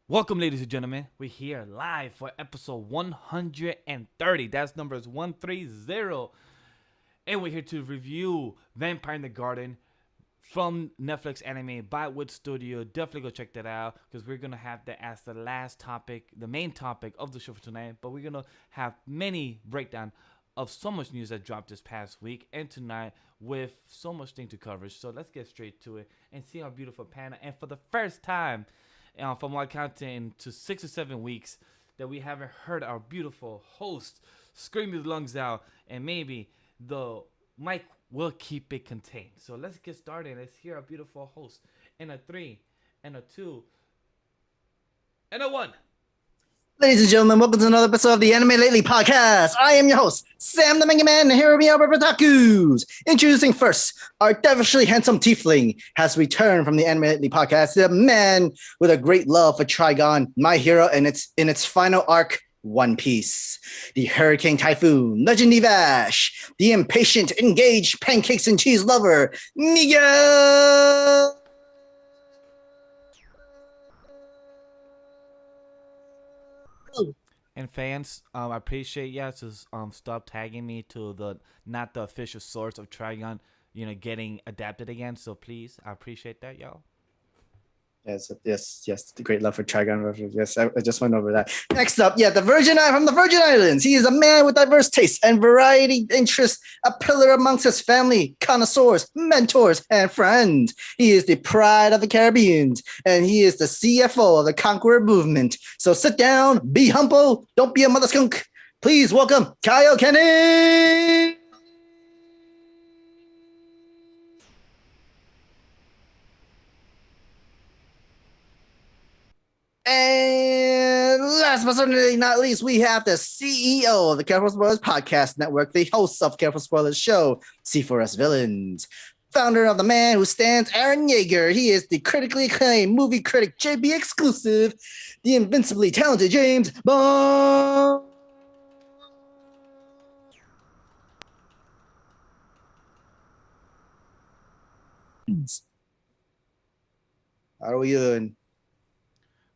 Welcome, ladies and gentlemen. We're here live for episode 130. That's numbers 130. And we're here to review Vampire in the Garden from Netflix anime by Wood Studio. Definitely go check that out because we're going to have that as the last topic, the main topic of the show for tonight. But we're going to have many breakdown of so much news that dropped this past week and tonight with so much thing to cover. So let's get straight to it and see our beautiful panel. And for the first time, from what counting to 6 or 7 weeks that we haven't heard our beautiful host scream his lungs out, and maybe the mic will keep it contained. So let's get started. Let's hear our beautiful host in a 3 and a 2 and a 1. Ladies and gentlemen, welcome to another episode of the Anime Lately podcast. I am your host, Sam the Mega Man, and here with me are our Otakus. Introducing first, our devilishly handsome tiefling has returned from the Anime Lately podcast, the man with a great love for Trigon, my hero, and in its final arc, One Piece. The Hurricane Typhoon, Legend Vash, the impatient, engaged pancakes and cheese lover, Miguel. And fans, I appreciate you to stop tagging me to the not the official source of Trigon, getting adapted again. So please, I appreciate that, y'all. Yes. The great love for Trigon. Yes, I just went over that. Next up, the Virgin Island from the Virgin Islands. He is a man with diverse tastes and variety interests, a pillar amongst his family, connoisseurs, mentors, and friends. He is the pride of the Caribbean, and he is the CFO of the Conqueror Movement. So sit down, be humble, don't be a mother skunk. Please welcome Kyle Kenny. And last but certainly not least, we have the CEO of the Careful Spoilers Podcast Network, the host of Careful Spoilers Show, C4S Villains, founder of The Man Who Stands, Aaron Yeager. He is the critically acclaimed movie critic, JB exclusive, the invincibly talented James Bond. How are we doing?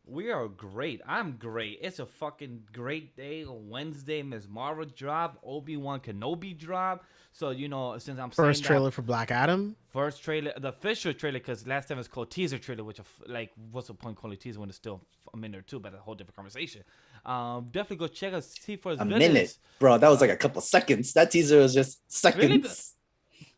We are great. I'm great. It's a fucking great day. Wednesday, Ms. Marvel drop. Obi-Wan Kenobi drop. So, since I'm saying First trailer for Black Adam. First trailer, the official trailer, because last time it was called teaser trailer, which, what's the point calling it teaser when it's still a minute or two, but a whole different conversation. Definitely go check out C4's A Villains. minute, bro. That was like a couple seconds. That teaser was just seconds.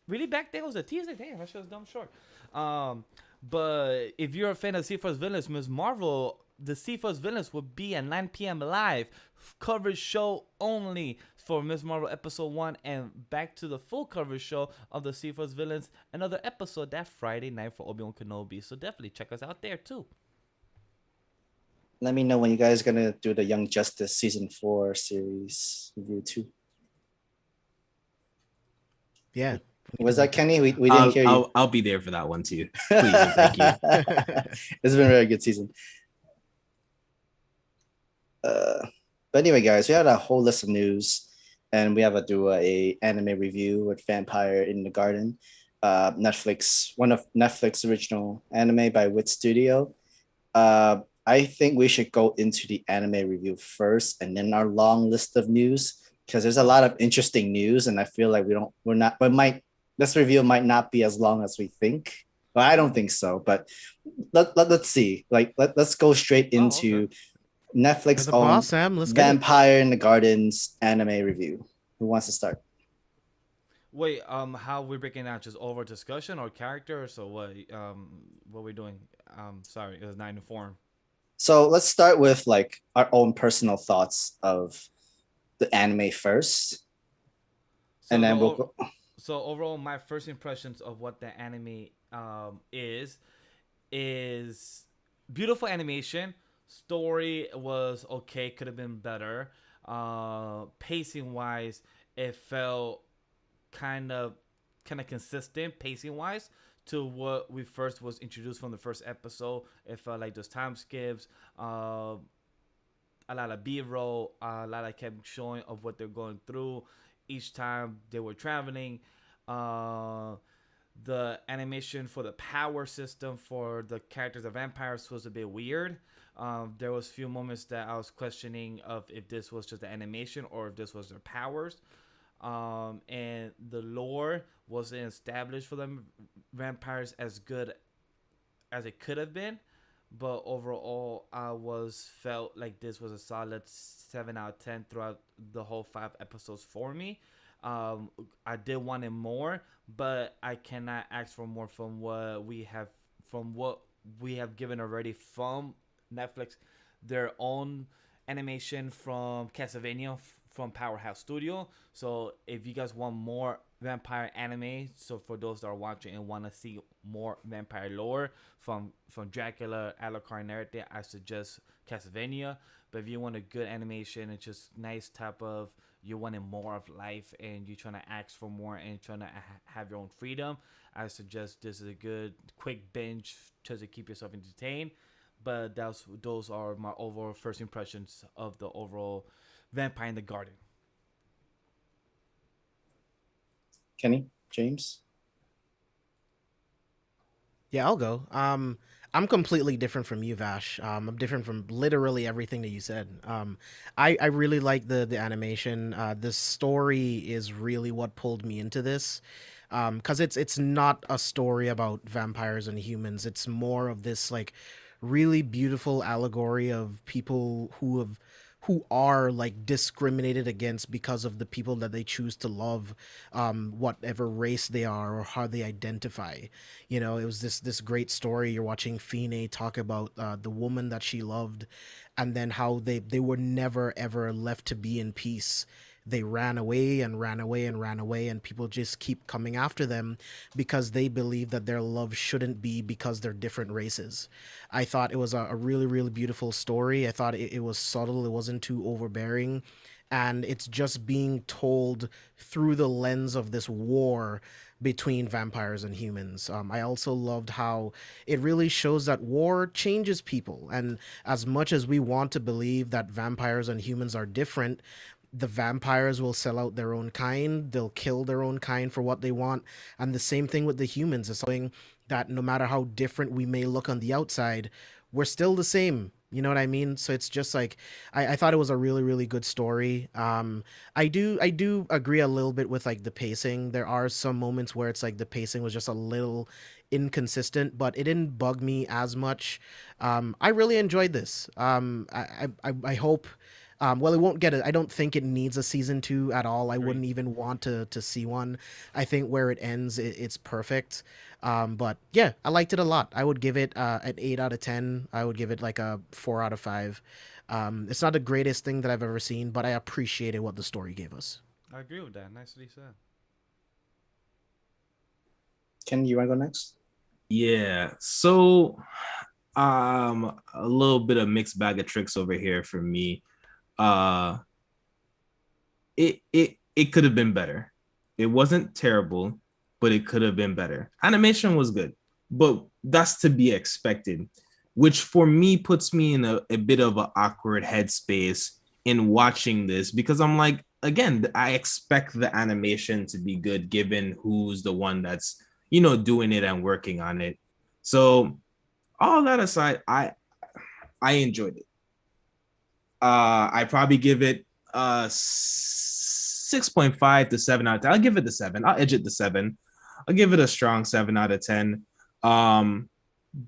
Really? Back then was a teaser? Damn, that shit was dumb short. But if you're a fan of C4's Villains, Ms. Marvel, the C4's Villains will be at 9 p.m. live coverage show only for Ms. Marvel episode 1, and back to the full coverage show of the C4's Villains, another episode that Friday night for Obi-Wan Kenobi. So definitely check us out there too. Let me know when you guys are gonna do the Young Justice season 4 series review too. Yeah. Was that Kenny? We didn't hear you. I'll be there for that one too. Please, thank you. It's been a very good season. But anyway, guys, we had a whole list of news, and we have to do a anime review with Vampire in the Garden. One of Netflix original anime by Wit Studio. I think we should go into the anime review first, and then our long list of news, because there's a lot of interesting news, and I feel like this review might not be as long as we think. Well, I don't think so, but let's see. Let's go straight into Netflix owned Vampire in the Gardens anime review. Who wants to start? Wait, how we breaking down? Just over discussion or characters or what? What we're doing? Sorry, it was not informed. So let's start with our own personal thoughts of the anime first, and then we'll go. So overall, my first impressions of what the anime is beautiful animation. Story was okay, could have been better. Pacing wise, it felt kind of consistent pacing wise to what we first was introduced from the first episode. It felt like those time skips, a lot of B-roll, a lot of kept showing of what they're going through each time they were traveling. the animation for the power system for the characters of vampires was a bit weird. There was few moments that I was questioning of if this was just the animation or if this was their powers. And the lore wasn't established for them vampires as good as it could have been. But overall, I was felt like this was a solid 7 out of 10 throughout the whole 5 episodes for me. I did want it more, but I cannot ask for more from what we have given already from Netflix. Their own animation from Castlevania from Powerhouse Studio. So if you guys want more vampire anime, so for those that are watching and want to see more vampire lore from Dracula, Alucard, and everything, I suggest Castlevania. But if you want a good animation, it's just nice type of, you're wanting more of life and you're trying to ask for more and trying to have your own freedom, I suggest this is a good quick binge just to keep yourself entertained. But those are my overall first impressions of the overall Vampire in the Garden. Kenny, James. Yeah, I'll go. I'm completely different from you, Vash. I'm different from literally everything that you said. I really like the animation. The story is really what pulled me into this. Because it's not a story about vampires and humans. It's more of this like really beautiful allegory of people who are like discriminated against because of the people that they choose to love, whatever race they are or how they identify. You know, it was this great story. You're watching Fine talk about the woman that she loved, and then how they were never ever left to be in peace. They ran away and ran away and ran away, and people just keep coming after them because they believe that their love shouldn't be because they're different races. I thought it was a really, really beautiful story. I thought it was subtle, it wasn't too overbearing, and it's just being told through the lens of this war between vampires and humans. I also loved how it really shows that war changes people, and as much as we want to believe that vampires and humans are different, the vampires will sell out their own kind, they'll kill their own kind for what they want, and the same thing with the humans. It's something that no matter how different we may look on the outside, we're still the same. You know what I mean? So it's just like I thought it was a really, really good story. I do agree a little bit with like the pacing. There are some moments where it's like the pacing was just a little inconsistent, but it didn't bug me as much. I really enjoyed this. I hope. Well, it won't get it. I don't think it needs a season 2 at all. I wouldn't even want to see one. I think where it ends, it's perfect. But yeah, I liked it a lot. I would give it an 8 out of 10. I would give it like a 4 out of 5. It's not the greatest thing that I've ever seen, but I appreciated what the story gave us. I agree with that. Nicely said. Ken, you want to go next? Yeah. So, a little bit of mixed bag of tricks over here for me. It could have been better. It wasn't terrible, but it could have been better. Animation was good, but that's to be expected, which for me puts me in a bit of an awkward headspace in watching this, because I'm like, again, I expect the animation to be good given who's the one that's, doing it and working on it. So all that aside, I enjoyed it. I probably give it 6.5 to 7 out of 10. I'll give it the 7. I'll edge it the 7. I'll give it a strong 7 out of 10.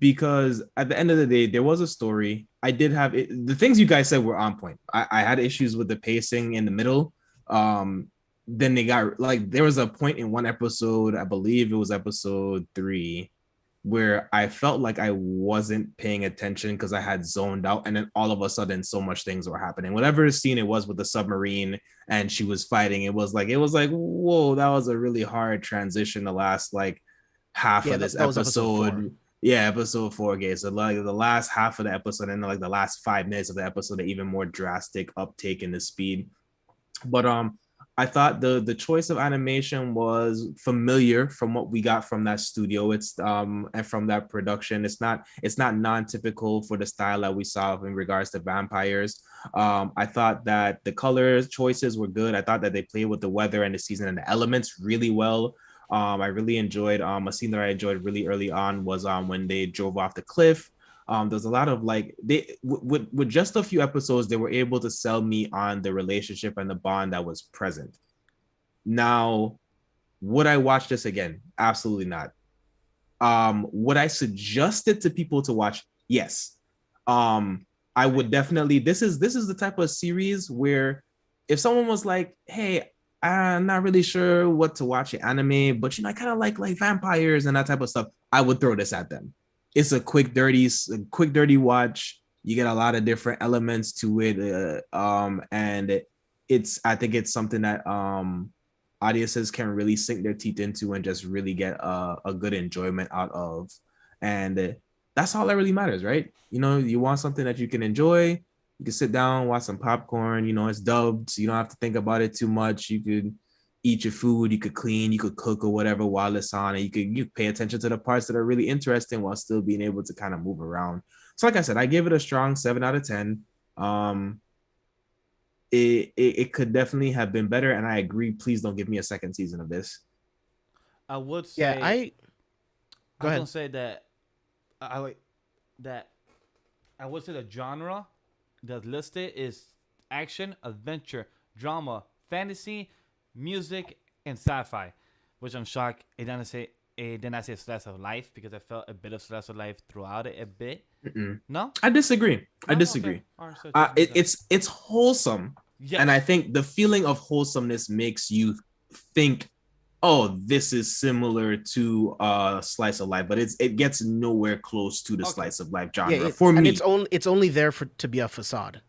Because at the end of the day, there was a story. I did have it. The things you guys said were on point. I had issues with the pacing in the middle. Then they got like, there was a point in one episode, I believe it was episode 3, where I felt like I wasn't paying attention because I had zoned out, and then all of a sudden so much things were happening. Whatever scene it was with the submarine and she was fighting, it was like, whoa, that was a really hard transition the last like half of this episode. Yeah, episode 4, okay. So like the last half of the episode and like the last 5 minutes of the episode, an even more drastic uptake in the speed. But I thought the choice of animation was familiar from what we got from that studio. It's and from that production. It's not non-typical for the style that we saw in regards to vampires. I thought that the color choices were good. I thought that they played with the weather and the season and the elements really well. I really enjoyed a scene that I enjoyed really early on was when they drove off the cliff. There's a lot of like with just a few episodes, they were able to sell me on the relationship and the bond that was present. Now, would I watch this again? Absolutely not. Would I suggest it to people to watch? Yes. I would definitely. This is the type of series where if someone was like, "Hey, I'm not really sure what to watch in anime, but I kind of like vampires and that type of stuff," I would throw this at them. It's a quick, dirty watch. You get a lot of different elements to it, and I think it's something that audiences can really sink their teeth into and just really get a good enjoyment out of, and that's all that really matters, right? You want something that you can enjoy. You can sit down, watch some popcorn. It's dubbed, so you don't have to think about it too much. You could eat your food, you could clean, you could cook or whatever while it's on, and you pay attention to the parts that are really interesting while still being able to kind of move around. So like I said, I give it a strong 7 out of 10. It could definitely have been better, and I agree. Please don't give me a second season of this. I would say. Yeah, Go ahead. Say that. I would say the genre that's listed is action, adventure, drama, fantasy, music, and sci-fi, which I'm shocked it did not say slice of life, because I felt a bit of slice of life throughout it a bit. Mm-mm. No, I disagree. Okay. All right, so it's wholesome, yes. And I think the feeling of wholesomeness makes you think, oh, this is similar to slice of life, but it gets nowhere close to the slice of life genre for me. And it's only there to be a facade.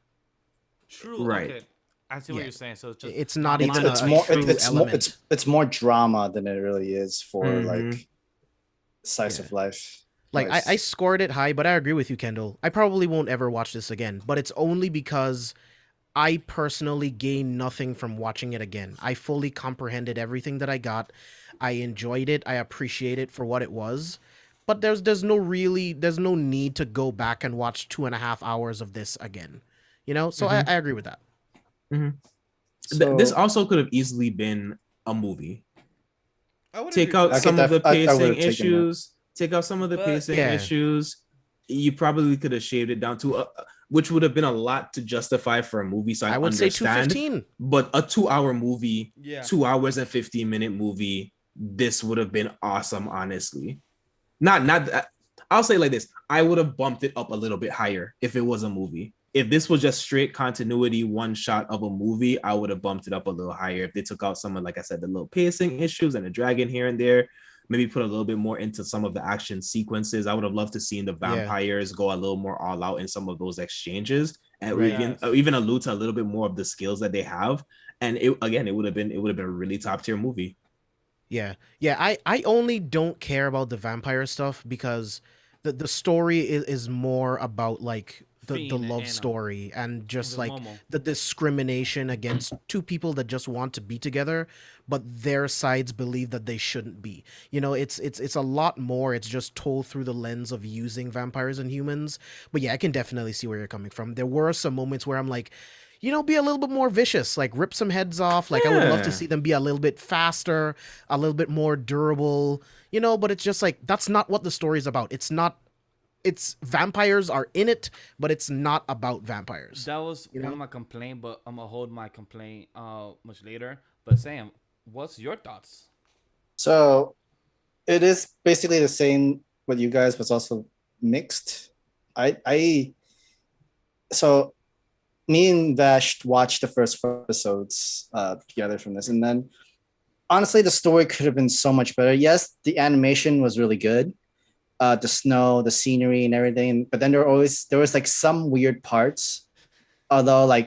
True. Right. Okay. I see what you're saying. So it's not even it's more drama than it really is for like slice of life. Like I scored it high, but I agree with you, Kendall. I probably won't ever watch this again, but it's only because I personally gained nothing from watching it again. I fully comprehended everything that I got. I enjoyed it. I appreciate it for what it was. But there's no need to go back and watch 2.5 hours of this again. So I agree with that. Mm-hmm. So, this also could have easily been a movie. Take out some of the pacing issues. Take out some of the pacing issues. You probably could have shaved it down to which would have been a lot to justify for a movie. So I would say 2:15. But a 2-hour movie, 2 hours and 15-minute movie, this would have been awesome. Honestly, not. I'll say like this: I would have bumped it up a little bit higher if it was a movie. If this was just straight continuity, one shot of a movie, I would have bumped it up a little higher. If they took out some of, like I said, the little pacing issues and the dragon here and there, maybe put a little bit more into some of the action sequences. I would have loved to see the vampires go a little more all out in some of those exchanges, and even allude to a little bit more of the skills that they have. And it would have been a really top tier movie. Yeah. I only don't care about the vampire stuff because the story is more about like the love story and just like Momo. The discrimination against two people that just want to be together, but their sides believe that they shouldn't be. It's a lot more. It's just told through the lens of using vampires and humans. But yeah, I can definitely see where you're coming from. There were some moments where I'm like, be a little bit more vicious, like rip some heads off. Like I would love to see them be a little bit faster, a little bit more durable, but it's just like, that's not what the story's about. It's vampires are in it, but it's not about vampires. That was one of my complaints, but I'm gonna hold my complaint much later. But Sam, what's your thoughts? So it is basically the same with you guys, but it's also mixed. So me and Vash watched the first 4 episodes together from this, and then honestly the story could have been so much better. Yes, the animation was really good. The snow, the scenery, and everything. But then there was like some weird parts. But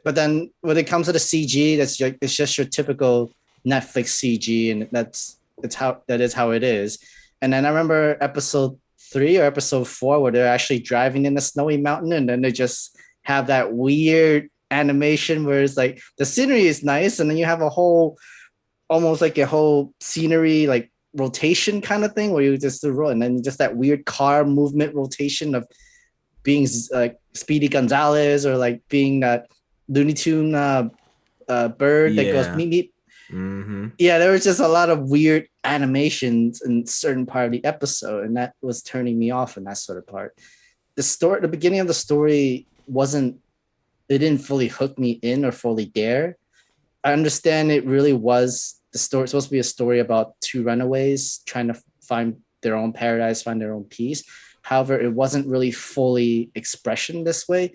then when it comes to the CG, it's just your typical Netflix CG, and that is how it is. And then I remember episode 3 or episode 4 where they're actually driving in the snowy mountain, and then they just have that weird animation where it's like the scenery is nice, and then you have almost like a whole scenery like rotation kind of thing where you just roll, and then just that weird car movement rotation of being like Speedy Gonzalez or like being that Looney Tune bird that goes meep meep. Mm-hmm. Yeah, there was just a lot of weird animations in certain part of the episode, and that was turning me off in that sort of part. The beginning of the story it didn't fully hook me in or fully dare. I understand it really was the story. It's supposed to be a story about two runaways trying to find their own paradise, find their own peace. However, it wasn't really fully expression this way.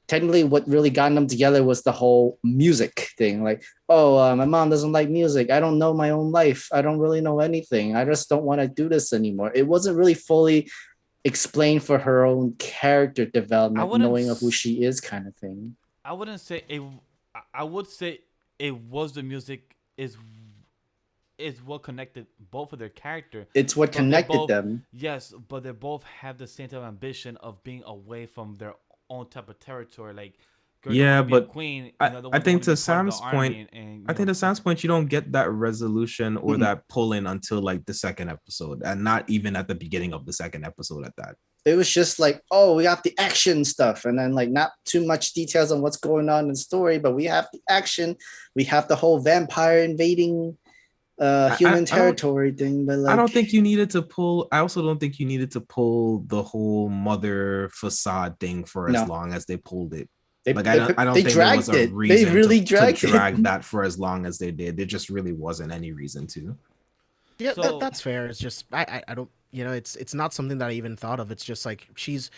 Technically, what really got them together was the whole music thing. Like, oh, my mom doesn't like music. I don't know my own life. I don't really know anything. I just don't want to do this anymore. It wasn't really fully explained for her own character development, knowing of who she is, kind of thing. I wouldn't say it. I would say it was the music is what connected both of their character. It's what connected them. Yes, but they both have the same type of ambition of being away from their own type of territory. Like, girl Yeah, don't wanna be a but queen. I think to Sam's point, I think to Sam's point, you don't get that resolution or that pull in until like the second episode, and not even at the beginning of the second episode at that. It was just like, oh, we got the action stuff, and then like not too much details on what's going on in the story, but we have the action. We have the whole vampire invading human territory thing. But like, I don't think you needed to pull. I also don't think you needed to pull the whole mother facade thing for as long as they pulled it. I don't think there was a reason to drag that for as long as they did. There just really wasn't any reason to. Yeah, that's fair. It's just I don't, it's not something that I even thought of. It's just like she's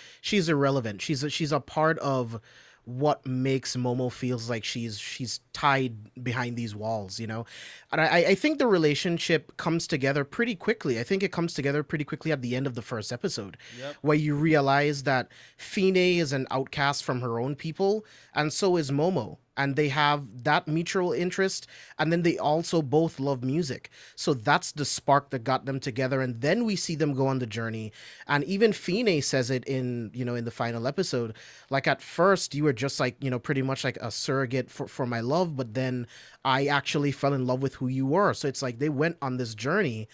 irrelevant. She's a part of what makes Momo feels like she's tied behind these walls, And I think the relationship comes together pretty quickly. I think it comes together pretty quickly at the end of the first episode, where you realize that Fine is an outcast from her own people, and so is Momo. And they have that mutual interest, and then they also both love music. So that's the spark that got them together, and then we see them go on the journey. And even Fine says it in the final episode. Like, at first, you were just like, pretty much like a surrogate for my love, but then I actually fell in love with who you were. So it's like they went on this journey,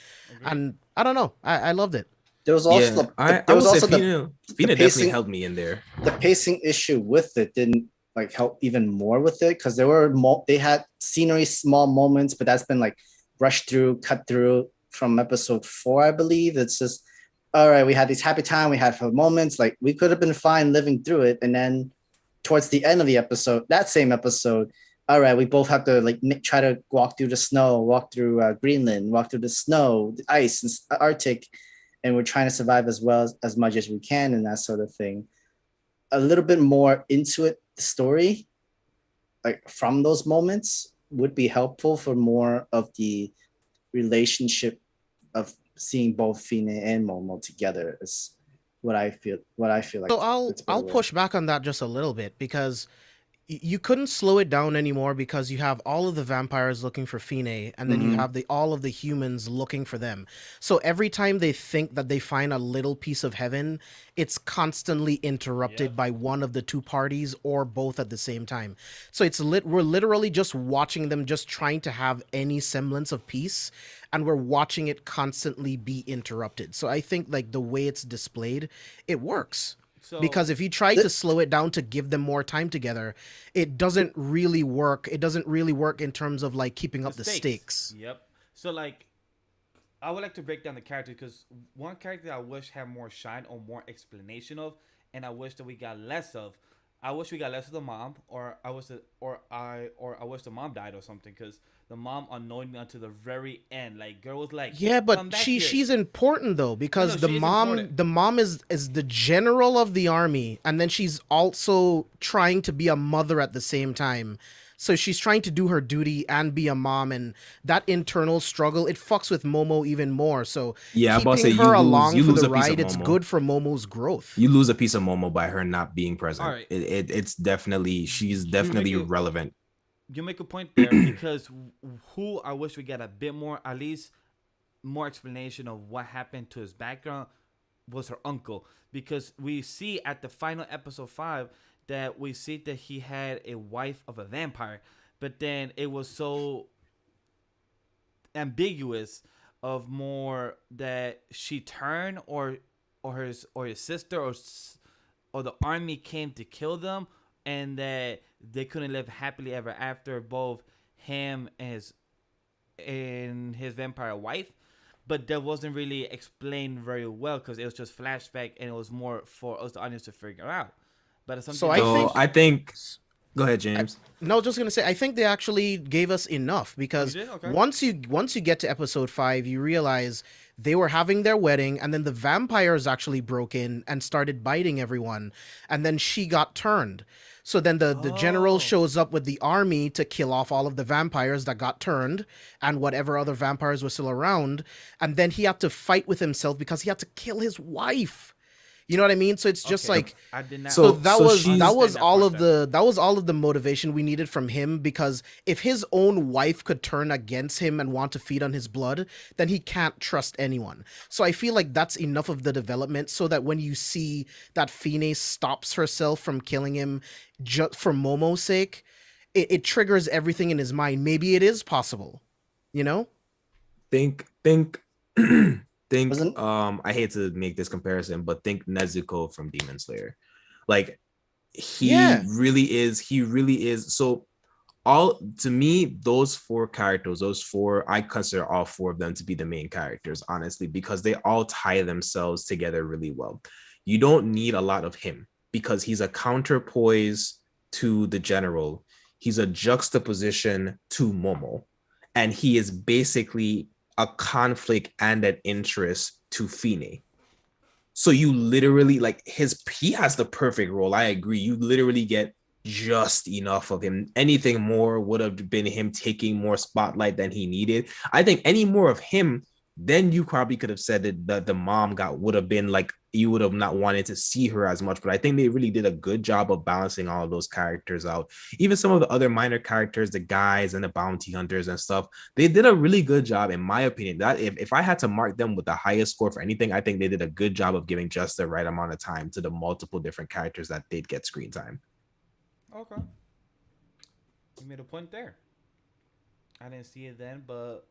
and I don't know, I loved it. There was also Fine definitely held me in there. The pacing issue with it didn't like help even more with it, because they had scenery, small moments, but that's been like rushed through, cut through from episode 4, I believe. It's just, all right, we had these happy time, we had moments, like we could have been fine living through it, and then towards the end of the episode, that same episode, all right, we both have to like try to walk through the snow, walk through Greenland, walk through the snow, the ice, and Arctic, and we're trying to survive as much as we can, and that sort of thing. A little bit more into it, the story, like from those moments, would be helpful for more of the relationship of seeing both Fine and Momo together. Is what I feel like. So I'll push back on that just a little bit, because you couldn't slow it down anymore, because you have all of the vampires looking for Fine, and then you have all of the humans looking for them. So every time they think that they find a little piece of heaven, it's constantly interrupted by one of the two parties or both at the same time. So we're literally just watching them just trying to have any semblance of peace, and we're watching it constantly be interrupted. So I think like the way it's displayed, it works. Because if you try to slow it down to give them more time together, it doesn't really work. It doesn't really work in terms of like keeping up the stakes. Yep. So like, I would like to break down the character, because one character I wish had more shine or more explanation of, and I wish that we got less of. I wish we got less of the mom, or I wish the mom died or something, because the mom annoyed me until the very end. Like, girl was like, yeah, but she's important though, because the mom is the general of the army, and then she's also trying to be a mother at the same time. So she's trying to do her duty and be a mom, and that internal struggle, it fucks with Momo even more. So keeping her along for the ride, it's good for Momo's growth. You lose a piece of Momo by her not being present. All right. It's definitely, she's definitely relevant. You make a point there, because who I wish we got a bit more, at least more explanation of what happened to his background, was her uncle. Because we see at the final episode 5 that we see that he had a wife of a vampire, but then it was so ambiguous of more that she turned, or his sister or the army came to kill them, and that they couldn't live happily ever after, both him and his vampire wife. but that wasn't really explained very well because it was just flashback and it was more for us, the audience, to figure out. But it's something So I that So think I think. Go ahead, James. no, just gonna say I think they actually gave us enough Oh, you because did? Okay. once you get to episode 5, you realize they were having their wedding, and then the vampires actually broke in and started biting everyone, and then she got turned. So then the general Oh. shows up with the army to kill off all of the vampires that got turned and whatever other vampires were still around, and then he had to fight with himself because he had to kill his wife. You know what I mean? So it's just Okay. like I did not. so So- that so was she's- that was Understand that all part of then. the that was all of the motivation we needed from him, because if his own wife could turn against him and want to feed on his blood, then he can't trust anyone. So I feel like that's enough of the development so that when you see that Fine stops herself from killing him just for Momo's sake, it triggers everything in his mind. Maybe it is possible, you know? think think Wasn't- I hate to make this comparison, but think Nezuko from Demon Slayer. Like Yeah. he really is. So all to me, those four characters, those four, I consider all four of them to be the main characters, honestly, because they all tie themselves together really well. You don't need a lot of him because he's a counterpoise to the general. He's a juxtaposition to Momo, and he is basically a conflict and an interest to Fine. So you literally like he has the perfect role. I agree. You literally get just enough of him. Anything more would have been him taking more spotlight than he needed. I think any more of him, then you probably could have said that the mom would have been like, you would have not wanted to see her as much. But I think they really did a good job of balancing all of those characters out. Even some of the other minor characters, the guys and the bounty hunters and stuff, they did a really good job, in my opinion. That if I had to mark them with the highest score for anything, I think they did a good job of giving just the right amount of time to the multiple different characters that did get screen time. Okay. You made a point there. I didn't see it then, but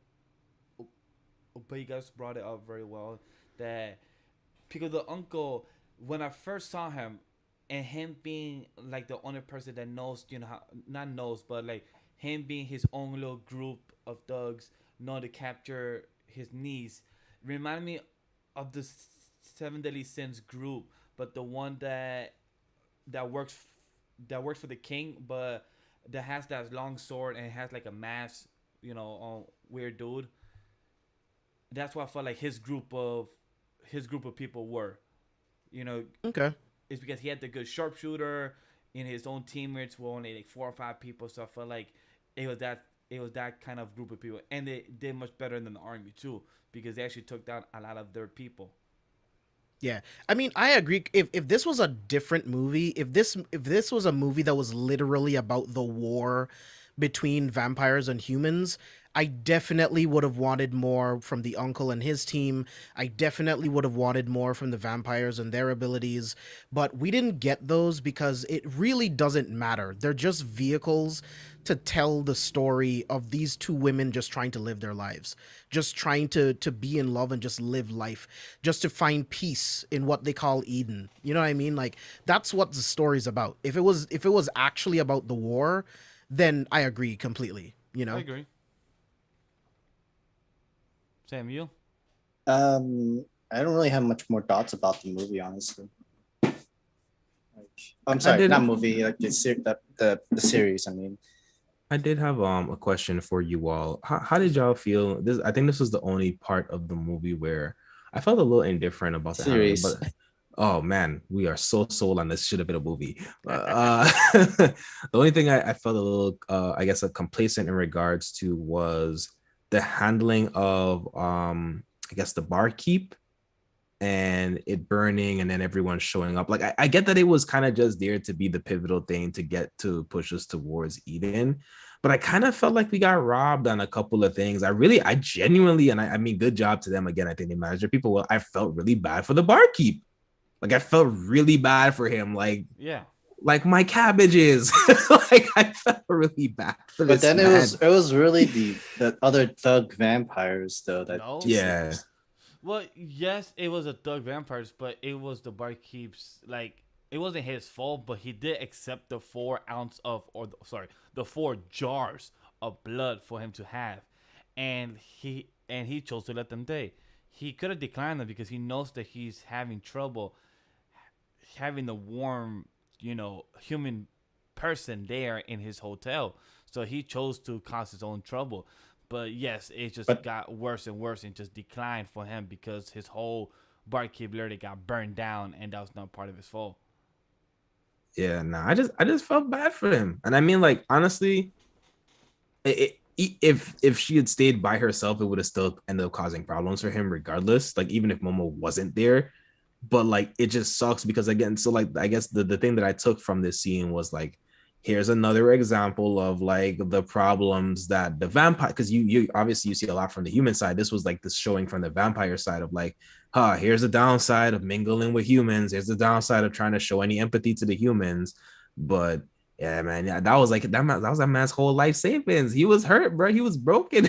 you guys brought it up very well. That because the uncle, when I first saw him, and him being like the only person that knows, how, not knows, but like him being his own little group of thugs, know to capture his niece, reminded me of the Seven Deadly Sins group, but the one that works for the king, but that has that long sword and has like a mask, weird dude. That's what I felt like his group of people were. Okay. It's because he had the good sharpshooter, and his own teammates were only like 4 or 5 people. So I felt like it was that kind of group of people, and they did much better than the army too, because they actually took down a lot of their people. Yeah, I mean, I agree. If this was a different movie, if this was a movie that was literally about the war between vampires and humans, I definitely would have wanted more from the uncle and his team. I definitely would have wanted more from the vampires and their abilities, but we didn't get those because it really doesn't matter. They're just vehicles to tell the story of these two women just trying to live their lives, just trying to be in love and just live life, just to find peace in what they call Eden. You know what I mean? Like, that's what the story's about. If it was actually about the war, then I agree completely, I agree. Sam, you? I don't really have much more thoughts about the movie, honestly. I'm sorry, did- not movie, like the series. I mean, I did have a question for you all. How did y'all feel? I think this was the only part of the movie where I felt a little indifferent about the handling, Series. but oh man, we are so sold on this should have been a movie. The only thing I felt a little I guess complacent in regards to was the handling of I guess the barkeep and it burning and then everyone showing up. Like I get that it was kind of just there to be the pivotal thing to get to push us towards Eden, but I kind of felt like we got robbed on a couple of things. I genuinely, and I mean, good job to them again. I think they managed their people well. I felt really bad for the barkeep. Like I felt really bad for him. Like my cabbages. Like I felt really bad for but this then man. it was really the other thug vampires though that No. Yeah. Well, yes, it was a thug vampires, but it was the barkeep's, like, it wasn't his fault, but he did accept the 4 ounce of, the 4 jars of blood for him to have. And and he chose to let them stay. He could have declined them because he knows that he's having trouble having the warm, human person there in his hotel. So he chose to cause his own trouble. But yes, it just got worse and worse and just declined for him because his whole barkeep literally got burned down, and that was not part of his fault. Yeah, no, I just felt bad for him, and I mean, like, honestly, if she had stayed by herself, it would have still ended up causing problems for him, regardless. Like, even if Momo wasn't there, but like, it just sucks because, again, so like, I guess the thing that I took from this scene was like, here's another example of like the problems that the vampire, because you obviously you see a lot from the human side. This was like this showing from the vampire side of like, here's the downside of mingling with humans. Here's the downside of trying to show any empathy to the humans. But yeah, man, yeah, that was like that was that man's whole life savings. He was hurt, bro. He was broken.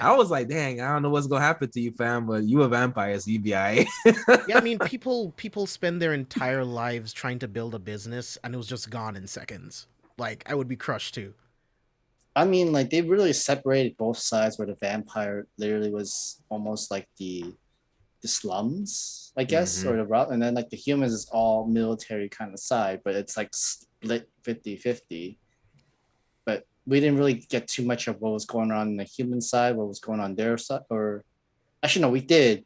I was like, dang, I don't know what's gonna happen to you, fam, but you a vampire, so you be all right. Yeah, I mean, people spend their entire lives trying to build a business, and it was just gone in seconds. Like, I would be crushed too. I mean, like, they really separated both sides where the vampire literally was almost like the slums, I guess, or the route, and then like the humans is all military kind of side, but it's like split 50-50. But we didn't really get too much of what was going on in the human side, what was going on their side, or actually no, we did.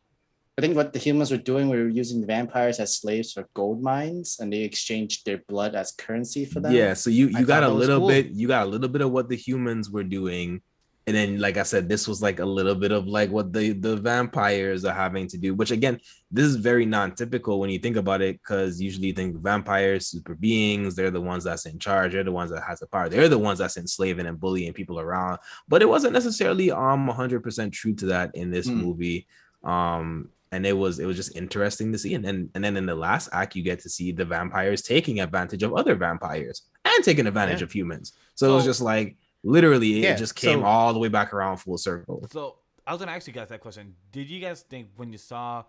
I think what the humans were doing, we were using the vampires as slaves for gold mines, and they exchanged their blood as currency for them. Yeah, so you got a little bit, you got a little bit of what the humans were doing, and then, like I said, this was like a little bit of like what the vampires are having to do, which again, this is very non-typical when you think about it, because usually you think vampires, super beings, they're the ones that's in charge, they're the ones that has the power, they're the ones that's enslaving and bullying people around. But it wasn't necessarily 100% true to that in this movie. And it was just interesting to see. And then in the last act, you get to see the vampires taking advantage of other vampires and taking advantage of humans. So it was just like, literally, it just came all the way back around full circle. So I was gonna ask you guys that question. Did you guys think when you saw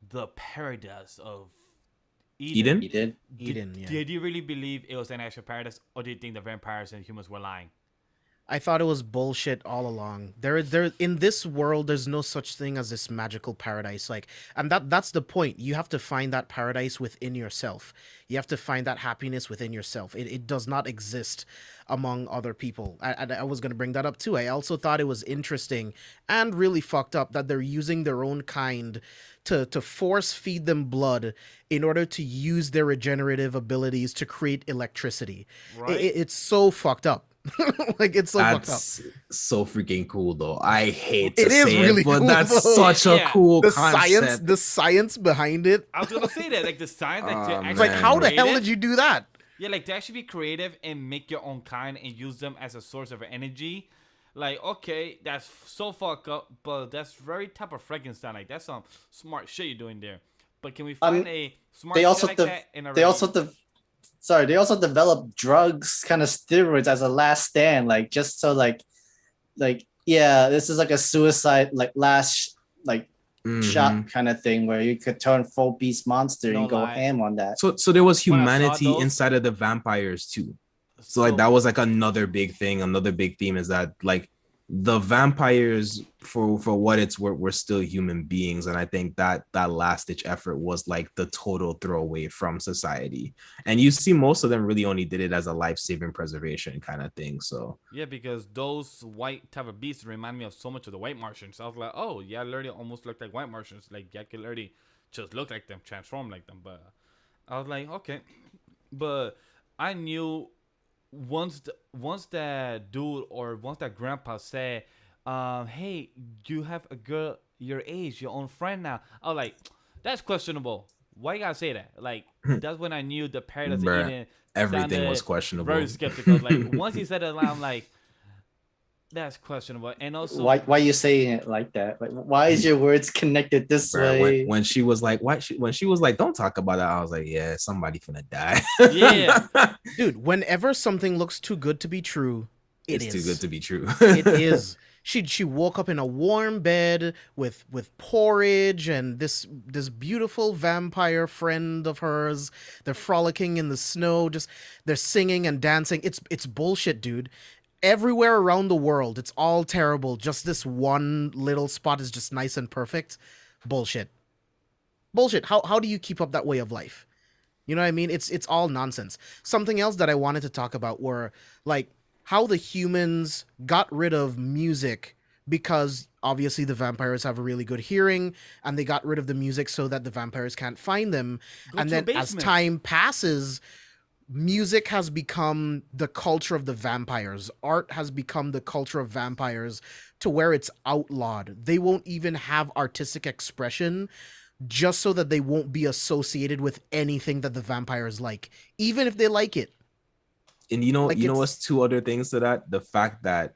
the paradise of Eden? Eden, yeah. Did you really believe it was an actual paradise, or did you think the vampires and humans were lying? I thought it was bullshit all along. There in this world, there's no such thing as this magical paradise. Like, and that's the point. You have to find that paradise within yourself. You have to find that happiness within yourself. It does not exist among other people. I was going to bring that up too. I also thought it was interesting and really fucked up that they're using their own kind to force feed them blood in order to use their regenerative abilities to create electricity. Right? It's so fucked up. Like, it's so fucked up. So freaking cool, though. I hate to say it, but cool, that's though. such a cool concept. The science behind it. I was gonna say that, like the science, It's like, how the hell did you do that? Yeah, like to actually be creative and make your own kind and use them as a source of energy. Like, okay, that's so fucked up, but that's very type of Frankenstein. Like, that's some smart shit you're doing there. But can we find a smart shit like that in a they also developed drugs, kind of steroids as a last stand, like just so like yeah, this is like a suicide, like last shot kind of thing where you could turn full beast monster and go ham on that. So there was humanity inside of the vampires too. So like that was like another big thing, another big theme is that like the vampires for what it's worth were still human beings, and I think that last ditch effort was like the total throwaway from society, and you see most of them really only did it as a life-saving preservation kind of thing. So yeah, because those white type of beasts remind me of so much of the white Martians. I was like, oh yeah, literally almost looked like white Martians. Like, I could literally just look like them, transform like them. But I was like, okay, but I knew once that dude or once that grandpa said, hey, you have a girl your age, your own friend now, I was like, that's questionable. Why you gotta say that? Like, that's when I knew the paradise of Eden. Everything was questionable. Very skeptical. Like, once he said it aloud, I'm like, that's questionable. And also, why are you saying it like that? Like, why is your words connected this way? When she was like, when she was like, don't talk about that, I was like, yeah, somebody finna die. Yeah, dude. Whenever something looks too good to be true, it's too good to be true. It is. She woke up in a warm bed with porridge and this beautiful vampire friend of hers. They're frolicking in the snow, they're singing and dancing. It's bullshit, dude. everywhere around the world, it's all terrible. Just this one little spot is just nice and perfect. Bullshit. Bullshit. How do you keep up that way of life? You know what I mean? It's all nonsense. Something else that I wanted to talk about were like how the humans got rid of music because obviously the vampires have a really good hearing and they got rid of the music so that the vampires can't find them. Go And to a then as basement. time passes, music has become the culture of the vampires. Art has become the culture of vampires to where it's outlawed. They won't even have artistic expression just so that they won't be associated with anything that the vampires like, even if they like it. And Like you know it's what's two other things to that? The fact that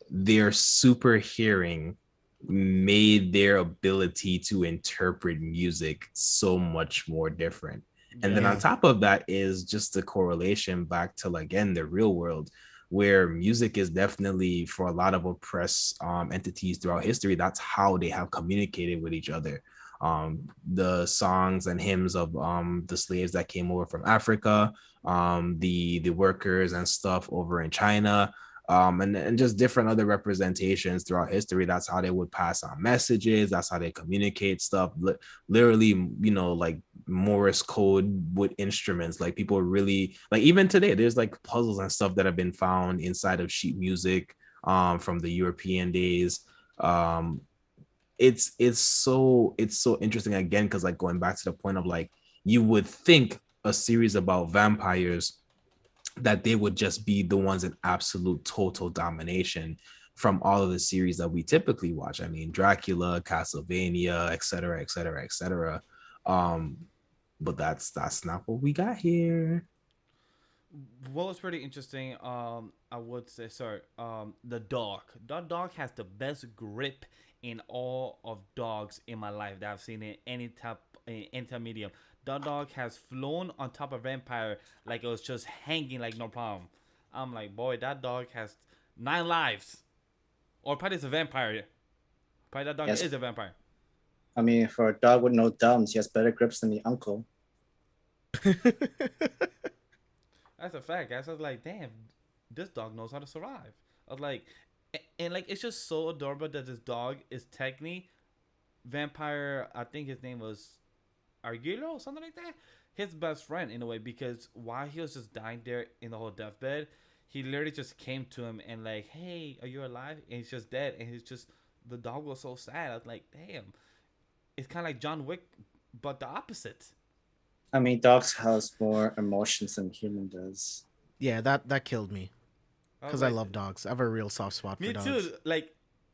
their super hearing made their ability to interpret music so much more different. And then on Yeah. top of that is just the correlation back to, like, again, the real world, where music is definitely, for a lot of oppressed entities throughout history, that's how they have communicated with each other. The songs and hymns of the slaves that came over from Africa, the workers and stuff over in China, and just different other representations throughout history. That's how they would pass on messages. That's how they communicate stuff. Literally, like Morse code with instruments. Like, people really, like, even today, there's like puzzles and stuff that have been found inside of sheet music from the European days. It's so interesting, again, because, like, going back to the point of, like, you would think a series about vampires, that they would just be the ones in absolute total domination from all of the series that we typically watch. I mean, Dracula, Castlevania, etc., etc., etc. But that's not what we got here. What was pretty interesting, I would say, sorry, the dog. That dog has the best grip in all of dogs in my life that I've seen in any type medium. That dog has flown on top of vampire like it was just hanging like no problem. I'm like, boy, that dog has 9 lives. Or probably it's a vampire. Probably that dog Yes. is a vampire. I mean, for a dog with no thumbs, he has better grips than the uncle. That's a fact, guys. I was like, damn, this dog knows how to survive. I was like, and like, it's just so adorable that this dog is technically vampire. I think his name was Arguello, something like that. His best friend in a way, because while he was just dying there in the whole deathbed, he literally just came to him and like, hey, are you alive? And he's just dead, and he's just, the dog was so sad. I was like, damn, it's kind of like John Wick, but the opposite. I mean, dogs has more emotions than human does. Yeah, that killed me I was because I like, love dogs. I have a real soft spot for me dogs. too. Like,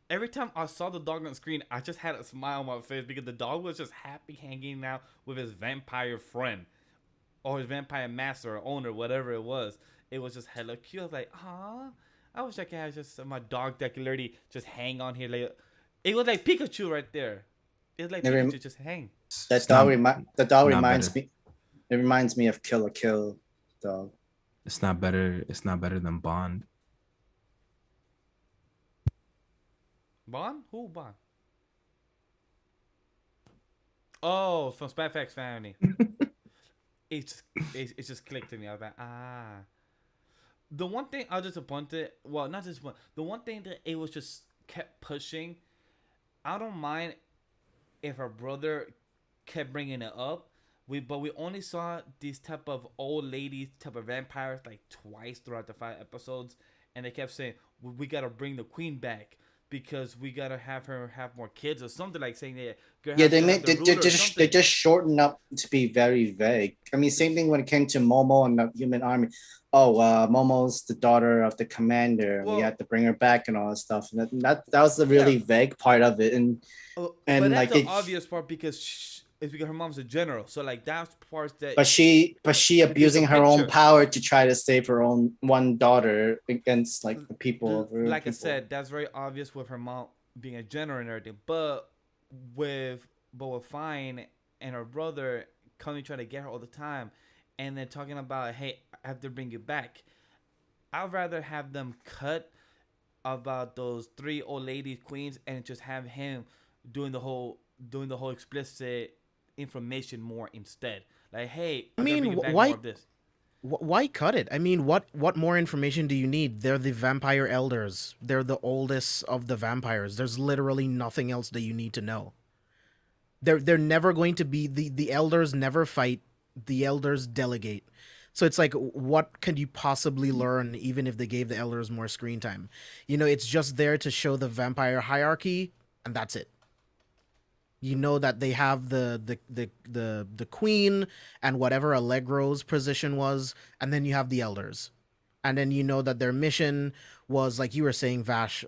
every time I saw the dog on screen, I just had a smile on my face because the dog was just happy hanging out with his vampire friend or his vampire master or owner, whatever it was. It was just hella cute. I was like, ah, I wish I could have just my dog that could literally just hang on here. Like, it was like Pikachu right there. It was like It rem- Pikachu just hang. That It's dog not, the dog not reminds better. me. It reminds me of Kill la Kill dog. It's not better. It's not better than Bond. Bond? Who Bond? Oh, from Spatfax Family. It just, it just clicked to me. I was like, ah. The one thing I was disappointed, well, not disappointed. The one thing that it was just kept pushing. I don't mind if her brother kept bringing it up. But we only saw these type of old ladies, type of vampires, like twice throughout the 5 episodes, and they kept saying we gotta bring the queen back because we gotta have her have more kids or something, like saying that. Yeah, they have made the ruler or they something. just shortened up to be very vague. I mean, same thing when it came to Momo and the Human Army. Oh, Momo's the daughter of the commander. We Well, had to bring her back and all that stuff. And that was the yeah, really vague part of it. but And that's like the it, obvious part because it's because her mom's a general. So like that's parts that but she it gives a abusing her own picture. power to try to save her own one daughter against like the people of her Like I people. said, that's very obvious with her mom being a general and everything. But with Fine and her brother coming trying to get her all the time, and then talking about, hey, I have to bring you back. I'd rather have them cut about those 3 old ladies queens and just have him doing the whole explicit information more instead. Like, hey, I I'm gonna bring mean, you back more why of this. Why cut it? I mean, what more information do you need? They're the vampire elders. They're the oldest of the vampires. There's literally nothing else that you need to know. They're never going to be the elders never fight. The elders delegate. So it's like, what can you possibly learn even if they gave the elders more screen time? You know, it's just there to show the vampire hierarchy, and that's it. You know that they have the queen and whatever Allegro's position was, and then you have the elders. And then you know that their mission was, like you were saying, Vash,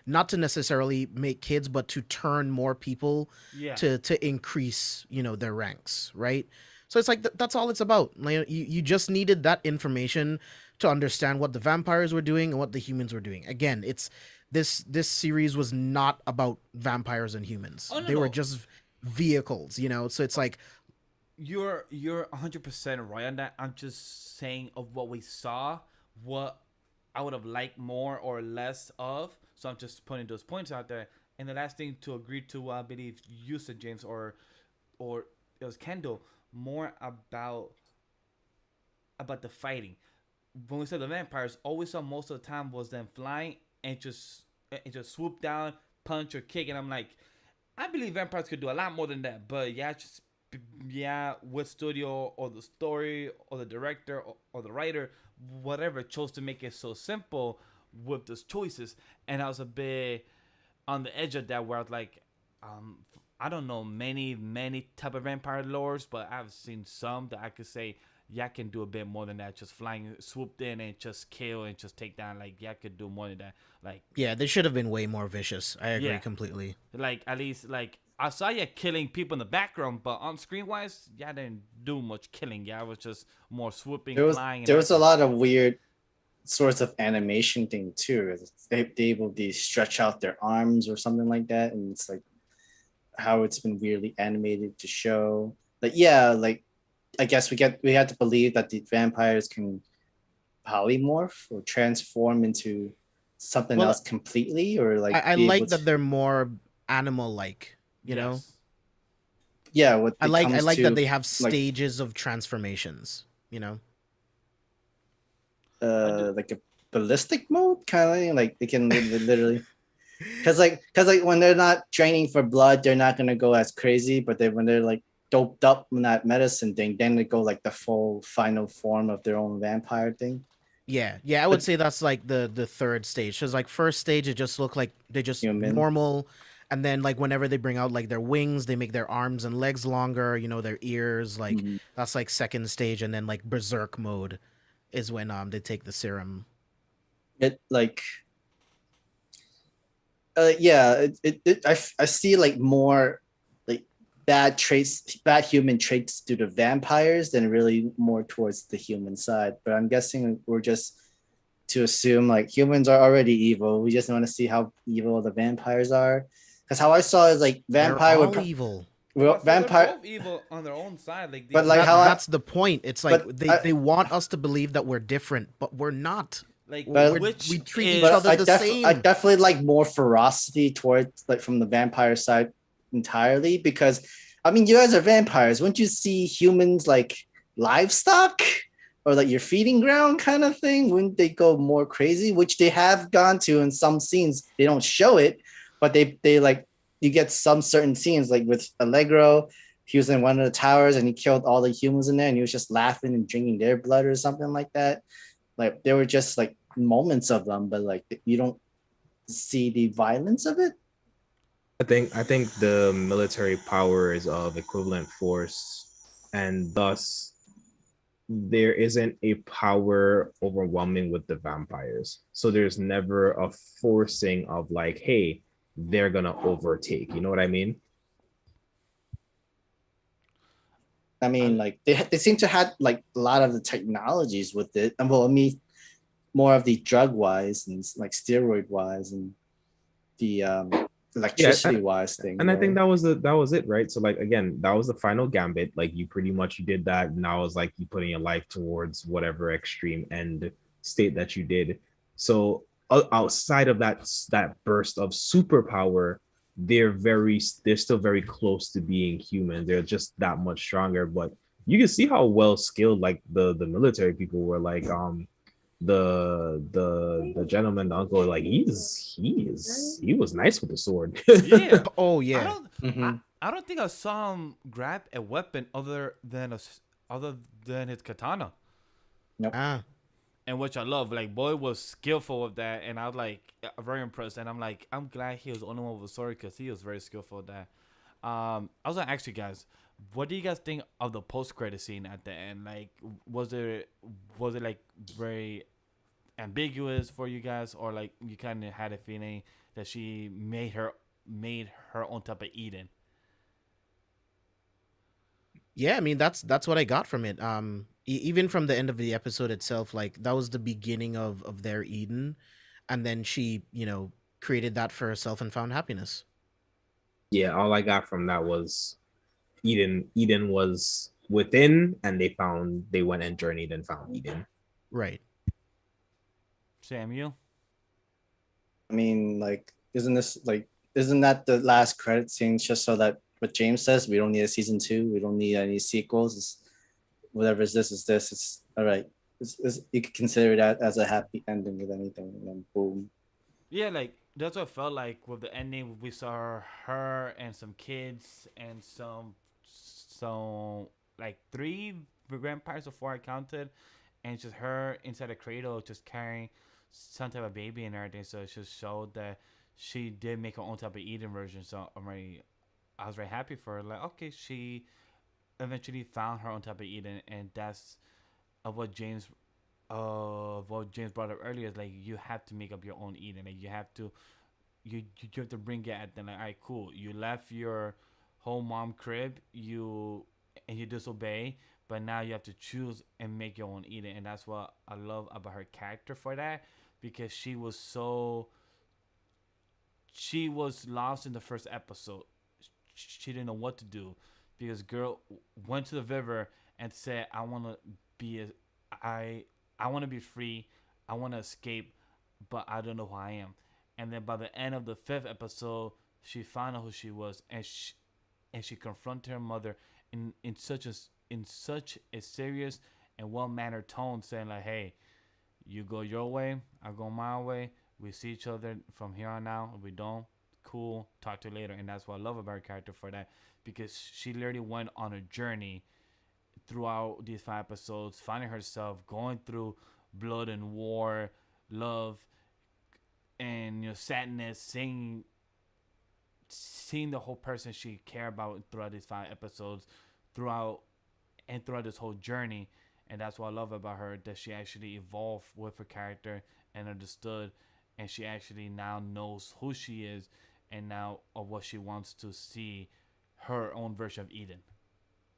not to necessarily make kids, but to turn more people Yeah. to increase, you know, their ranks, right? So it's like that's all it's about. Like, you just needed that information to understand what the vampires were doing and what the humans were doing. Again, it's this series was not about vampires and humans. Oh, no, They were no. just vehicles, you know. So it's like, You're 100% right on that. I'm just saying of what we saw, what I would have liked more or less of. So I'm just putting those points out there. And the last thing to agree to, I believe you said, James, or it was Kendall, more about the fighting. When we said the vampires, all we saw most of the time was them flying and just swoop down, punch or kick, and I'm like, I believe vampires could do a lot more than that. But yeah, just yeah, with studio or the story or the director or the writer, whatever, chose to make it so simple with those choices, and I was a bit on the edge of that where I was like, I don't know many type of vampire lores, but I've seen some that I could say, yeah, I can do a bit more than that. Just flying, swooped in and just kill and just take down. Like, yeah, I could do more than that. Like, yeah, they should have been way more vicious. I agree Yeah. completely. like at least like I saw you killing people in the background, but on screen wise, yeah, I didn't do much killing. Yeah, I was just more swooping, flying. There And was a lot of weird sorts of animation thing too. They able to stretch out their arms or something like that, and it's like how it's been weirdly animated to show. Like yeah, like I guess we had to believe that the vampires can polymorph or transform into something Well, else completely, or like I be able like to that they're more animal like, you know? yes. yeah. What I it like comes that to they have like stages of transformations, you know? like a ballistic mode kind of like they can literally because when they're not training for blood they're not going to go as crazy, but then when they're like doped up in that medicine thing then they go like the full final form of their own vampire thing. Yeah, I would But say that's like the third stage. Cause like first stage, it just looked like they just human. normal, and then like whenever they bring out like their wings, they make their arms and legs longer. You know, their ears. Like Mhm. that's like second stage, and then like berserk mode is when they take the serum. It like yeah I see like more like bad human traits due to vampires than really more towards the human side, but I'm guessing we're just to assume like humans are already evil, we just want to see how evil the vampires are, because how I saw is like They're vampire would all evil. Well, so they're vampire both evil on their own side. Like but these like how I That's the point. It's like but they want us to believe that we're different, but we're not. like but- which We treat is each but other the I same. definitely like more ferocity towards like from the vampire side entirely, because I mean you guys are vampires. Wouldn't you see humans like livestock or like your feeding ground kind of thing? Wouldn't they go more crazy? Which they have gone to in some scenes. They don't show it, but they like you get some certain scenes like with Allegro. He was in one of the towers and he killed all the humans in there, and he was just laughing and drinking their blood or something like that. Like there were just like moments of them, but like you don't see the violence of it. I think the military power is of equivalent force, and thus there isn't a power overwhelming with the vampires. So there's never a forcing of like, hey, they're gonna overtake. You know what I mean? I mean, like they seem to have like a lot of the technologies with it, and well, I mean, more of the drug wise and like steroid wise and the electricity wise thing. And I think right? that was it, right? So like again, that was the final gambit. Like you pretty much did that. Now it's like you putting your life towards whatever extreme end state that you did. So outside of that burst of superpower, they're still very close to being human. They're just that much stronger. But you can see how well skilled like the military people were. Like the gentleman, the uncle, like he was nice with the sword. Yeah. Oh I yeah. don't. I, Mm-hmm. I don't think I saw him grab a weapon other than his katana, Nope. Ah. and which I love. Like boy was skillful with that, and I was like very impressed. And I'm like, I'm glad he was the only one with a sword because he was very skillful with that. I was gonna ask you guys, what do you guys think of the post credit scene at the end? Like, was it like very ambiguous for you guys, or like you kind of had a feeling that she made her own type of Eden? Yeah, I mean that's what I got from it. Even from the end of the episode itself, like that was the beginning of their Eden, and then she, created that for herself and found happiness. Yeah, all I got from that was Eden was within, and they went and journeyed and found Eden. Right. Samuel? I mean, like, isn't that the last credit scene just so that what James says? We don't need a season two. We don't need any sequels. Whatever is this is this. It's all right. You could consider that as a happy ending with anything, and then boom. Yeah, like that's what it felt like with the ending. We saw her and some kids and some like three vampires before I counted, and just her inside a cradle, just carrying some type of baby and everything. So it just showed that she did make her own type of Eden version. So I was very happy for her. Like, okay, she eventually found her own type of Eden, and that's of what James brought up earlier. Is like you have to make up your own Eden. Like you have to bring it at them. Like, all right, cool. You left your home mom crib, you disobey, but now you have to choose and make your own Eden, and that's what I love about her character for that, because she was lost in the first episode. She didn't know what to do because girl went to the river and said, "I want to be a, I want to be free. I want to escape, but I don't know who I am." And then by the end of the fifth episode, she found out who she was, and she confronted her mother in such a serious and well mannered tone, saying like, "Hey, you go your way, I go my way. We see each other from here on out. If we don't, cool. Talk to you later." And that's what I love about her character for that, because she literally went on a journey throughout these 5 episodes, finding herself, going through blood and war, love, and sadness, seeing the whole person she cared about throughout these 5 episodes, throughout throughout this whole journey. And that's what I love about her, that she actually evolved with her character and understood, and she actually now knows who she is, and now of what she wants to see her own version of Eden.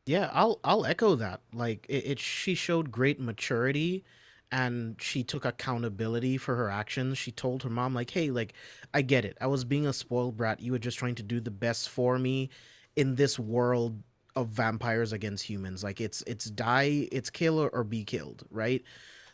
Yeah, I'll echo that. Like she showed great maturity and she took accountability for her actions. She told her mom like, "Hey, like I get it. I was being a spoiled brat. You were just trying to do the best for me in this world of vampires against humans. Like it's kill or be killed, right?"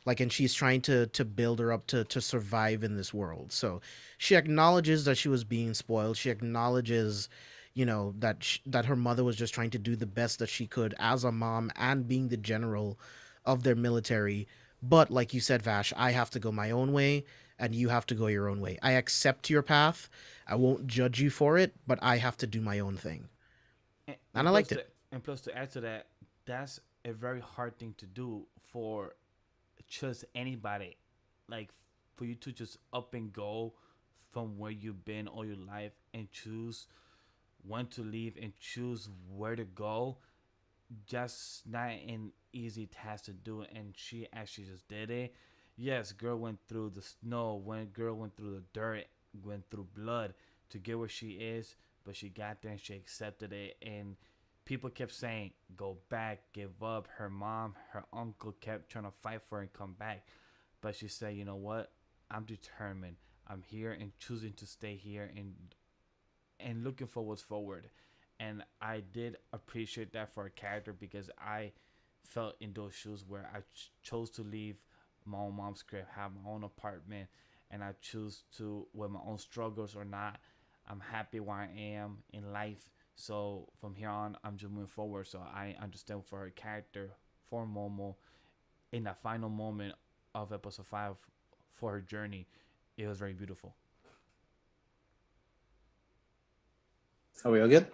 Like, and she's trying to build her up to survive in this world. So she acknowledges that she was being spoiled. She acknowledges, that her mother was just trying to do the best that she could as a mom and being the general of their military. But like you said, Vash, I have to go my own way and you have to go your own way. I accept your path. I won't judge you for it, but I have to do my own thing. And, And and I plus liked to it. and plus to add to that, that's a very hard thing to do for just anybody. Like, for you to just up and go from where you've been all your life and choose when to leave and choose where to go, just not an easy task to do. And she actually just did it. Yes, girl went through the snow, girl went through the dirt, went through blood to get where she is, but she got there and she accepted it. And people kept saying, "Go back, give up." Her mom, her uncle kept trying to fight for her and come back, but she said, "You know what? I'm determined. I'm here and choosing to stay here and looking for what's forward." And I did appreciate that for a character, because I felt in those shoes where I chose to leave my own mom's crib, have my own apartment, and I choose to, with my own struggles or not, I'm happy where I am in life, So from here on, I'm just moving forward. So I understand for her character, for Momo, in that final moment of episode 5, for her journey, it was very beautiful. Are we all good?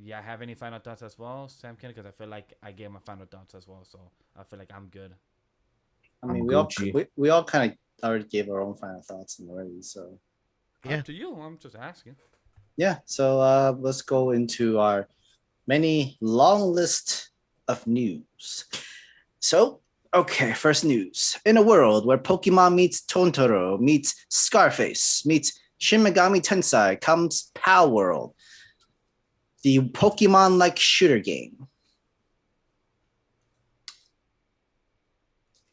Yeah, have any final thoughts as well, Sam Ken? Because I feel like I gave my final thoughts as well, so I feel like I'm good. I mean, I'm we all Gucci. we all kind of already gave our own final thoughts already. So Yeah. Up to you. I'm just asking. yeah, so let's go into our many long list of news. So, okay, first news. In a world where Pokemon meets Totoro, meets Scarface, meets Shin Megami Tensei, comes Pal World, the Pokemon-like shooter game.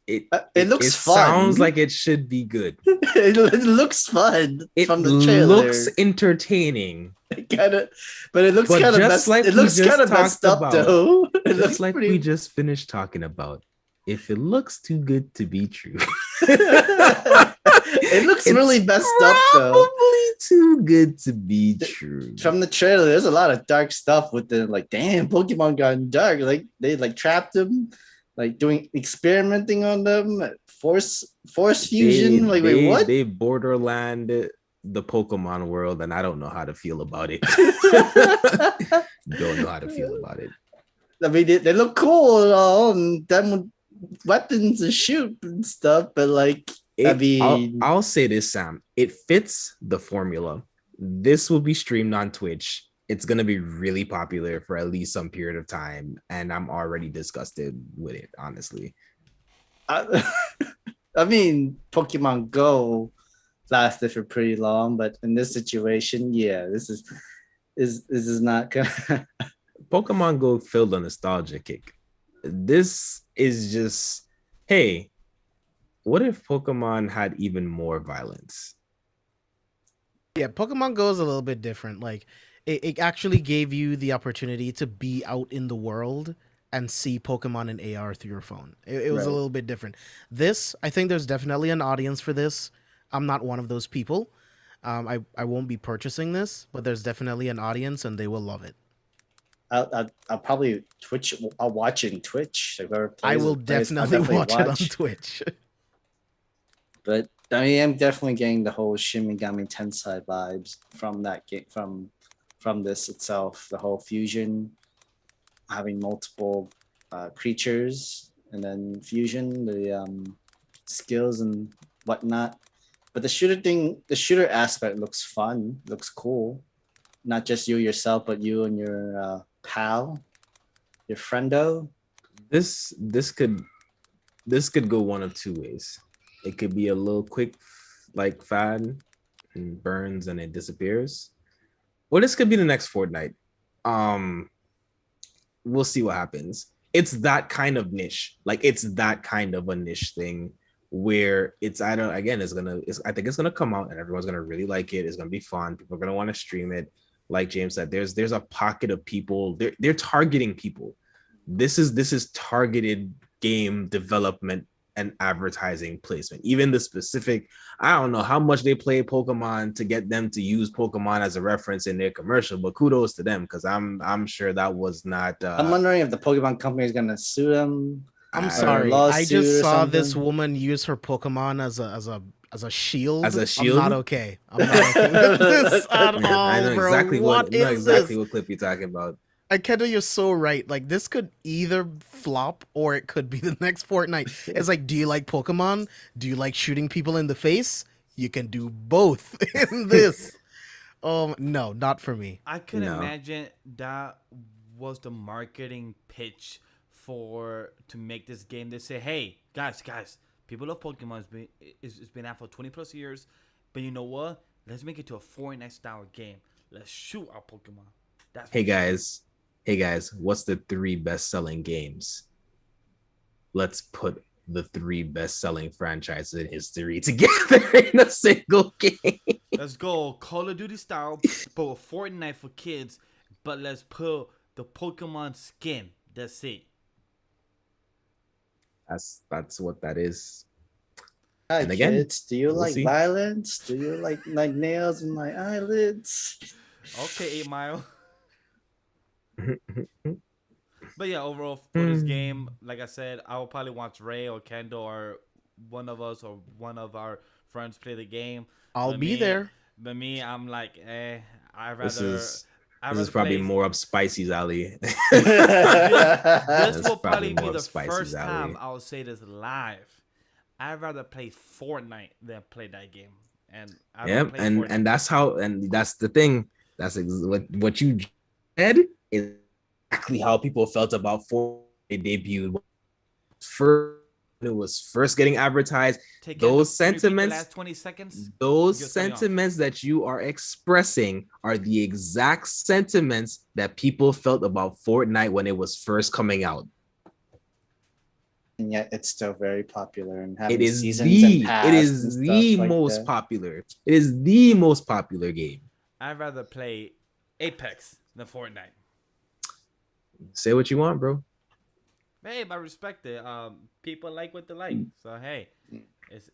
It looks fun. Sounds like it should be good. It looks fun It from the trailer. looks entertaining. But it looks kind of messed. Like It looks kind of messed up about, though. It just looks like pretty... we just finished talking about. If it looks too good to be true, it looks really messed up though. Probably too good to be true. From the trailer, there's a lot of dark stuff with the like. Damn, Pokemon got dark. Like they like trapped them, like doing experimenting on them. Force fusion. Wait, what? They borderland the Pokemon world, and I don't know how to feel about it. Don't know how to feel about it. I mean, they look cool and all, and them with weapons and shoot and stuff, but like, I'll say this, Sam. It fits the formula. This will be streamed on Twitch. It's gonna be really popular for at least some period of time, and I'm already disgusted with it, honestly. I mean, Pokemon Go lasted for pretty long, but in this situation, yeah, this is not gonna. Pokemon Go filled a nostalgia kick. This is just, hey, what if Pokemon had even more violence? Yeah, Pokemon Go is a little bit different. Like, it actually gave you the opportunity to be out in the world and see Pokemon in AR through your phone. It was a little bit different. This, I think there's definitely an audience for this. I'm not one of those people. I won't be purchasing this, but there's definitely an audience and they will love it. I'll probably Twitch. I'll watch it in Twitch. I will definitely watch it on Twitch. But I am definitely getting the whole Shin Megami Tensei vibes from that game, from this itself. The whole fusion, having multiple creatures, and then fusion, the skills and whatnot. But the shooter aspect looks fun, looks cool. Not just you yourself, but you and your pal, your friendo. This could go one of two ways. It could be a little quick, like fad, and burns and it disappears, or this could be the next Fortnite. We'll see what happens. It's that kind of niche. Like it's that kind of a niche thing where it's I think it's gonna come out and everyone's gonna really like it. It's gonna be fun. People are gonna want to stream it. Like James said, there's a pocket of people. They're targeting people. This is targeted game development and advertising placement. Even the specific, I don't know how much they play Pokemon to get them to use Pokemon as a reference in their commercial, but kudos to them because I'm sure that was not. I'm wondering if the Pokemon company is gonna sue them. I'm sorry. I just saw this woman use her Pokemon as a shield. As a shield? I'm not okay. I'm not okay with this at all, I know bro. exactly what clip you're talking about. Kendall, you're so right. Like, this could either flop or it could be the next Fortnite. It's like, do you like Pokemon? Do you like shooting people in the face? You can do both in this. No, not for me. I could imagine that was the marketing pitch to make this game. They say, hey, guys, people love Pokemon. It's been out for 20 plus years. But you know what? Let's make it to a Fortnite style game. Let's shoot our Pokemon. Hey guys, what's the 3 best-selling games? Let's put the 3 best-selling franchises in history together in a single game. Let's go Call of Duty style, but Fortnite for kids. But let's put the Pokemon skin. That's it. That's what that is. Hi, and again, kids, do you like violence? Do you like nails in my eyelids? Okay, 8 Mile. But yeah, overall for this game, like I said, I will probably watch Ray or Kendall or one of us or one of our friends play the game. I'll But be me, there. but me, I'm like, I This rather, is I this is rather probably play. more up Spicy's alley. This this That's will probably probably be more up the Spicy's first time alley. I will say this live. I'd rather play Fortnite than play that game, and I don't Yep, play Fortnite. and that's how, and that's the thing. That's what you said is exactly how people felt about Fortnite debuted first, when it was first getting advertised. Can you repeat the last 20 seconds? You Those just cut me off. sentiments that you are expressing are the exact sentiments that people felt about Fortnite when it was first coming out. And yet it's still very popular and It having is seasons and it past and is stuff the like most that. popular. It is the most popular game. I'd rather play Apex than Fortnite. Say what you want, bro. Babe, I respect it. People like what they like. So hey, it's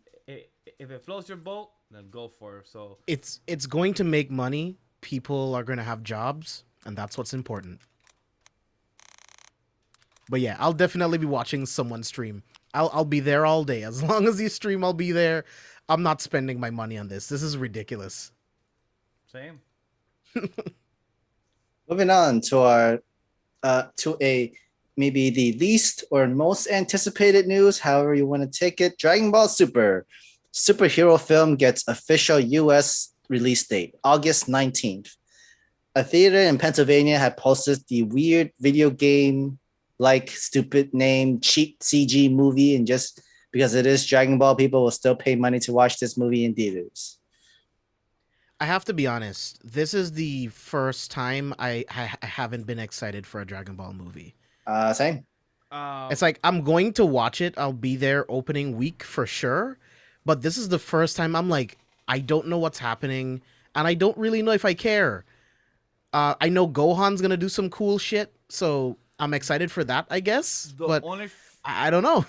if it floats your boat, then go for it. So It's going to make money. People are going to have jobs, and that's what's important. But yeah, I'll definitely be watching someone stream. I'll be there all day. As long as you stream, I'll be there. I'm not spending my money on this. This is ridiculous. same. Moving on to our to a maybe the least or most anticipated news, however you want to take it. Dragon Ball Super superhero film gets official US release date, August 19th. A theater in Pennsylvania had posted the weird video game like stupid name cheap CG movie, and just because it is Dragon Ball, people will still pay money to watch this movie in theaters. I have to be honest. This is the first time I haven't been excited for a Dragon Ball movie. Same. It's like I'm going to watch it. I'll be there opening week for sure. But this is the first time I'm like, I don't know what's happening, and I don't really know if I care. I know Gohan's gonna do some cool shit, so I'm excited for that, I guess. The But only I don't know.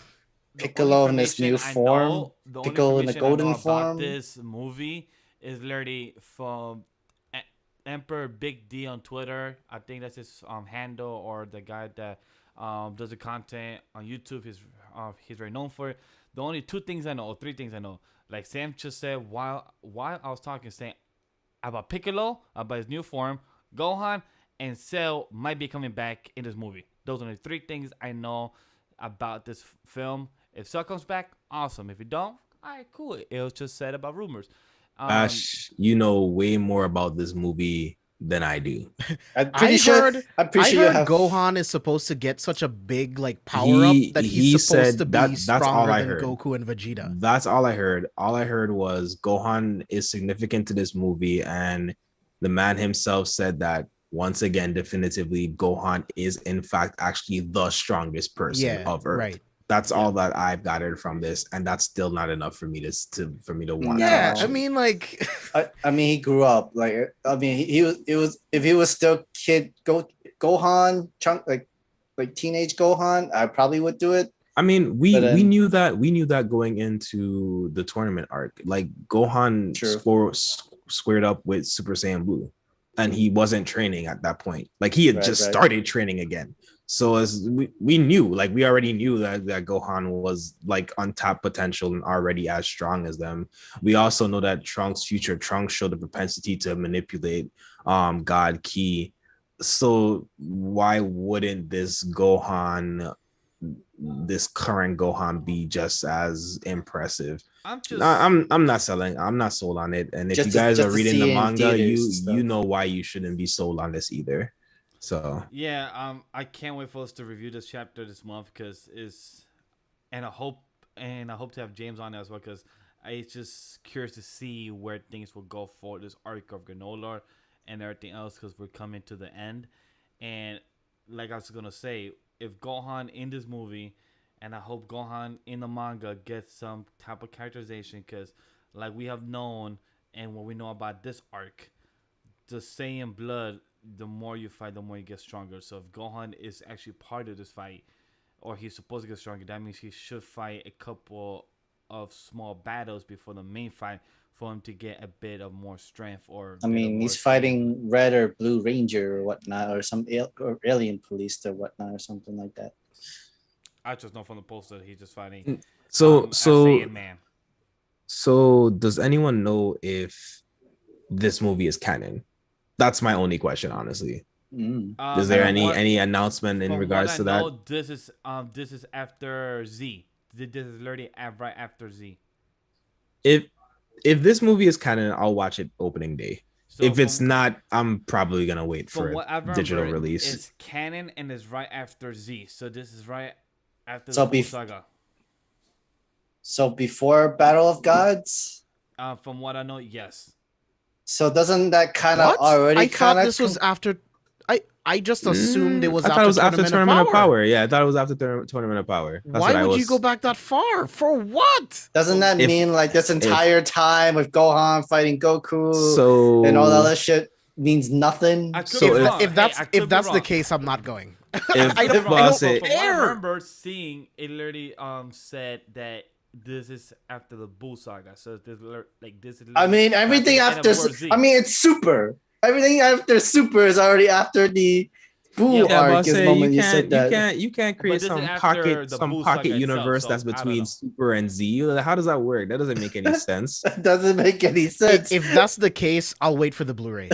the Piccolo only in this new information I form, know, the only Piccolo in the information I know golden about form. this movie is literally from Emperor Big D on Twitter. I think that's his handle, or the guy that does the content on YouTube. He's very known for it. The only two things I know, or three things I know, like Sam just said while I was talking, saying about Piccolo, about his new form, Gohan, and Cell might be coming back in this movie. Those are the three things I know about this film. If Cell comes back, awesome. If you don't, all right, cool. It was just said about rumors. Ash, you know way more about this movie than I do. I'm I pretty sure. heard I'm pretty I sure you heard have. Gohan is supposed to get such a big like power up that he's He supposed to said be that's all stronger I than heard. Goku and Vegeta. That's all I heard. All I heard was Gohan is significant to this movie, and the man himself said that once again, definitively, Gohan is in fact actually the strongest person Yeah, of Earth. right. That's Yeah. all that I've gathered from this, and that's still not enough for me to want to Yeah, watch I it. mean like I mean, he grew up. Like, I mean, he was. It was if he was still kid Gohan, chunk like teenage Gohan. I probably would do it. I mean, But then- we knew that going into the tournament arc. Like Gohan True. squared up with Super Saiyan Blue, and he wasn't training at that point. Like he had Right, just right. started training again. So as we knew, like we already knew that Gohan was like untapped potential and already as strong as them. We also know that future Trunks showed the propensity to manipulate God Ki. So why wouldn't this current Gohan be just as impressive? I'm not selling. I'm not sold on it. And if you guys are reading the manga, you know why you shouldn't be sold on this either. So yeah, I can't wait for us to review this chapter this month because I hope to have James on as well because I just curious to see where things will go for this arc of Granola and everything else because we're coming to the end. And like I was gonna say, if Gohan in this movie, and I hope Gohan in the manga gets some type of characterization because like we have known and what we know about this arc, the Saiyan blood, the more you fight, the more you get stronger. So if Gohan is actually part of this fight, or he's supposed to get stronger, that means he should fight a couple of small battles before the main fight for him to get a bit of more strength or. I mean, he's fighting Red or Blue Ranger or whatnot, or some or alien police or whatnot, or something like that. I just know from the poster that he's just fighting. So Man. So does anyone know if this movie is canon? That's my only question, honestly. Is there any announcement in regards to that? This is after Z. This is literally right after Z. If this movie is canon, I'll watch it opening day. So if it's not, I'm probably gonna wait for a digital release. It's canon and it's right after Z. So this is right after the saga. So before Battle of Gods? From what I know, yes. So doesn't that kind of already? I thought this was after. I just assumed it was. I thought it was after Tournament of Power. Yeah, I thought it was after Tournament of Power. Why would you go back that far? For what? Doesn't that mean like this entire time with Gohan fighting Goku and all that other shit means nothing? If that's the case, I'm not going. I remember seeing it literally said that this is after the Buu saga. So this is. I mean, everything after. I mean, it's Super. Everything after Super is already after the Buu arc. You can't create some pocket universe that's between Super and Z. How does that work? That doesn't make any sense. That doesn't make any sense. If that's the case, I'll wait for the Blu-ray.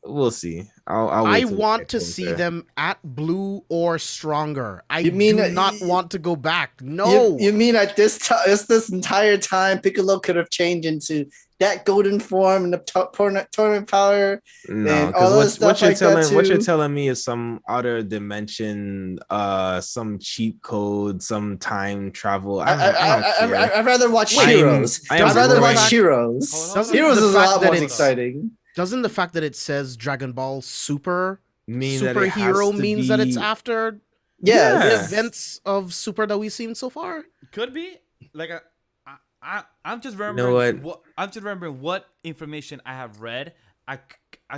We'll see. I want to see them at Blue or stronger. I do not want to go back. No. You mean at this entire time, Piccolo could have changed into that golden form and the tournament power? No, because what you're telling me is some outer dimension, some cheat code, some time travel. I'd rather watch Heroes. I'd rather watch Heroes. Heroes is a lot more exciting. Doesn't the fact that it says Dragon Ball Super superhero means that it's after the events of Super that we've seen so far? Could be. Like I'm just remembering what information I have read. I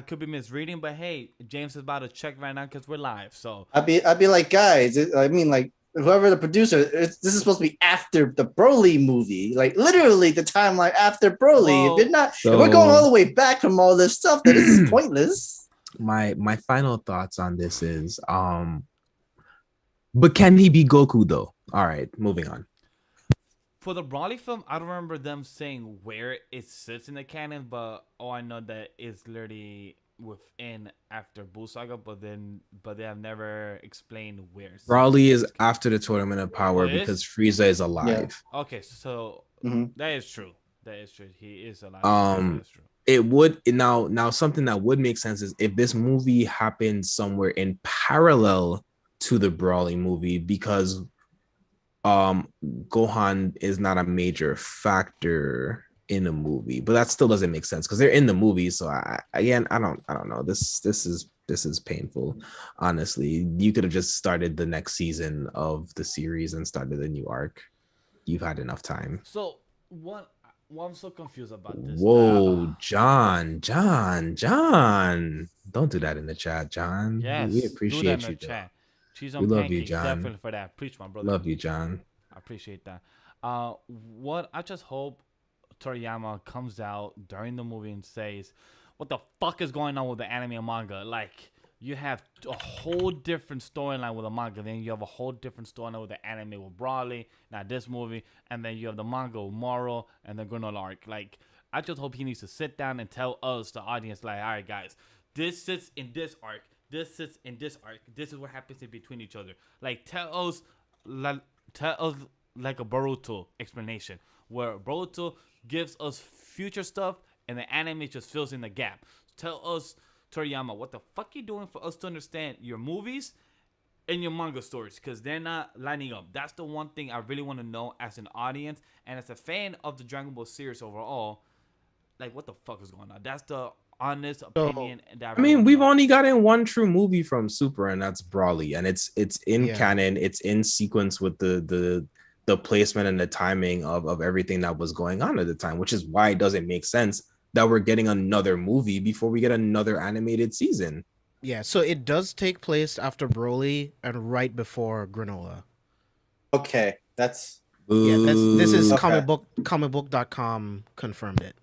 could be misreading, but hey, James is about to check right now because we're live. So I'd be like, guys, I mean, like, whoever the producer, this is supposed to be after the Broly movie, like literally the timeline after Broly. If we're going all the way back from all this stuff, then this is pointless. My final thoughts on this is, but can he be Goku though? All right, moving on. For the Broly film, I don't remember them saying where it sits in the canon, but I know that it's literally within after Buu saga, but they have never explained where. Broly is after the Tournament of Power because Frieza is alive. Yeah. Okay, so that is true. He is alive. It would now something that would make sense is if this movie happened somewhere in parallel to the Broly movie, because Gohan is not a major factor in a movie, but that still doesn't make sense because they're in the movie. So I don't know. This is painful. Honestly, you could have just started the next season of the series and started a new arc. You've had enough time. So what I'm so confused about this. Whoa, John, don't do that in the chat, John. Yes, we appreciate you. Chat. We love you, John. Definitely for that. Preach, my brother. Love you, John. I appreciate that. What I just hope Toriyama comes out during the movie and says, what the fuck is going on with the anime and manga? Like, you have a whole different storyline with the manga, then you have a whole different storyline with the anime with Broly, now this movie, and then you have the manga with Moro and the Granola arc. Like, I just hope he needs to sit down and tell us, the audience, like, all right, guys, this sits in this arc, this sits in this arc, this is what happens in between each other. Like, tell us like a Boruto explanation, where Boruto gives us future stuff and the anime just fills in the gap. Tell us, Toriyama, what the fuck you doing for us to understand your movies and your manga stories, because they're not lining up. That's the one thing I really want to know as an audience and as a fan of the Dragon Ball series overall. Like, what the fuck is going on? That's the honest opinion. We've only gotten one true movie from Super, and that's Broly, and it's in canon. It's in sequence with the placement and the timing of everything that was going on at the time, which is why it doesn't make sense that we're getting another movie before we get another animated season. Yeah, so it does take place after Broly and right before Granola. Okay, that's Yeah, this is Okay. comicbook.com confirmed it.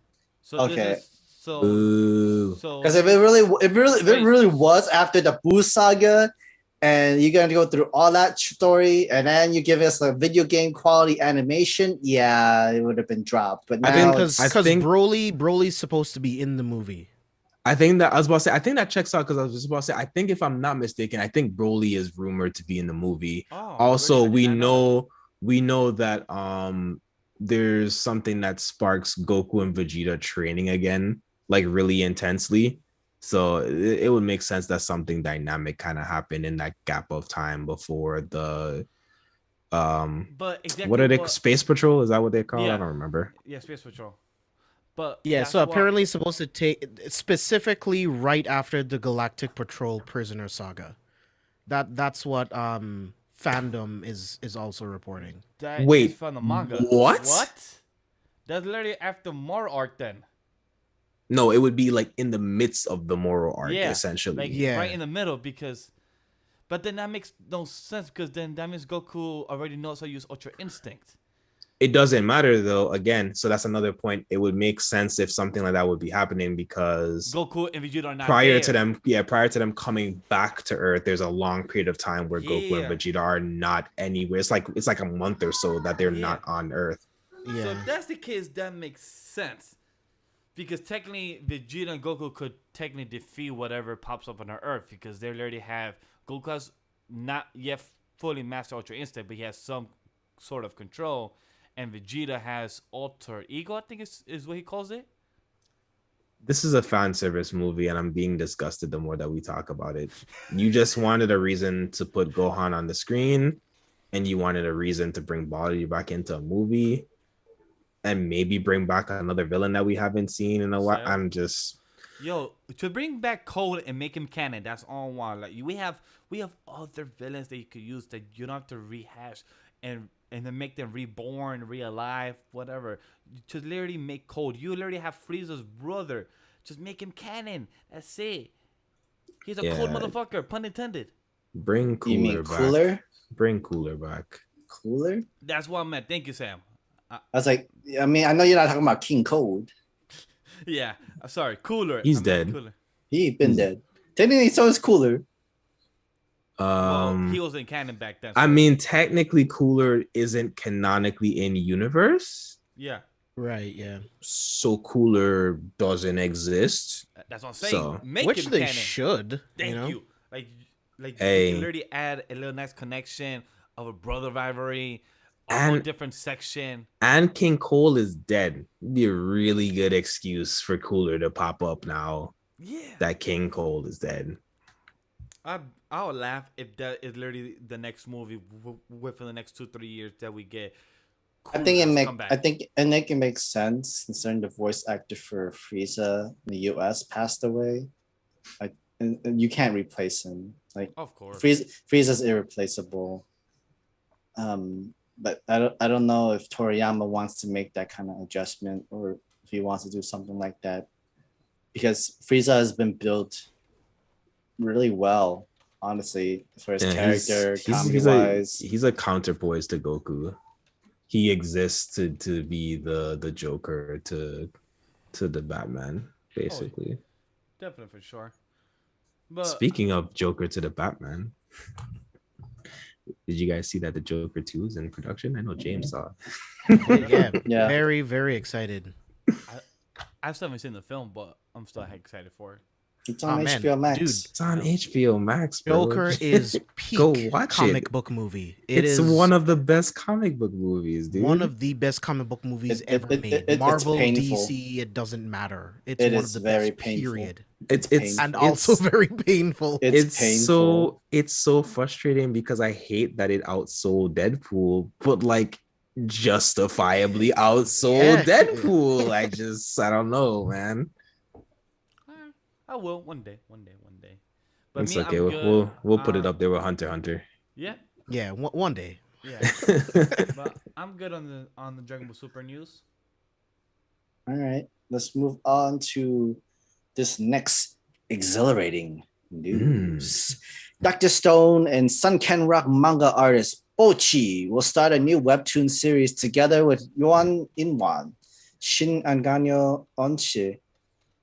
So Okay. this is Boo. so Because if it Wait. really was after the Boo saga, and you're gonna go through all that story, and then you give us a video game quality animation, yeah, it would have been dropped. But I now think- it's Because think- Broly's supposed to be in the movie. I think that I was about to say. I think that checks out because I was just about to say. I think if I'm not mistaken, I think Broly is rumored to be in the movie. Oh, Also, really? I we did not know that there's something that sparks Goku and Vegeta training again, like really intensely. So it would make sense that something dynamic kind of happened in that gap of time before the But exactly what are they, what- Space Patrol? Is that what they call it? Yeah. I don't remember. Yeah, Space Patrol. But Yeah, that's so what- apparently it's supposed to take specifically right after the Galactic Patrol Prisoner Saga. That's what fandom is also reporting. that Wait, is from the manga. what? What? That's literally after Moro arc then. No, it would be like in the midst of the moral arc, Yeah, essentially. Like Yeah. right in the middle because but then that makes no sense because then that means Goku already knows how to use Ultra Instinct. It doesn't matter though. Again, so that's another point. It would make sense if something like that would be happening because Goku and Vegeta are not prior there. to them coming back to Earth, there's a long period of time where Goku Yeah. and Vegeta are not anywhere. It's like a month or so that they're Yeah. not on Earth. So Yeah. if that's the case, that makes sense. Because technically, Vegeta and Goku could technically defeat whatever pops up on our Earth because they already have Goku has not yet fully mastered Ultra Instinct, but he has some sort of control, and Vegeta has Alter Ego, I think is what he calls it. This is a fan service movie, and I'm being disgusted the more that we talk about it. You just wanted a reason to put Gohan on the screen, and you wanted a reason to bring Body back into a movie, and maybe bring back another villain that we haven't seen in a while. Yeah. I'm just Yo, to bring back Code and make him canon, that's all I want. Like we have other villains that you could use that you don't have to rehash and then make them reborn, realive, whatever. Just literally make Code. You literally have Frieza's brother. Just make him canon. That's it. He's a cold Yeah. motherfucker, pun intended. bring you mean Cooler back. Cooler? Bring Cooler back. Cooler? That's what I meant. Thank you, Sam. I was like, I mean, I know you're not talking about King Cold. Yeah, sorry, Cooler. He's I meant dead. Cooler. He been dead. Technically, so is Cooler. Well, he was in canon back then. I so- mean, technically, Cooler isn't canonically in universe, yeah, Right, yeah. so Cooler doesn't exist. that's what I'm saying. So- Make Which him they canon. should. Thank you know? you. Like Hey. you can literally add a little nice connection of a brother rivalry, a whole And- different section. And King Cole is dead. It'd be a really good excuse for Cooler to pop up now Yeah, that King Cole is dead. I would laugh if that is literally the next movie within the next 2-3 years that we get. I think it Cooler's make comeback. I think it makes sense considering the voice actor for Frieza in the US passed away. And you can't replace him. Like Of course. Frieza's irreplaceable. But I don't know if Toriyama wants to make that kind of adjustment or if he wants to do something like that. Because Frieza has been built really well, honestly, for his character, comedy wise. He's a counterpoise to Goku. He exists to be the Joker to the Batman, basically. Definitely for sure. But Speaking of Joker to the Batman, did you guys see that the Joker 2 is in production? I know James saw it. Yeah, Yeah. very, very excited. I still haven't seen the film, but I'm still excited for it. It's on Oh, man, HBO Max. dude. It's on HBO Max, bro. Joker is peak Go watch comic it. book movie. It's is one of the best comic book movies, dude. one of the best comic book movies ever made. it's Marvel, painful. DC, it doesn't matter. It's It one is of the very best. painful. Period. it's painful. And also very painful. It's painful. it's so frustrating because I hate that it outsold Deadpool, but like justifiably outsold Yeah. Deadpool. I don't know, man. I will one day. But It's me, okay. I'm good. We'll put it up there with Hunter x Hunter. Yeah, Yeah, one day. yeah. But I'm good on the Dragon Ball Super news. All right, let's move on to this next exhilarating news. Dr. Stone and Sunken Rock manga artist Boichi will start a new webtoon series together with Yuan Inwan, Shin Anganyo Onshi,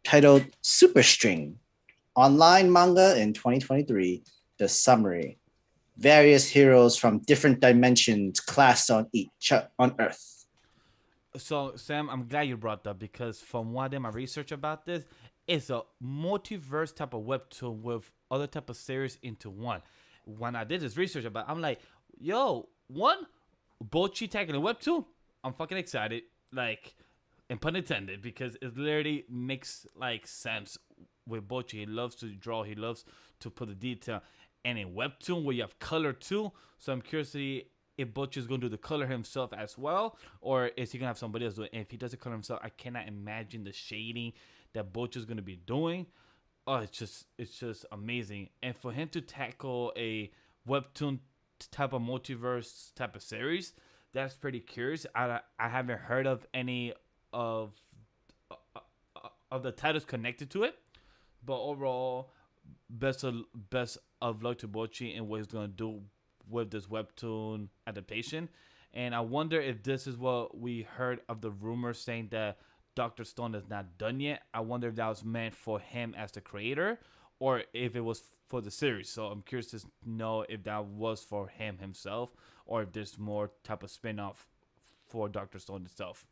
titled Superstring. Online manga in 2023. The summary. Various heroes from different dimensions clash on Earth. So Sam, I'm glad you brought that because from what I did my research about this, it's a multiverse type of webtoon with other type of series into one. When I did this research about, I'm like, yo, one Boichi tagging a webtoon. I'm fucking excited, like, and pun intended, because it literally makes like sense with Boichi. He loves to draw. He loves to put the detail. And in webtoon where you have color too, so I'm curious to see if Boichi is going to do the color himself as well, or is he going to have somebody else do it? And if he does the color himself, I cannot imagine the shading that Boichi is going to be doing. Oh, it's just amazing. And for him to tackle a webtoon type of multiverse type of series, that's pretty curious. I haven't heard of any of the titles connected to it, but overall, best of luck to Boichi and what he's gonna do with this webtoon adaptation. And I wonder if this is what we heard of the rumors saying that Dr. Stone is not done yet. I wonder if that was meant for him as the creator or if it was for the series. So I'm curious to know if that was for him himself or if there's more type of spin-off for Dr. Stone itself.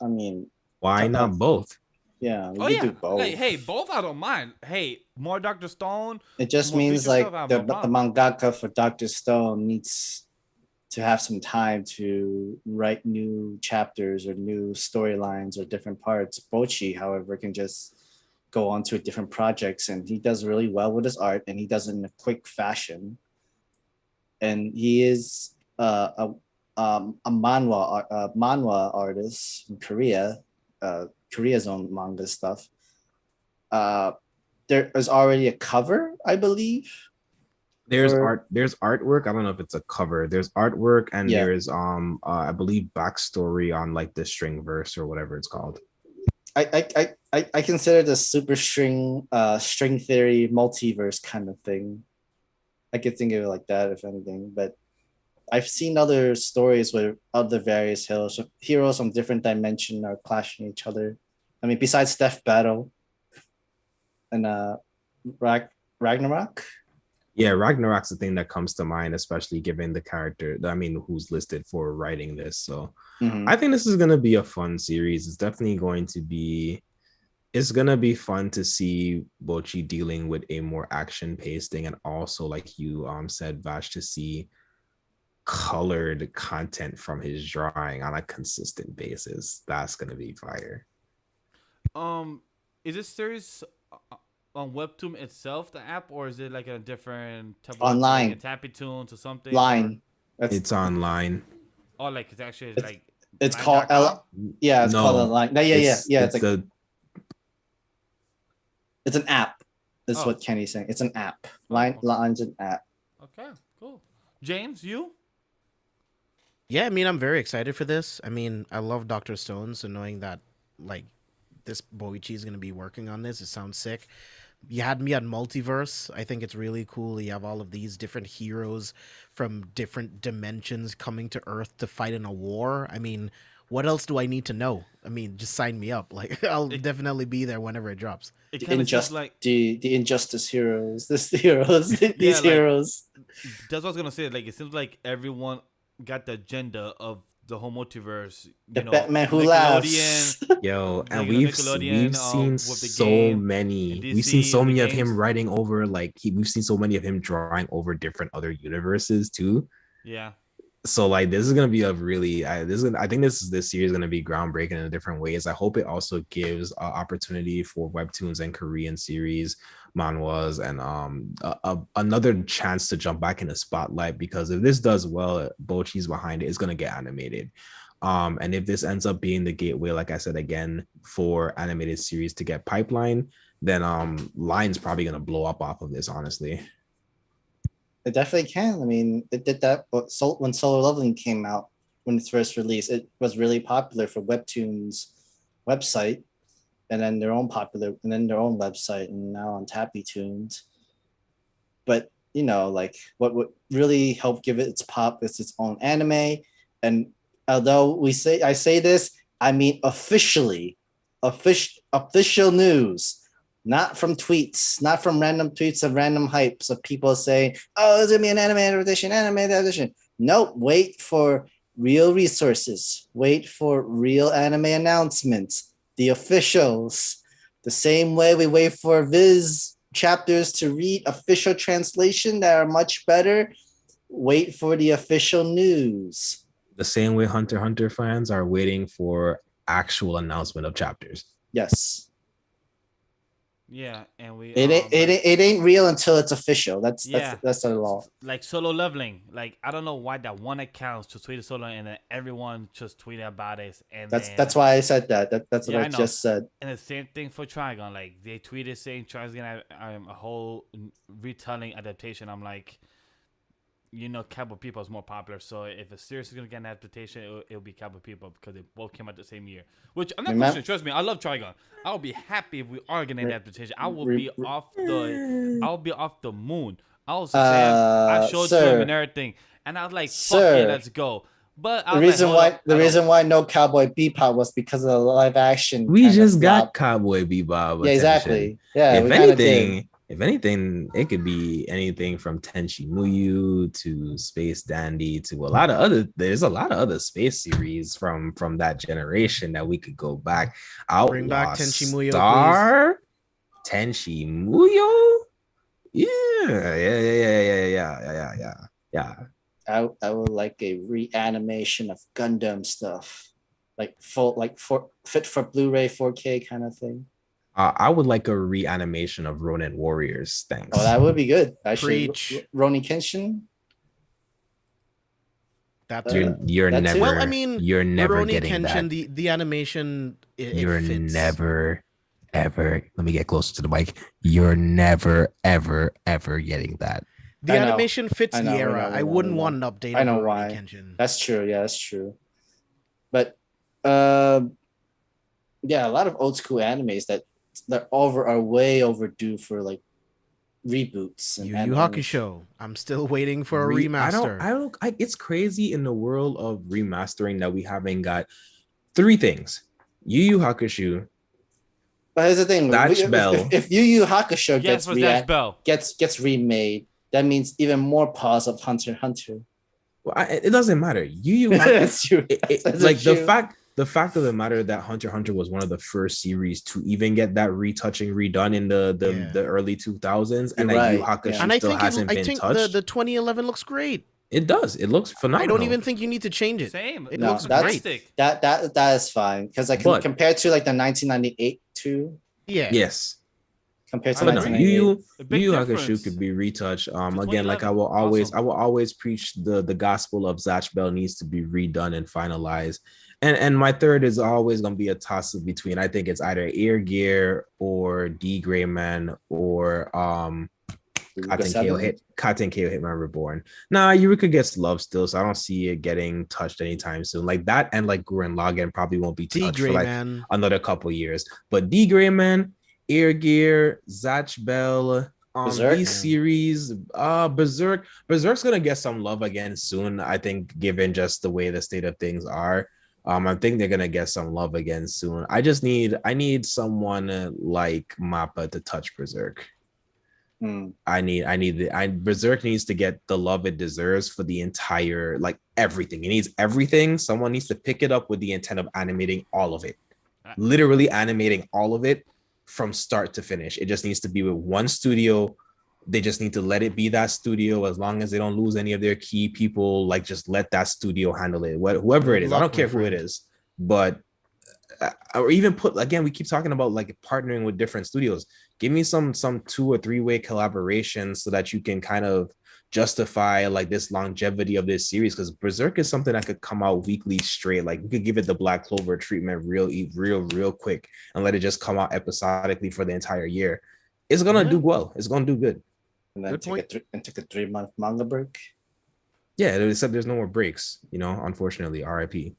I mean, Why not both? Yeah, we could do both. Like, hey, both I don't mind. Hey, more Dr. Stone. It just means like the mangaka for Dr. Stone needs to have some time to write new chapters or new storylines or different parts. Boichi, however, can just go on to different projects, and he does really well with his art, and he does it in a quick fashion. And he is a manhwa artist in Korea, Korea's own manga stuff. There is already a cover, I believe. There's artwork. I don't know if it's a cover. There's artwork and there's I believe backstory on like the string verse or whatever it's called. I consider the super string theory multiverse kind of thing. I could think of it like that if anything, but I've seen other stories where other various heroes from different dimensions are clashing each other. I mean, besides Death Battle and Ragnarok. Yeah, Ragnarok's the thing that comes to mind, especially given the character, who's listed for writing this. So I think this is going to be a fun series. It's definitely going to be, it's going to be fun to see Boichi dealing with a more action-paced thing. And also, like you said, Vash, to see colored content from his drawing on a consistent basis. That's going to be fire. Is this series on Webtoon itself, the app, or is it like a different type of online, like a Tappy Tunes or something? Line. It's online. Oh, like it's actually like it's called called online. No, yeah. It's an app. That's what Kenny's saying. It's an app. Line's an app. Okay, cool. James, you? Yeah, I mean, I'm very excited for this. I mean, I love Dr. Stone, so knowing that like this Boichi is gonna be working on this, it sounds sick. You had me on multiverse. I think it's really cool. You have all of these different heroes from different dimensions coming to Earth to fight in a war. I mean, what else do I need to know? I mean, just sign me up. Like, I'll definitely be there whenever it drops. It kind of just like the injustice heroes, these heroes. That's what I was gonna say. Like, it seems like everyone got the agenda of the whole multiverse. The Batman who laughs. Yo, and we've seen so many. We've seen so many of him writing over we've seen so many of him drawing over different other universes too. Yeah. So like this is gonna be a really I think this series is gonna be groundbreaking in different ways. I hope it also gives opportunity for webtoons and Korean series, manhwas, and another chance to jump back in the spotlight, because if this does well, Boichi's behind it, it's gonna get animated. And if this ends up being the gateway, like I said again, for animated series to get pipeline, then Line's probably gonna blow up off of this, honestly. It definitely can. I mean, it did that when Solo Leveling came out, when it's first released. It was really popular for Webtoon's website, and then their own website, and now on Tappy Tunes. But like what would really help give it its pop is its own anime. And although I say this, I mean official news, not from tweets, not from random tweets of random hypes of people saying, "Oh, it's gonna be an anime adaptation." Nope. Wait for real resources. Wait for real anime announcements. The officials. The same way we wait for Viz chapters to read official translation that are much better. Wait for the official news. The same way Hunter x Hunter fans are waiting for actual announcement of chapters. Yes. Yeah, and we it ain't real until it's official. That's the law. Like Solo Leveling. Like I don't know why that one account just tweeted Solo and then everyone just tweeted about it. And that's why I said that. That's what I just said. And the same thing for Trigon. Like they tweeted saying Trigon's gonna have a whole retelling adaptation. I'm like, Cowboy People is more popular. So if a series is gonna get an adaptation, it'll be Cowboy People because they both came out the same year. Which I'm not questioning. Trust me, I love Trigon. I'll be happy if we are getting an adaptation. I will be off the moon. I was saying I showed to him and everything, and I was like, "Fuck it, let's go." But the reason why no Cowboy Bebop was because of the live action. We just got Cowboy Bebop. Yeah, exactly. Yeah. If anything, it could be anything from Tenchi Muyo to Space Dandy to there's a lot of other space series from that generation that we could go back. Bring back Tenchi Muyo, Star? Please. Tenchi Muyo? Yeah. I would like a reanimation of Gundam stuff. Fit for Blu-ray 4K kind of thing. I would like a reanimation of Ronin Warriors. Thanks. Oh, that would be good. Actually, Preach. Ronin Kenshin. You're never. Well, I mean, you're never Rurouni getting Kenshin, that. The animation. You're fits. never, ever. Let me get closer to the mic. You're never, ever getting that. The animation fits the era. I wouldn't want an update. I know of why. Kenshin. That's true. Yeah, that's true. But yeah, a lot of old school animes that are way overdue for like reboots. Yu Yu Hakusho. I'm still waiting for a remaster. I don't. It's crazy in the world of remastering that we haven't got three things: Yu Yu Hakusho. But here's the thing: if Yu Yu Hakusho gets remade, that means even more pause of Hunter x Hunter. Well, it doesn't matter. Yu Yu. That's true. The fact of the matter that Hunter x Hunter was one of the first series to even get that retouching redone in the early 2000s, and that Yu Yu Hakusho still hasn't been touched. The 2011 looks great. It does. It looks phenomenal. I don't even think you need to change it. Same. It looks great. That is fine because compared to like the 1998 too. Yeah. Yes. Compared to Yu Yu Hakusho could be retouched. Again, like I will always preach the gospel of Zatch Bell needs to be redone and finalized. And my third is always going to be a toss-up between, I think it's either Ear Gear or D Gray Man or Katen Hitman Reborn. Nah, Eureka gets love still, so I don't see it getting touched anytime soon. Like that and like Gurren Lagann probably won't be touched for like another couple years. But D Gray Man, Ear Gear, Zatch Bell, these series, Berserk's gonna get some love again soon. I think, given just the way the state of things are. I think they're gonna get some love again soon. I need someone like Mappa to touch Berserk. Berserk needs to get the love it deserves for the entire, like everything. It needs everything. Someone needs to pick it up with the intent of animating all of it, literally animating all of it from start to finish. It just needs to be with one studio. They just need to let it be that studio as long as they don't lose any of their key people. Like, just let that studio handle it. Whoever it is, I don't care who it is, but or even we keep talking about like partnering with different studios. Give me some 2 or 3 way collaborations so that you can kind of justify like this longevity of this series. Because Berserk is something that could come out weekly straight. Like, we could give it the Black Clover treatment real quick and let it just come out episodically for the entire year. It's gonna do well. It's gonna do good. And then take a 3-month manga break. Yeah, they said there's no more breaks. Unfortunately, RIP.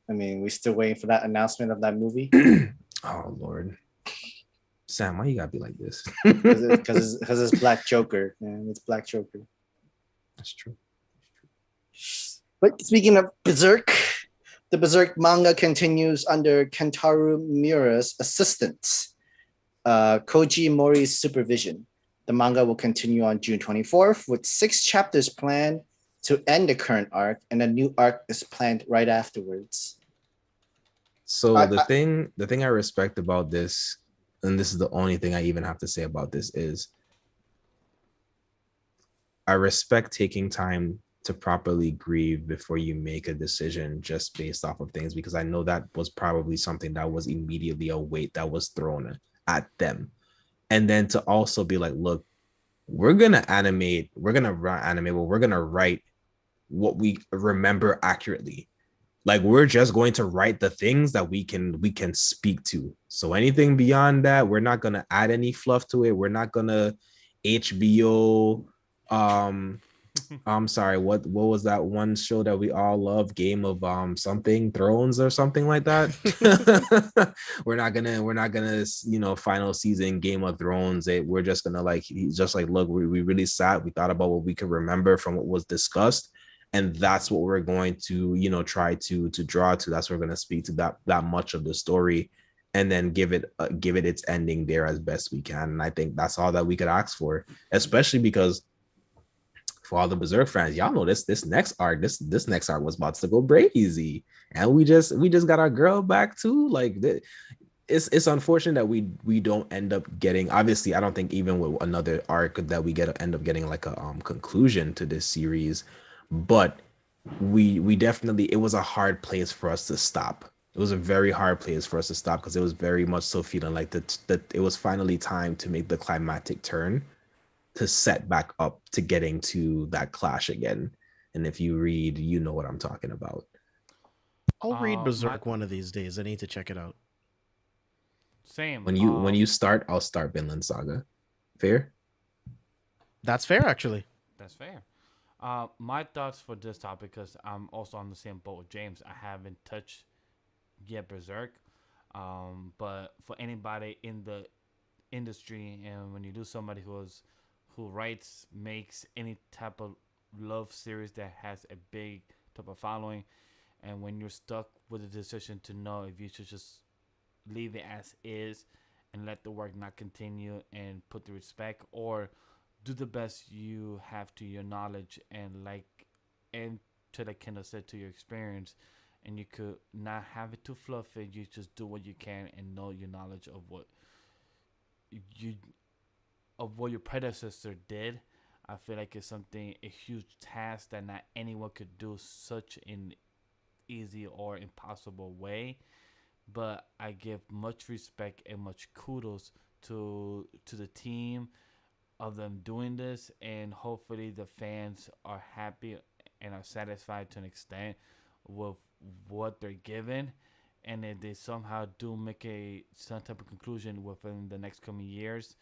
I mean, we're still waiting for that announcement of that movie. Oh Lord, Sam, why you gotta be like this? Because it's Black Joker, man. It's Black Joker. That's true. But speaking of Berserk, the Berserk manga continues under Kentaro Miura's assistance, Koji Mori's supervision. The manga will continue on June 24th with 6 chapters planned to end the current arc, and a new arc is planned right afterwards. So the thing I respect about this, and this is the only thing I even have to say about this, is I respect taking time to properly grieve before you make a decision just based off of things, because I know that was probably something that was immediately a weight that was thrown at them. And then to also be like, look, we're gonna animate, we're gonna write what we remember accurately. Like, we're just going to write the things that we can speak to. So anything beyond that, we're not gonna add any fluff to it. We're not gonna HBO I'm sorry, what was that one show that we all love, Game of something Thrones or something like that? we're not gonna final season Game of Thrones. We're just gonna look, we really sat, we thought about what we could remember from what was discussed, and that's what we're going to try to draw to. That's what we're going to speak to, that much of the story, and then give it its ending there as best we can. And I think that's all that we could ask for, especially because for all the Berserk fans, y'all know this next arc was about to go crazy, and we just got our girl back too. Like, it's unfortunate that we don't end up getting, obviously I don't think even with another arc that we end up getting like a conclusion to this series, but we definitely, it was a hard place for us to stop. It was a very hard place for us to stop, because it was very much so feeling like that it was finally time to make the climactic turn, to set back up to getting to that clash again. And if you read, you know what I'm talking about. I'll read Berserk one of these days. I need to check it out. Same. When you start, I'll start Vinland Saga. Fair? That's fair, actually. That's fair. My thoughts for this topic, because I'm also on the same boat with James. I haven't touched yet Berserk, but for anybody in the industry, and when you do somebody who writes, makes any type of love series that has a big type of following, and when you're stuck with a decision to know if you should just leave it as is and let the work not continue and put the respect, or do the best you have to your knowledge, and to like Kendall said, to your experience, and you could not have it too fluffy. You just do what you can and know your knowledge of what your predecessor did. I feel like it's a huge task that not anyone could do such an easy or impossible way. But I give much respect and much kudos to the team of them doing this, and hopefully the fans are happy and are satisfied to an extent with what they're given. And if they somehow do make some type of conclusion within the next coming years,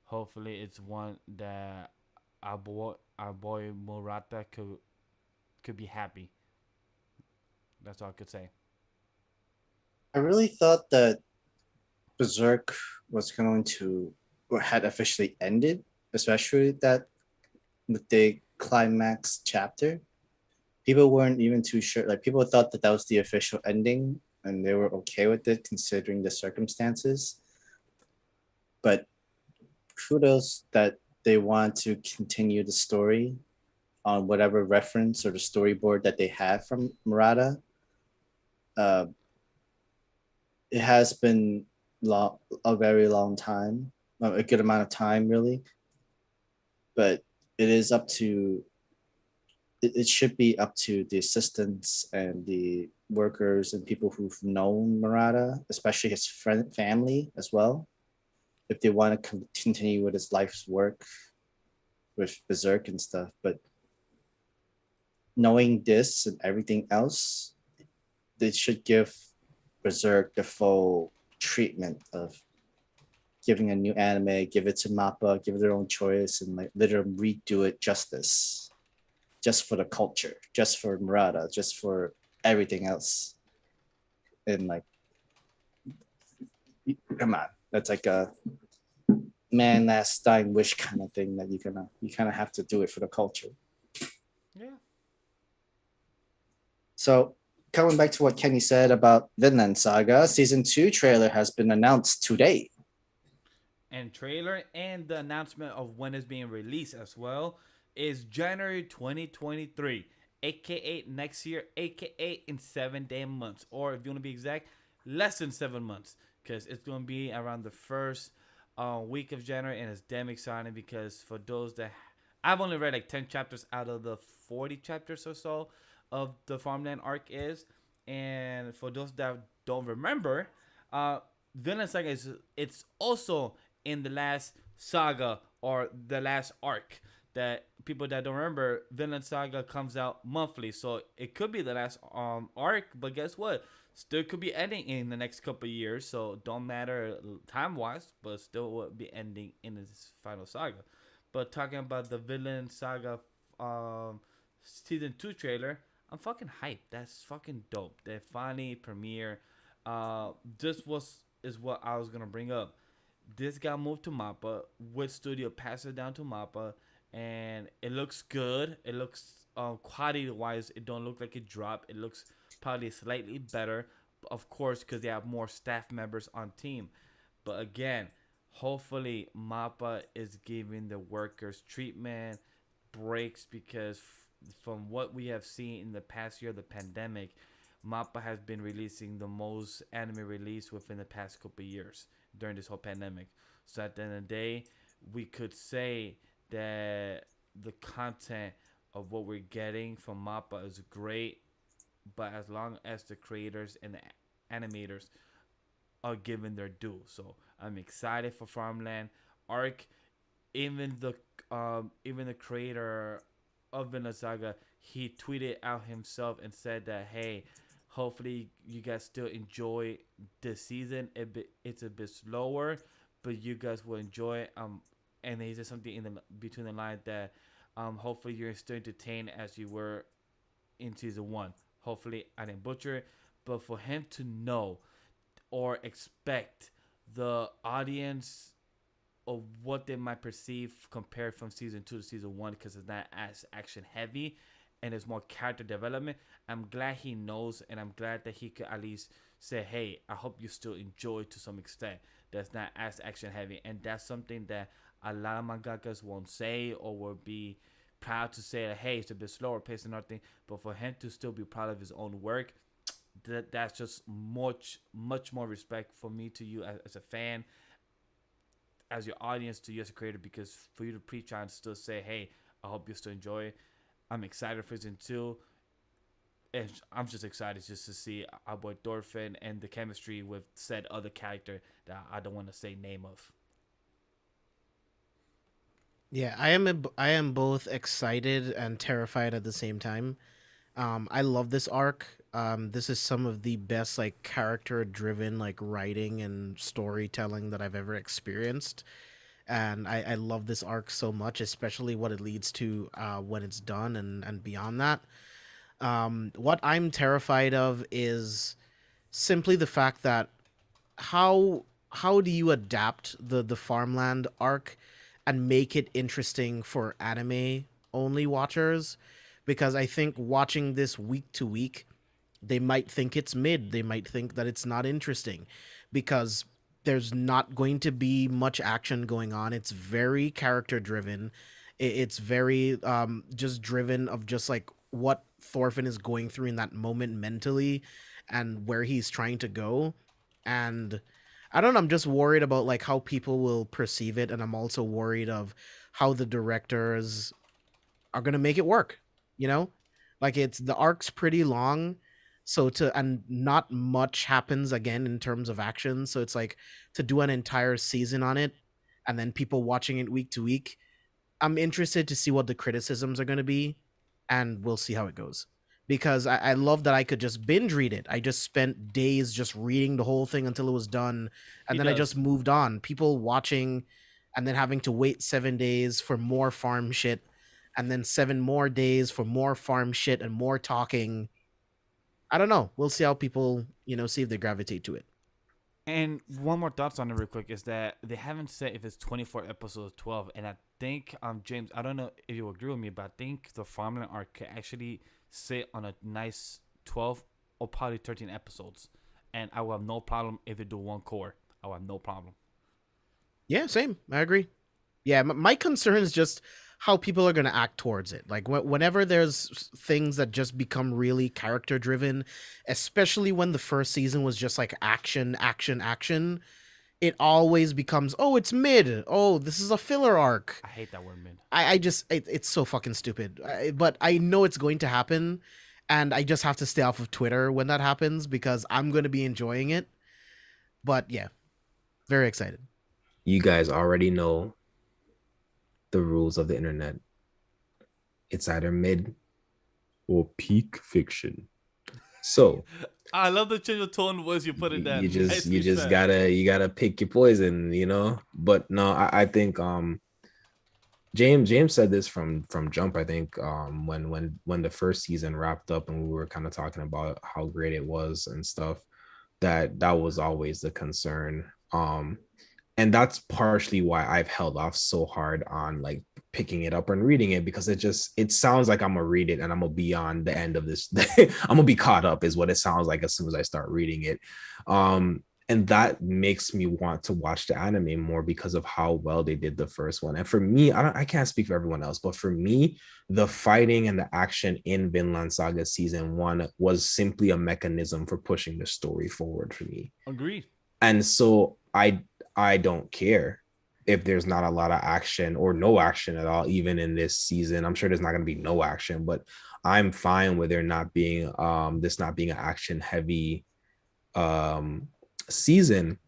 hopefully it's one that our boy Murata could be happy. That's all I could say. I really thought that Berserk was going to, or had officially ended, especially that with the climax chapter. People weren't even too sure. Like, people thought that was the official ending, and they were okay with it considering the circumstances. But kudos that they want to continue the story on whatever reference or the storyboard that they have from Murata. It has been a very long time, a good amount of time, really. But it should be up to the assistants and the workers and people who've known Murata, especially his family as well, if they want to continue with his life's work with Berserk and stuff. But knowing this and everything else, they should give Berserk the full treatment of giving a new anime, give it to Mappa, give it their own choice, and like literally redo it justice, just for the culture, just for Murata, just for everything else. And like, come on, that's like man last dying wish kind of thing that you kind of have to do it for the culture. Yeah. So coming back to what Kenny said about Vinland Saga, season 2 trailer has been announced today. And trailer and the announcement of when it's being released as well is January 2023, aka next year, aka in 7 damn months, or if you want to be exact, less than 7 months, because it's going to be around the first week of January, and it's damn exciting because for those that I've only read like 10 chapters out of the 40 chapters or so of the Farmland arc is, and for those that don't remember, uh, Vinland Saga is it's also in the last saga or the last arc. That people that don't remember, Vinland Saga comes out monthly, so it could be the last arc. But guess what? Still could be ending in the next couple of years, so don't matter time wise, but still will be ending in this final saga. But talking about the Vinland Saga um, season 2 trailer, I'm fucking hyped. That's fucking dope. They finally premiere. This was is what I was gonna bring up. This got moved to Mappa. With Studio passed it down to Mappa, and it looks good. It looks quality wise, it don't look like it dropped. It looks probably slightly better, of course, because they have more staff members on team. But again, hopefully Mappa is giving the workers treatment breaks because from what we have seen in the past year, the pandemic, Mappa has been releasing the most anime release within the past couple of years during this whole pandemic. So at the end of the day, we could say that the content of what we're getting from Mappa is great, but as long as the creators and the animators are given their due. So I'm excited for Farmland Arc. Even the creator of Vinland Saga, he tweeted out himself and said that, hey, hopefully you guys still enjoy this season. It's a bit slower, but you guys will enjoy it. And he said something in the between the lines that hopefully you're still entertained as you were in season 1. Hopefully I didn't butcher it, but for him to know or expect the audience of what they might perceive compared from season 2 to season 1, because it's not as action heavy and it's more character development. I'm glad he knows, and I'm glad that he could at least say, hey, I hope you still enjoy to some extent. That's not as action heavy, and that's something that a lot of mangakas won't say or will be proud to say that, hey, it's a bit slower pace and everything. But for him to still be proud of his own work, that's just much more respect for me to you as a fan, as your audience, to you as a creator, because for you to preach and still say, hey, I hope you still enjoy it. I'm excited for season 2. And I'm just excited just to see our boy Thorfinn and the chemistry with said other character that I don't want to say name of. Yeah, I am both excited and terrified at the same time. I love this arc. This is some of the best like character driven like writing and storytelling that I've ever experienced. And I love this arc so much, especially what it leads to when it's done and beyond that. What I'm terrified of is simply the fact that how do you adapt the farmland arc and make it interesting for anime only watchers? Because I think watching this week to week, they might think it's mid. They might think that it's not interesting because there's not going to be much action going on. It's very character driven. It's very just driven of just like what Thorfinn is going through in that moment mentally and where he's trying to go. And I don't know, I'm just worried about like how people will perceive it, and I'm also worried of how the directors are gonna make it work. You know, like it's the arc's pretty long, so to and not much happens again in terms of action. So it's like to do an entire season on it, and then people watching it week to week. I'm interested to see what the criticisms are going to be, and we'll see how it goes. Because I love that I could just binge read it. I just spent days just reading the whole thing until it was done, He and then I just does. moved on. People watching, and then having to wait 7 days for more farm shit, and then 7 more days for more farm shit and more talking. I don't know. We'll see how people, see if they gravitate to it. And one more thoughts on it real quick is that they haven't said if it's 24 episodes, 12, and I think James, I don't know if you agree with me, but I think the Farmland arc could actually sit on a nice 12 or probably 13 episodes, and I will have no problem if they do one core. I will have no problem. Yeah, same. I agree. Yeah, my concern is just how people are going to act towards it. Like whenever there's things that just become really character driven, especially when the first season was just like action, action, action, it always becomes, oh, it's mid. Oh, this is a filler arc. I hate that word, man. I just, it's so fucking stupid. But I know it's going to happen. And I just have to stay off of Twitter when that happens because I'm going to be enjoying it. But yeah, very excited. You guys already know the rules of the internet. It's either mid or peak fiction. So I love the change of tone voice you put in that. you just gotta pick your poison, you know. But no, I think James said this from jump. I think when the first season wrapped up and we were kind of talking about how great it was and stuff, that was always the concern. And that's partially why I've held off so hard on like picking it up and reading it, because it sounds like I'm gonna read it and I'm gonna be on the end of this. I'm gonna be caught up is what it sounds like as soon as I start reading it. And that makes me want to watch the anime more because of how well they did the first one. And for me, I can't speak for everyone else, but for me, the fighting and the action in Vinland Saga season 1 was simply a mechanism for pushing the story forward for me. Agreed. And so I don't care if there's not a lot of action or no action at all, even in this season. I'm sure there's not going to be no action, but I'm fine with there not being this not being an action heavy season.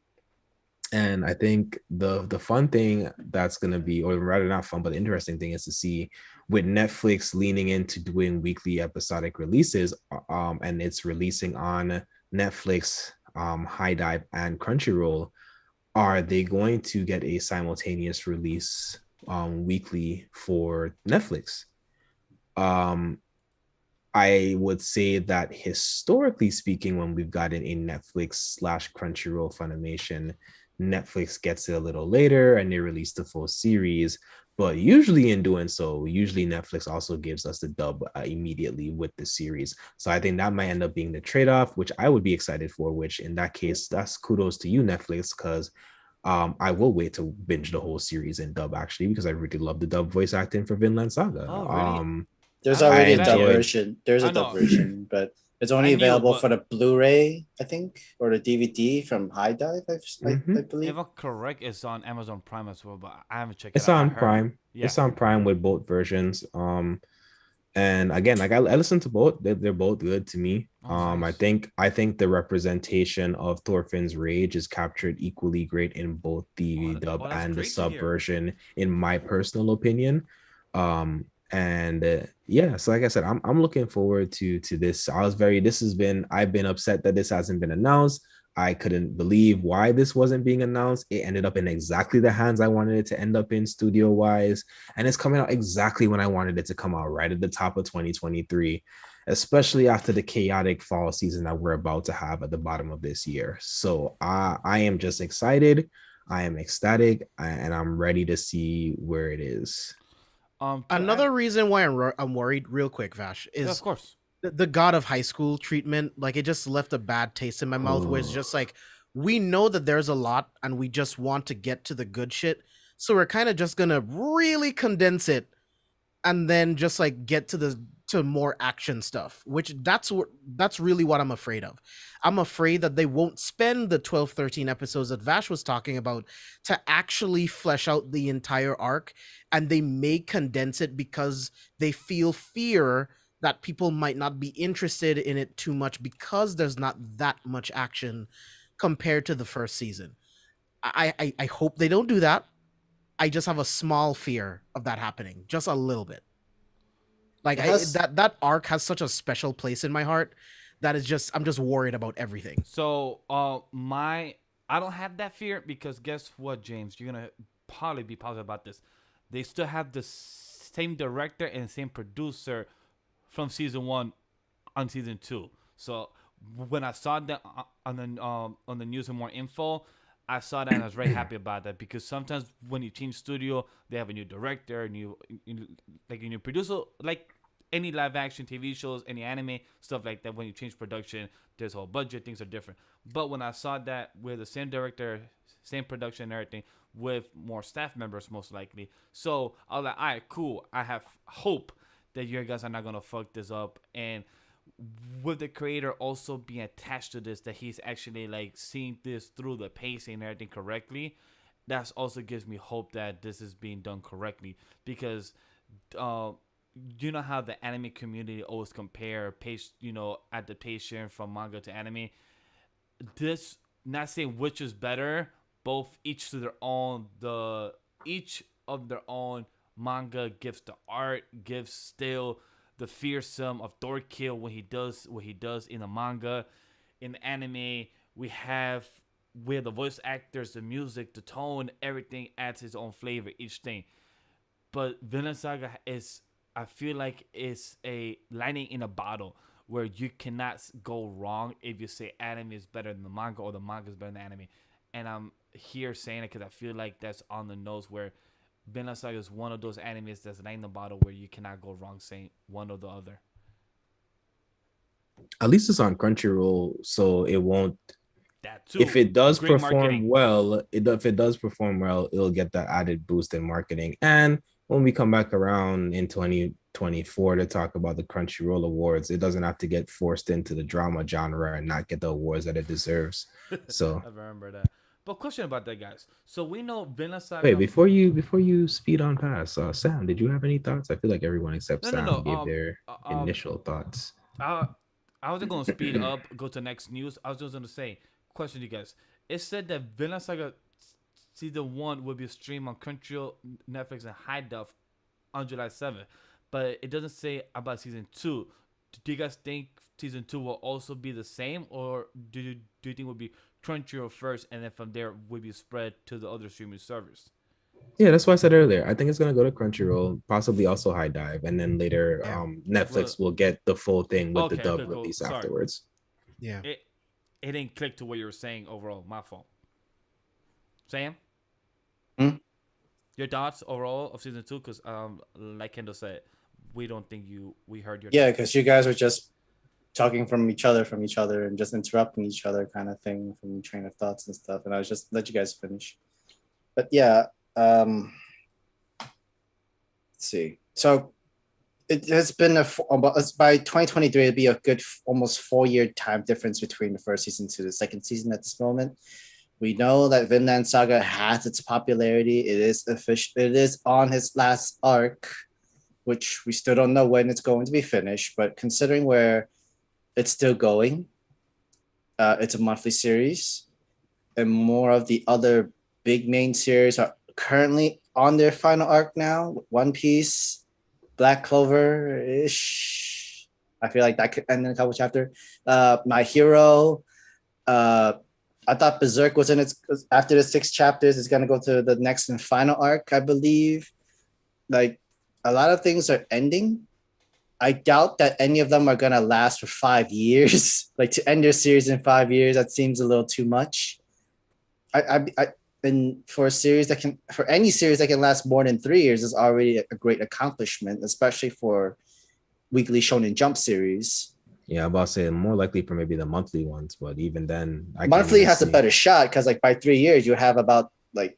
And I think the fun thing that's going to be, or rather not fun, but the interesting thing is to see with Netflix leaning into doing weekly episodic releases, and it's releasing on Netflix, High Dive, and Crunchyroll. Are they going to get a simultaneous release weekly for Netflix? I would say that historically speaking, when we've gotten a Netflix / Crunchyroll Funimation, Netflix gets it a little later and they release the full series. But usually in doing so, Netflix also gives us the dub immediately with the series. So I think that might end up being the trade-off, which I would be excited for, which in that case, that's kudos to you, Netflix, because I will wait to binge the whole series in dub, actually, because I really love the dub voice acting for Vinland Saga. Oh, really? There's I already a enjoyed dub it. version. There's I a dub know. version, but it's only I knew, available but- for the Blu-ray, I think, or the DVD from High Dive, I If believe. I'm correct, it's on Amazon Prime as well, but I haven't checked It's it out. I on heard. Prime. Yeah. It's on Prime with both versions. And again, like I listened to both. They're both good to me. Oh, nice. I think the representation of Thorfinn's rage is captured equally great in both the dub that's and the great to sub hear. version, in my personal opinion. Yeah, so like I said, I'm looking forward to this. I've been upset that this hasn't been announced. I couldn't believe why this wasn't being announced. It ended up in exactly the hands I wanted it to end up in studio wise, and it's coming out exactly when I wanted it to come out, right at the top of 2023, especially after the chaotic fall season that we're about to have at the bottom of this year. So I am just excited. I am ecstatic, and I'm ready to see where it is. Another reason why I'm worried, real quick, Vash, is of course. the God of High School treatment. Like, it just left a bad taste in my mouth, where it's just like, we know that there's a lot and we just want to get to the good shit. So we're kind of just going to really condense it and then just like get to more action stuff, which that's really what I'm afraid of. I'm afraid that they won't spend the 12, 13 episodes that Vash was talking about to actually flesh out the entire arc, and they may condense it because they feel fear that people might not be interested in it too much because there's not that much action compared to the first season. I hope they don't do that. I just have a small fear of that happening, just a little bit. Like, that arc has such a special place in my heart that is just, I'm just worried about everything. So I don't have that fear because guess what, James? You're gonna probably be positive about this. They still have the same director and same producer from season 1 on season 2. So when I saw that on the news and more info, I saw that and I was very happy about that, because sometimes when you change studio, they have a new director, like a new producer, like any live action TV shows, any anime stuff like that. When you change production, there's a whole budget, things are different. But when I saw that with the same director, same production, and everything, with more staff members most likely, so I was like, all right, cool. I have hope that you guys are not gonna fuck this up, and with the creator also being attached to this, that he's actually like seeing this through the pacing and everything correctly. That also gives me hope that this is being done correctly, because you know how the anime community always compare adaptation from manga to anime. This, not saying which is better, both each to their own. Each of their own manga gives the art, gives still the fearsome of Thorkill when he does what he does in the manga. In the anime, we have the voice actors, the music, the tone, everything adds its own flavor, each thing. But Vinland Saga is, I feel like it's a lightning in a bottle, where you cannot go wrong if you say anime is better than the manga or the manga is better than the anime. And I'm here saying it because I feel like that's on the nose, where Vinland Saga is one of those animes that's lightning in the bottle, where you cannot go wrong saying one or the other. At least it's on Crunchyroll, so it won't. That too. If it does Great perform marketing. well, if it does perform well, it'll get that added boost in marketing. And when we come back around in 2024 to talk about the Crunchyroll Awards, it doesn't have to get forced into the drama genre and not get the awards that it deserves. So I remember that. But question about that, guys. So we know Vinland Saga. wait, before you speed on past, Sam, did you have any thoughts? I feel like everyone except Sam gave their initial thoughts. I wasn't gonna speed up, go to next news. I was just gonna say, question to you guys. It said that Vinland Saga season 1 will be streamed on Crunchyroll, Netflix, and High Def on July 7th, but it doesn't say about season 2. Do you guys think season 2 will also be the same, or do you think it will be Crunchyroll first, and then from there will be spread to the other streaming servers? Yeah, that's what I said earlier. I think it's gonna go to Crunchyroll, possibly also High Dive, and then later, Netflix will get the full thing with the dub release afterwards. Yeah, it didn't click to what you were saying overall. My fault. Sam, your thoughts overall of season 2? Because like Kendall said, we don't think we heard your Yeah, because you guys were just talking from each other and just interrupting each other kind of thing from your train of thoughts and stuff, and I was just let you guys finish. But yeah, let's see. So it has been by 2023, it'll be a good almost 4-year time difference between the first season to the second season at this moment. We know that Vinland Saga has its popularity. It is official. It is on its last arc, which we still don't know when it's going to be finished. But considering where it's still going, it's a monthly series, and more of the other big main series are currently on their final arc now. One Piece, Black Clover-ish. I feel like that could end in a couple chapters. My Hero. I thought Berserk was in its after the 6 chapters. It's gonna go to the next and final arc, I believe. Like a lot of things are ending. I doubt that any of them are gonna last for 5 years. Like to end your series in 5 years, that seems a little too much. And for any series that can last more than 3 years is already a great accomplishment, especially for Weekly Shonen Jump series. Yeah, I'm about to say more likely for maybe the monthly ones, but even then, monthly has a better shot because like by 3 years you have about like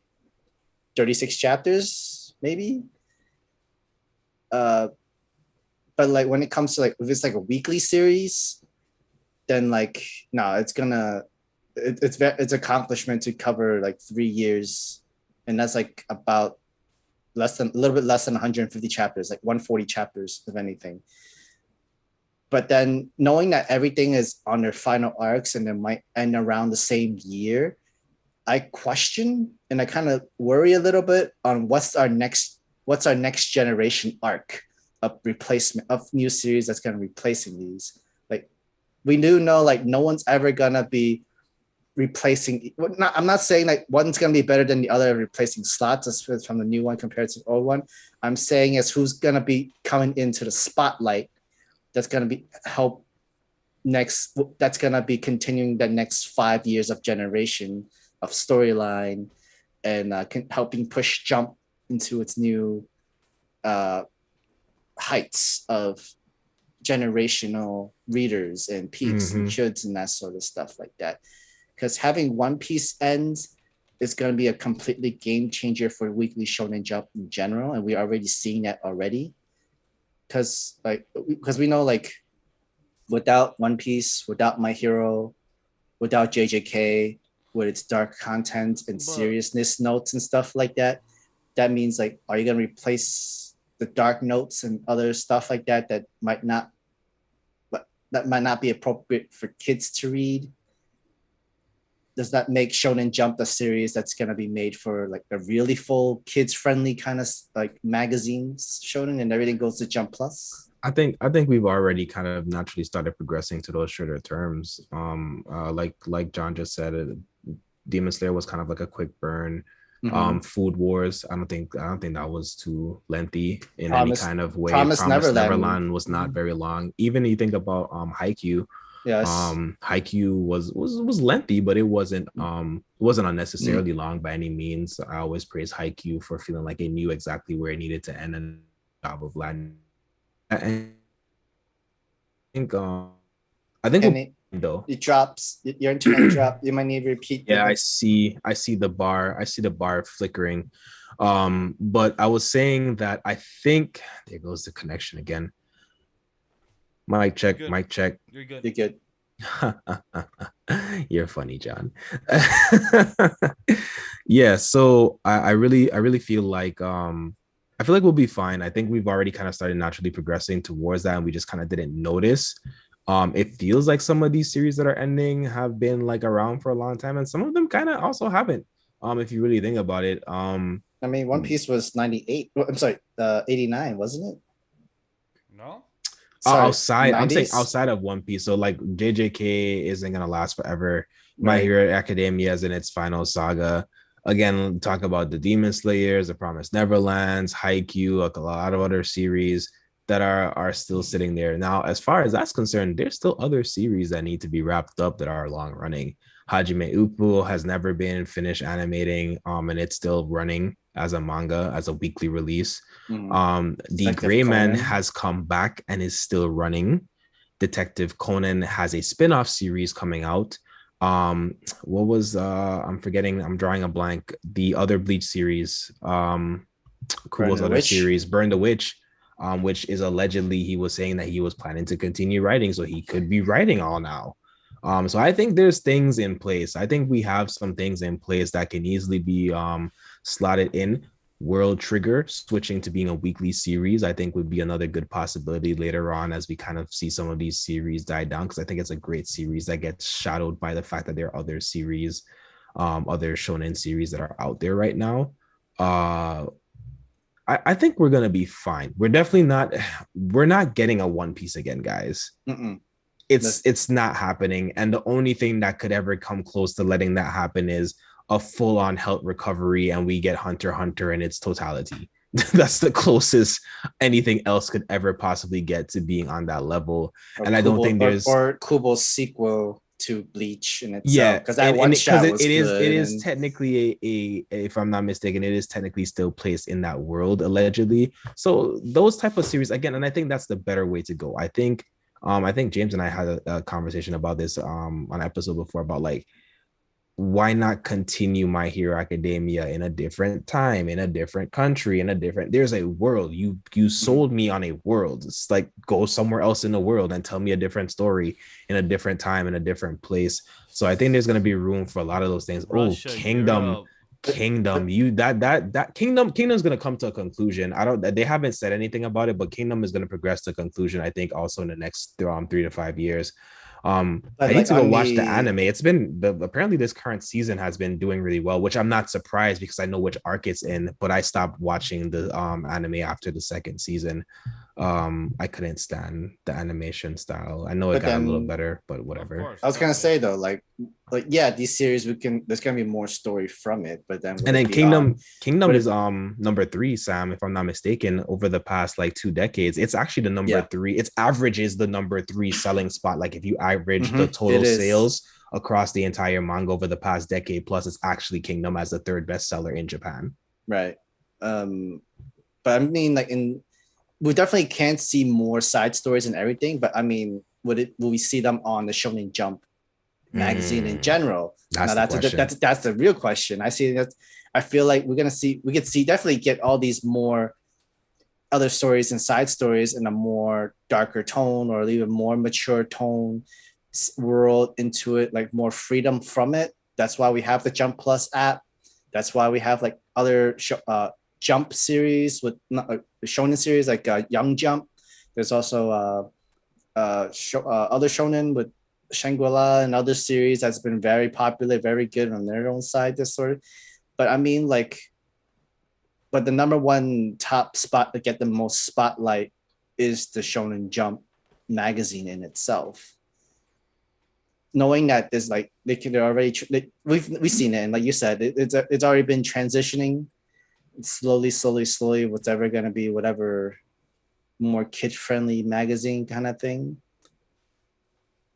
36 chapters, maybe. But like when it comes to like if it's like a weekly series, then like no, it's accomplishment to cover like 3 years, and that's like about a little bit less than 150 chapters, like 140 chapters if anything. But then knowing that everything is on their final arcs and they might end around the same year, I question and I kind of worry a little bit on what's our next generation arc of replacement of new series that's going to be replacing these. Like we do know like no one's ever gonna be replacing. I'm not saying like one's gonna be better than the other replacing slots from the new one compared to the old one. I'm saying is who's gonna be coming into the spotlight that's going to be help that's gonna be continuing the next 5 years of generation of storyline and helping push Jump into its new heights of generational readers and peaks and shoulds and that sort of stuff like that. Because having One Piece ends is going to be a completely game changer for Weekly Shonen Jump in general, and we're already seeing that already. Because we know, like, without One Piece, without My Hero, without JJK, with its dark content and seriousness notes and stuff like that, that means, like, are you going to replace the dark notes and other stuff like that that might not be appropriate for kids to read? Does that make Shonen Jump a series that's going to be made for, like, a really full kids-friendly kind of, like, magazines shonen, and everything goes to Jump Plus? I think we've already kind of naturally started progressing to those shorter terms. Like John just said, Demon Slayer was kind of like a quick burn. Food Wars, I don't think that was too lengthy in any kind of way. Promised Neverland was not very long. Even you think about Haikyuu. Yes. Haikyuu was lengthy, but it wasn't unnecessarily long by any means. I always praise Haikyuu for feeling like it knew exactly where it needed to end and job of Latin. I think though it drops, your internet drop, you might need to repeat. Yeah, I see the bar flickering. But I was saying that I think there goes the connection again. Mic check. You're good. You're good. You're funny, John. Yeah, so I really feel like we'll be fine. I think we've already kind of started naturally progressing towards that, and we just kind of didn't notice. It feels like some of these series that are ending have been, like, around for a long time, and some of them kind of also haven't. If you really think about it. I mean, One Piece was 98. I'm sorry, 89, wasn't it? No. Sorry, I'm saying outside of One Piece. So, like, JJK isn't gonna last forever. My Hero Academia is in its final saga. Again, talk about the Demon Slayers, the Promised Neverlands, Haikyuu, like a lot of other series that are still sitting there. Now, as far as that's concerned, there's still other series that need to be wrapped up that are long running. Hajime Uppo has never been finished animating, and it's still running as a manga, as a weekly release. The Gray Man has come back and is still running. Detective Conan has a spin-off series coming out. What was I'm drawing a blank. The other Bleach series, Kubo's other series, Burn the Witch, which is allegedly, he was saying that he was planning to continue writing, so he could be writing all now. So I think there's things in place. I think we have some things in place that can easily be slotted in. World Trigger switching to being a weekly series, I think, would be another good possibility later on as we kind of see some of these series die down, because I think it's a great series that gets shadowed by the fact that there are other series, other shonen series that are out there right now. I think we're gonna be fine. We're not getting a One Piece again, guys. It's not happening, and the only thing that could ever come close to letting that happen is a full-on health recovery, and we get Hunter x Hunter in its totality. That's the closest anything else could ever possibly get to being on that level. And I don't think there's or Kubo's sequel to Bleach in itself. Yeah, because that one shot was it is technically a, if I'm not mistaken, it is technically still placed in that world allegedly. So those type of series again, and I think that's the better way to go. I think James and I had a conversation about this on an episode before about, like, why not continue My Hero Academia in a different time, in a different country, there's a world. You sold me on a world. It's like, go somewhere else in the world and tell me a different story in a different time, in a different place. So I think there's going to be room for a lot of those things. Russia, Kingdom, Kingdom's going to come to a conclusion. They haven't said anything about it, but Kingdom is going to progress to conclusion, I think, also in the next 3 to 5 years. I need to go watch the anime. It's been apparently this current season has been doing really well, which I'm not surprised because I know which arc it's in, but I stopped watching the anime after the second season. I couldn't stand the animation style. I know it got a little better, but whatever. I was gonna say though, like, like yeah, these series there's gonna be more story from it, but then And then Kingdom would is number 3, Sam, if I'm not mistaken, over the past like 2 decades. It's actually the number yeah, 3. Its average is the number 3 selling spot. Like if you average the it total is sales across the entire manga over the past decade, plus it's actually Kingdom as the 3rd bestseller in Japan. right. But I mean, like we definitely can't see more side stories and everything. But I mean, will we see them on the Shonen Jump magazine in general? That's Now the question. that's the real question. I feel like we could see definitely get all these more other stories and side stories in a more darker tone or even more mature tone world into it, like more freedom from it. That's why we have the Jump Plus app. That's why we have like other Jump series with shonen series like Young Jump. There's also other shonen with Shangri-La and other series that's been very popular, very good on their own side. This sort of, but I mean, like, but the number one top spot to get the most spotlight is the Shonen Jump magazine in itself. Knowing that there's like they're already we've seen it, and like you said, it's already been transitioning slowly. What's ever gonna be whatever more kid friendly magazine kind of thing.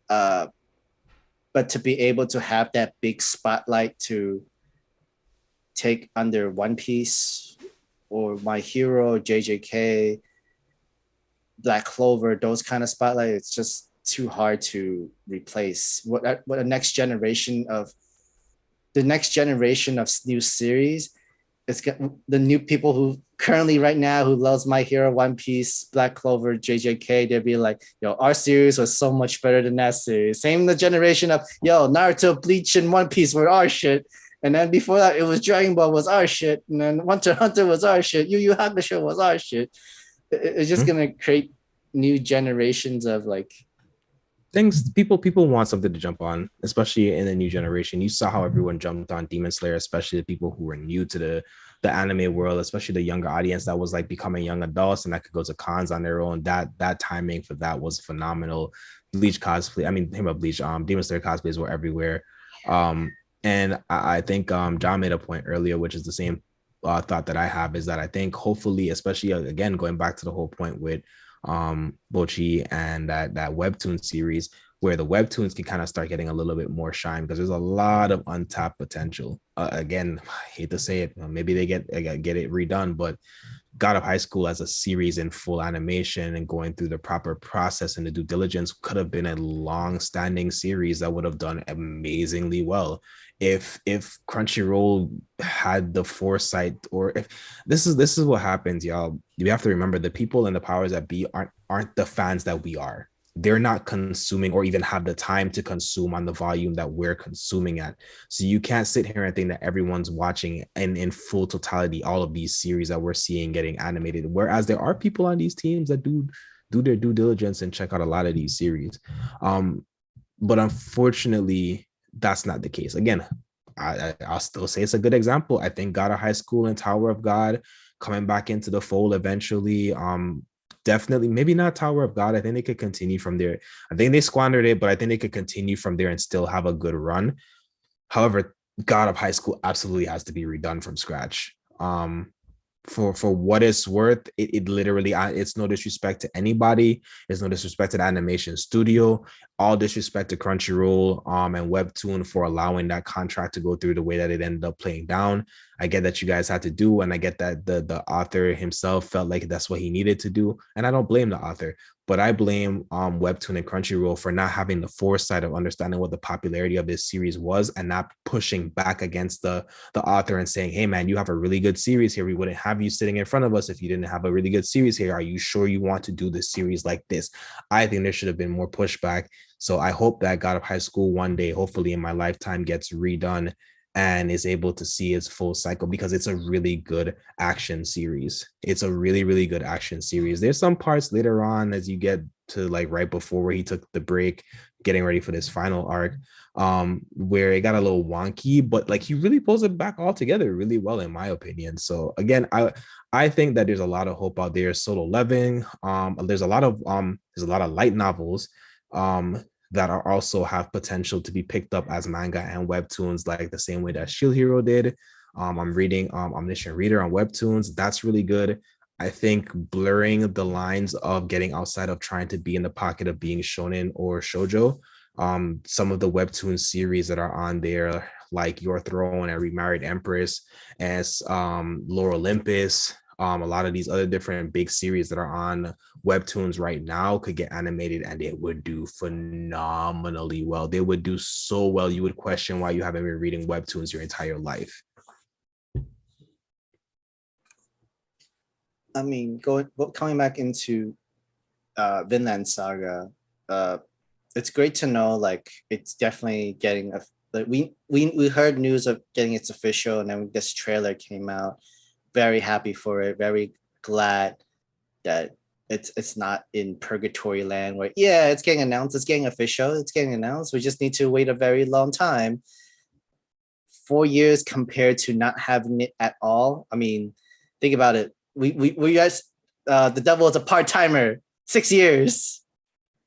But to be able to have that big spotlight to take under One Piece or My Hero, JJK, Black Clover, those kind of spotlight, it's just too hard to replace. What a next generation of new series, it's got the new people who currently right now who loves My Hero, One Piece, Black Clover, JJK, they'll be like, yo, our series was so much better than that series. Same the generation of, yo, Naruto, Bleach, and One Piece were our shit. And then before that, it was Dragon Ball was our shit. And then Hunter x Hunter was our shit. Yu Yu Hakusho was our shit. It's just going to create new generations of like things. People want something to jump on, especially in the new generation. You saw how everyone jumped on Demon Slayer, especially the people who were new to the anime world, especially the younger audience that was like becoming young adults and that could go to cons on their own. That timing for that was phenomenal. Bleach cosplay, I mean, think about Bleach, Demon Slayer cosplays were everywhere. And I think John made a point earlier, which is the same thought that I have, is that I think hopefully, especially again, going back to the whole point with Boichi and that Webtoon series, where the Webtoons can kind of start getting a little bit more shine, because there's a lot of untapped potential. Again, I hate to say it, maybe they get it redone, but God of High School as a series in full animation and going through the proper process and the due diligence could have been a long-standing series that would have done amazingly well if Crunchyroll had the foresight, or if this is what happens, y'all. You have to remember the people in the powers that be aren't the fans that we are. They're not consuming or even have the time to consume on the volume that we're consuming at. So you can't sit here and think that everyone's watching and in full totality all of these series that we're seeing getting animated. Whereas there are people on these teams that do their due diligence and check out a lot of these series. But unfortunately, that's not the case. Again, I'll still say it's a good example. I think God of High School and Tower of God coming back into the fold eventually. Definitely, maybe not Tower of God. I think they could continue from there. I think they squandered it, but I think they could continue from there and still have a good run. However, God of High School absolutely has to be redone from scratch. For what it's worth, it literally, it's no disrespect to anybody. It's no disrespect to the animation studio. All disrespect to Crunchyroll and Webtoon for allowing that contract to go through the way that it ended up playing down. I get that you guys had to do, and I get that the author himself felt like that's what he needed to do, and I don't blame the author. But I blame Webtoon and Crunchyroll for not having the foresight of understanding what the popularity of this series was and not pushing back against the author and saying, hey, man, you have a really good series here. We wouldn't have you sitting in front of us if you didn't have a really good series here. Are you sure you want to do this series like this? I think there should have been more pushback. So I hope that God of High School one day, hopefully in my lifetime, gets redone and is able to see its full cycle, because it's a really good action series. It's a really, really good action series. There's some parts later on as you get to like right before where he took the break, getting ready for this final arc, where it got a little wonky, but like he really pulls it back all together really well, in my opinion. So again, I think that there's a lot of hope out there. Solo Leveling, there's a lot of light novels. that are also have potential to be picked up as manga and webtoons, like the same way that Shield Hero did. I'm reading Omniscient Reader on Webtoons. That's really good. I think blurring the lines of getting outside of trying to be in the pocket of being shonen or shoujo. Some of the Webtoon series that are on there, like Your Throne and Remarried Empress, as Lore Olympus, a lot of these other different big series that are on Webtoons right now could get animated and it would do phenomenally well. They would do so well. You would question why you haven't been reading Webtoons your entire life. I mean, coming back into Vinland Saga, it's great to know like it's definitely getting a like we heard news of getting its official, and then this trailer came out. Very happy for it. Very glad that it's not in purgatory land where it's getting announced, it's getting official, it's getting announced. We just need to wait a very long time. 4 years compared to not having it at all. I mean, think about it. We guys, the devil is a part-timer. 6 years,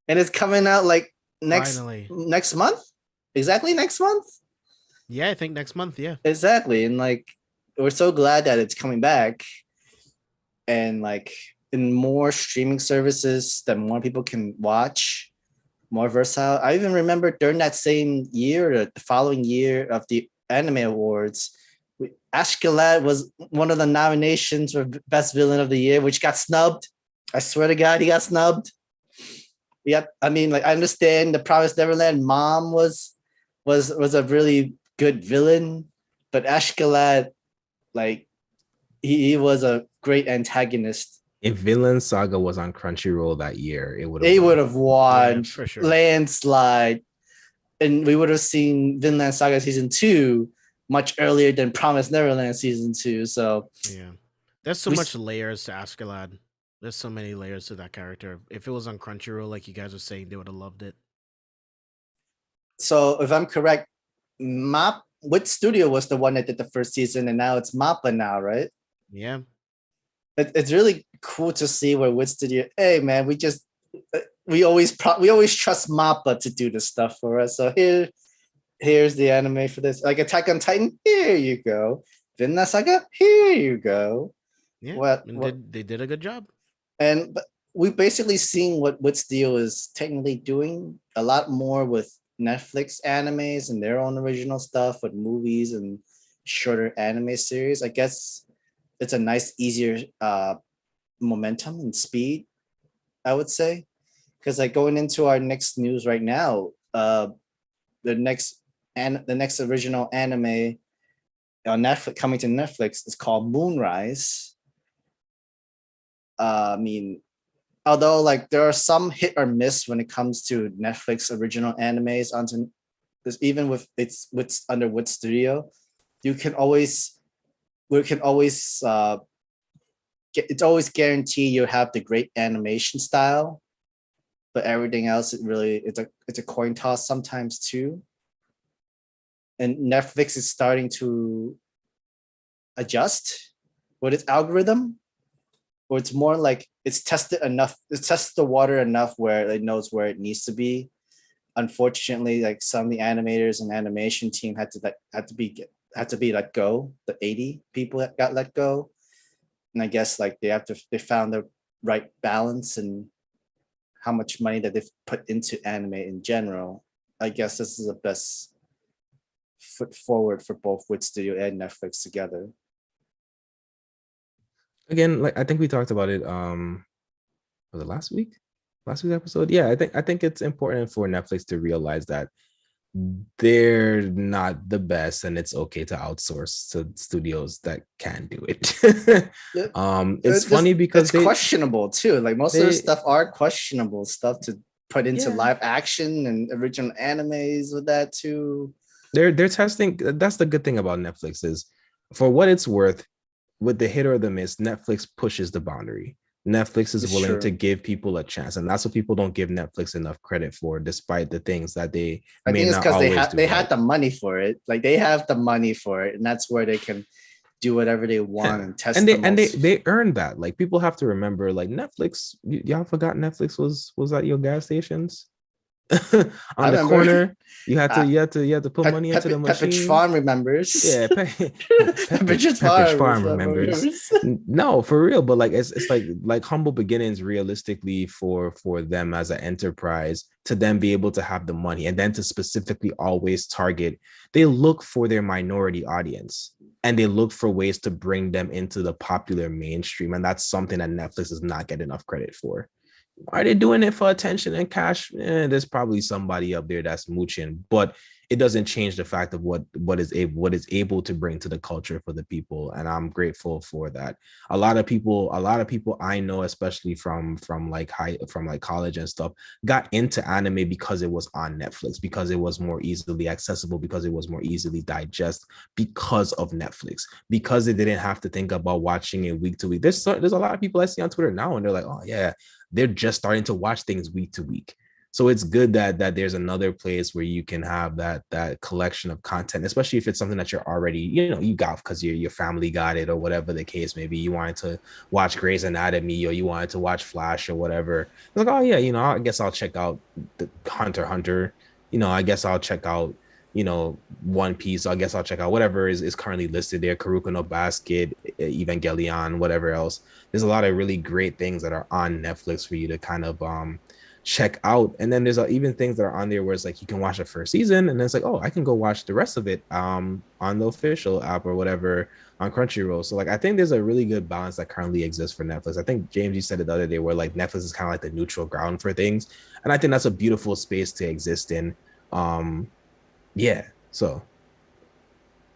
and it's coming out like next month. Exactly next month. Yeah, I think next month. Yeah, exactly. And like, we're so glad that it's coming back, and like in more streaming services that more people can watch, more versatile. I even remember during that same year or the following year of the Anime Awards, Ashkelad was one of the nominations for Best Villain of the Year, which got snubbed. I swear to God, he got snubbed. Yeah, I mean, like, I understand the Promised Neverland mom was a really good villain, but Ashkelad, like, he was a great antagonist. If Vinland Saga was on Crunchyroll that year, it would have won, yeah, for sure, landslide, and we would have seen Vinland Saga season 2 much earlier than Promised Neverland season 2. So yeah, there's so much layers to Ashkelad. There's so many layers to that character. If it was on Crunchyroll, like you guys were saying, they would have loved it. So if I'm correct, which studio was the one that did the first season, and now it's Mappa now, right? Yeah. It's really cool to see where which studio. Hey man, we always trust Mappa to do this stuff for us. So here's the anime for this. Like Attack on Titan, here you go. Vinland Saga, here you go. Yeah, they did a good job. And we basically seen what studio is technically doing a lot more with Netflix animes and their own original stuff, with movies and shorter anime series. I guess it's a nice, easier momentum and speed, I would say. Because like going into our next news right now, the next original anime on Netflix coming to Netflix is called Moonrise. I mean, although like there are some hit or miss when it comes to Netflix original animes onto this, even with it's under which studio, it's always guaranteed you have the great animation style, but everything else it's a coin toss sometimes too. And Netflix is starting to adjust with its algorithm, or it's more like it's tested the water enough where it knows where it needs to be. Unfortunately, like some of the animators and animation team had to be let go. The 80 people that got let go, and I guess like they found the right balance and how much money that they've put into anime in general. I guess this is the best foot forward for both Wit Studio and Netflix together. Again, like I think we talked about it. Was it last week's episode? Yeah, I think it's important for Netflix to realize that they're not the best, and it's okay to outsource to studios that can do it. It's funny because it's questionable too. Like most of the stuff are questionable stuff to put into live action and original animes with that too. They're testing. That's the good thing about Netflix is, for what it's worth, with the hit or the miss, Netflix pushes the boundary. Netflix is willing to give people a chance, and that's what people don't give Netflix enough credit for, despite the things that they may not always do. They had the money for it. Like they have the money for it, and that's where they can do whatever they want and test. And they earned that. Like people have to remember, like Netflix, y'all forgot Netflix was at your gas stations. I on the remember. corner. You had Ah, to put money into the machine. Pepperidge Farm remembers. Yeah, Pepperidge Farm Farm remembers. No, for real. But like it's like humble beginnings realistically for them as an enterprise to then be able to have the money and then to specifically always target. They look for their minority audience and they look for ways to bring them into the popular mainstream, and that's something that Netflix does not get enough credit for. Are they doing it for attention and cash? There's probably somebody up there that's mooching, but it doesn't change the fact of what is able to bring to the culture for the people, and I'm grateful for that. A lot of people I know, especially from like college and stuff, got into anime because it was on Netflix, because it was more easily accessible, because it was more easily digest, because of Netflix, because they didn't have to think about watching it week to week. There's a lot of people I see on Twitter now, and they're like, oh yeah, they're just starting to watch things week to week. So it's good that there's another place where you can have that collection of content, especially if it's something that you're already, you got because your family got it or whatever the case may be. You wanted to watch Grey's Anatomy or you wanted to watch Flash or whatever. It's like, oh yeah, I guess I'll check out the Hunter. I guess I'll check out, One Piece. I guess I'll check out whatever is currently listed there, Kuroko no Basket, Evangelion, whatever else. There's a lot of really great things that are on Netflix for you to kind of check out. And then there's even things that are on there where it's like you can watch the first season and then it's like, oh, I can go watch the rest of it on the official app or whatever on Crunchyroll. So like I think there's a really good balance that currently exists for Netflix. I think James, you said it the other day where like Netflix is kind of like the neutral ground for things, and I think that's a beautiful space to exist in. Yeah, so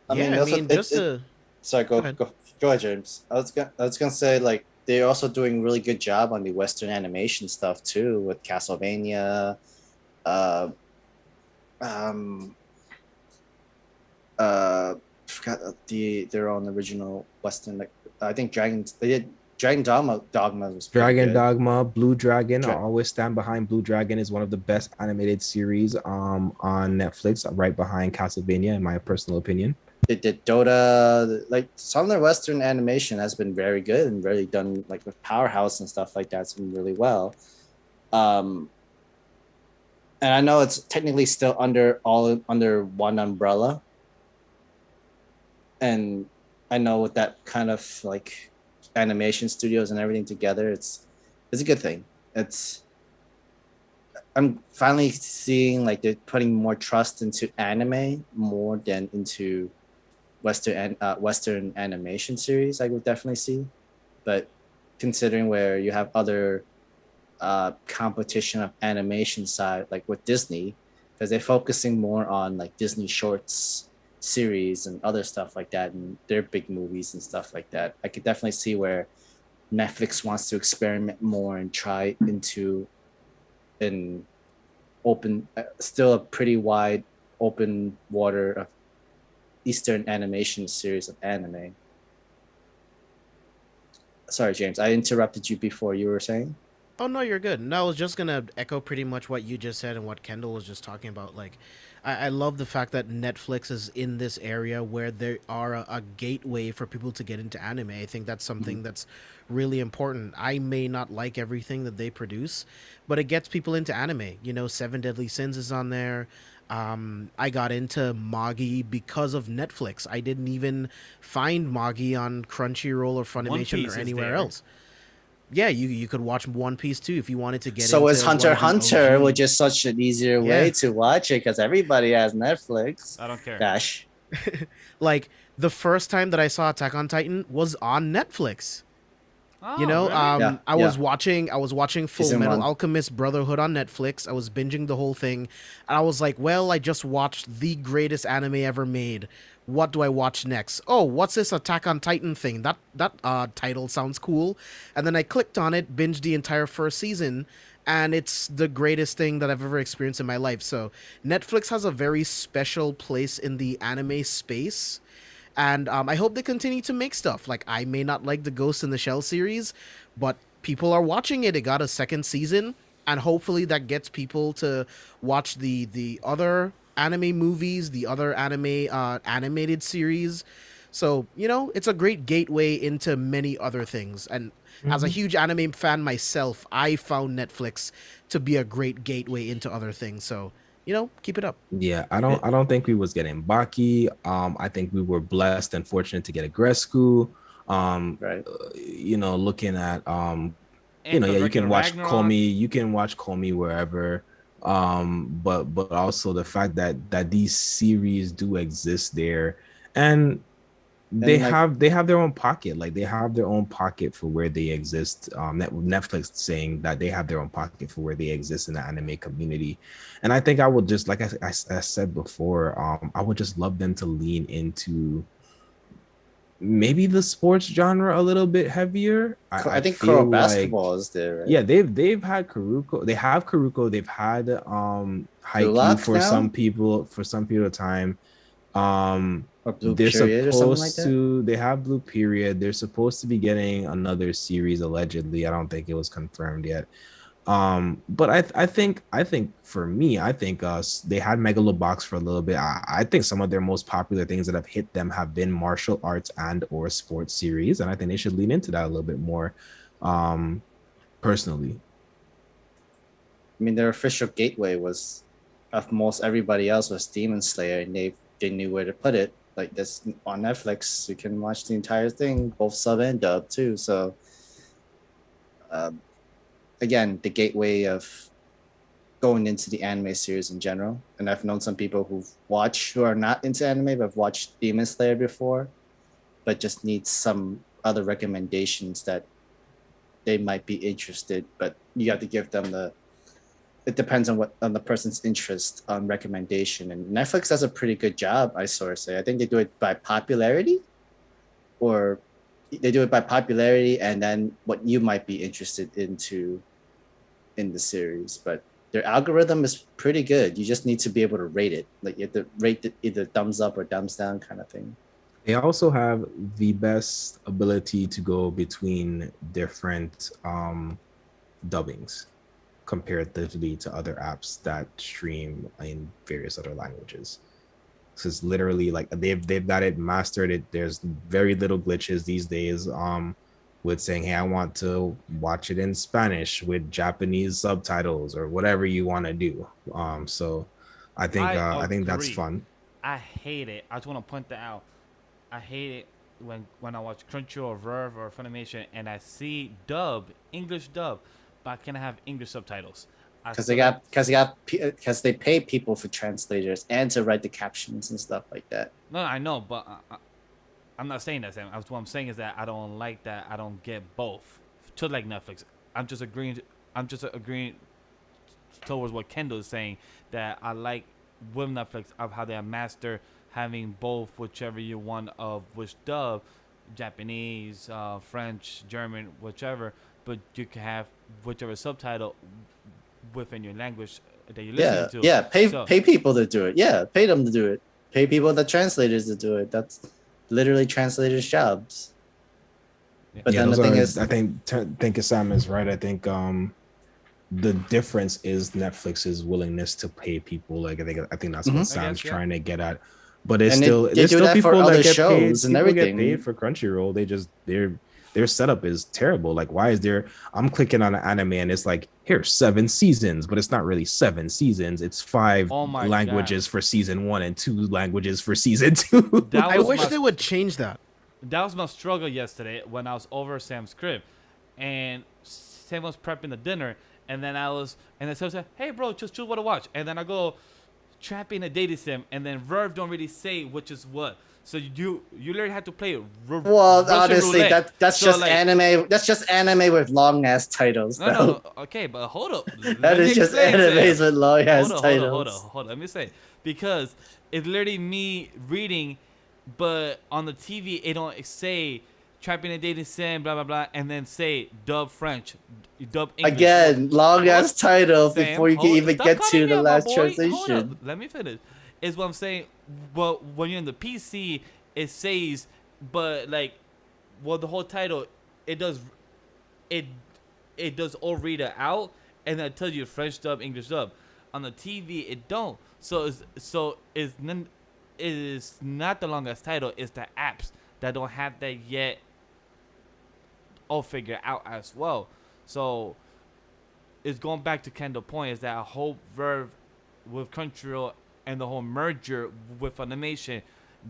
Sorry, go ahead, James. I was gonna say, like, they're also doing really good job on the Western animation stuff too, with Castlevania, forgot their own original Western, like I think they did Dragon Dogma was Dragon good. Dogma, Blue Dragon. I always stand behind Blue Dragon. Is one of the best animated series on Netflix, right behind Castlevania, in my personal opinion. They did Dota. Like some of their Western animation has been very good and really done, like with Powerhouse and stuff like that. It's been really well. And I know it's technically still under one umbrella. And I know with that kind of like animation studios and everything together, it's a good thing. I'm finally seeing like they're putting more trust into anime more than into Western animation series. I would definitely see, but considering where you have other competition of animation side, like with Disney, because they're focusing more on like Disney shorts series and other stuff like that, and their big movies and stuff like that. I could definitely see where Netflix wants to experiment more and try into an open, still a pretty wide open water of Eastern animation series of anime. Sorry, James, I interrupted you before. You were saying? Oh no, you're good. No, I was just gonna echo pretty much what you just said and what Kendall was just talking about. Like, I love the fact that Netflix is in this area where there are a gateway for people to get into anime. I think that's something that's really important. I may not like everything that they produce, but it gets people into anime. Seven Deadly Sins is on there. I got into Magi because of Netflix. I didn't even find Magi on Crunchyroll or Funimation or anywhere else. Yeah, you could watch One Piece too if you wanted to get into. So is Hunter x Hunter, which is such an easier way to watch it because everybody has Netflix. I don't care. Dash. Like the first time that I saw Attack on Titan was on Netflix. Oh, really? I was watching Full Season Metal 1. Alchemist Brotherhood on Netflix. I was binging the whole thing, and I was like, well, I just watched the greatest anime ever made. What do I watch next? Oh, what's this Attack on Titan thing? That title sounds cool. And then I clicked on it, binged the entire first season, and it's the greatest thing that I've ever experienced in my life. So Netflix has a very special place in the anime space. And I hope they continue to make stuff. Like, I may not like the Ghost in the Shell series, but people are watching it. It got a second season, and hopefully that gets people to watch the other anime movies, the other anime animated series. So, it's a great gateway into many other things. And as a huge anime fan myself, I found Netflix to be a great gateway into other things. So, keep it up. Yeah, I don't think we was getting Baki. I think we were blessed and fortunate to get a Grescu. Right. Looking at And yeah, you Berserk can and watch Ragnarok. Comey wherever. But also the fact that these series do exist there, and they And like, have their own pocket. Like they have their own pocket for where they exist. Netflix saying that they have their own pocket for where they exist in the anime community, and I think I would just, like I said before, I would just love them to lean into maybe the sports genre a little bit heavier. I I think feel Kuro like, basketball is there, right? yeah, they've had Karuko. They have Karuko. They've had Blue Haikyuu Lock for some now, people for some period of time. Um, or Blue they're Period or something like supposed that. to. They have Blue Period. They're supposed to be getting another series allegedly. I don't think it was confirmed yet. But I think for me, I think they had Megalobox for a little bit. I think some of their most popular things that have hit them have been martial arts and or sports series, and I think they should lean into that a little bit more. Personally. I mean, their official gateway was, of most everybody else, was Demon Slayer, and they knew where to put it. Like this on Netflix, you can watch the entire thing, both sub and dub too. So, again, the gateway of going into the anime series in general. And I've known some people who are not into anime but have watched Demon Slayer before, but just need some other recommendations that they might be interested. But you have to give them it depends on the person's interest on recommendation. And Netflix does a pretty good job, I sort of say. I think they do it by popularity, or they do it by popularity and then what you might be interested into in the series. But their algorithm is pretty good. You just need to be able to rate it. Like you have to rate it either thumbs up or thumbs down kind of thing. They also have the best ability to go between different dubbings comparatively to other apps that stream in various other languages. So it's literally like they've got it mastered. There's very little glitches these days with saying, hey, I want to watch it in Spanish with Japanese subtitles or whatever you want to do. So I think that's agree. fun. I hate it. I just want to point that out. I hate it when I watch Crunchyroll or Verve or Funimation and I see English dub, but I can't have English subtitles. Because they pay people for translators and to write the captions and stuff like that. No, I know, but I'm not saying that, Sam. What I'm saying is that I don't like that. I don't get both. To like Netflix, I'm just agreeing towards what Kendall is saying, that I like with Netflix of how they master having both, whichever you want of which dub, Japanese, French, German, whichever, but you can have whichever subtitle within your language that you're listening to. Yeah, pay people to do it. Yeah, pay them to do it. Pay people, the translators, to do it. That's literally translators' jobs. But then the thing is, I think Sam is right. I think the difference is Netflix's willingness to pay people. Like I think that's what Sam's trying to get at. But there's still people that get paid. People get paid for Crunchyroll. Their setup is terrible. Like, why is there? I'm clicking on an anime and it's like, here's 7 seasons, but it's not really 7 seasons. It's 5 languages for season 1 and 2 languages for season 2. I wish they would change that. That was my struggle yesterday when I was over Sam's crib, and Sam was prepping the dinner, and then Sam said, "Hey, bro, just choose what to watch." And then I go, trapping a dating sim, and then Verve don't really say which is what. So you literally have to play. Well, honestly, that's just like, anime. That's just anime with long ass titles. No. Okay, but hold up. That is just animes with long ass titles. Hold on. Let me say, because it's literally me reading, but on the TV it don't say trapping a dating sim, blah blah blah, and then say dub French, dub English. Again, long ass title before you can even get to the last translation. Let me finish. Is what I'm saying. Well, when you're in the PC, it says, but like, well, the whole title, it does all read it out, and then it tells you French dub, English dub. On the TV, it don't. So it is not the longest title. It's the apps that don't have that yet all figured out as well. So it's going back to Kendall's point is that whole verve with Crunchyroll and the whole merger with Funimation,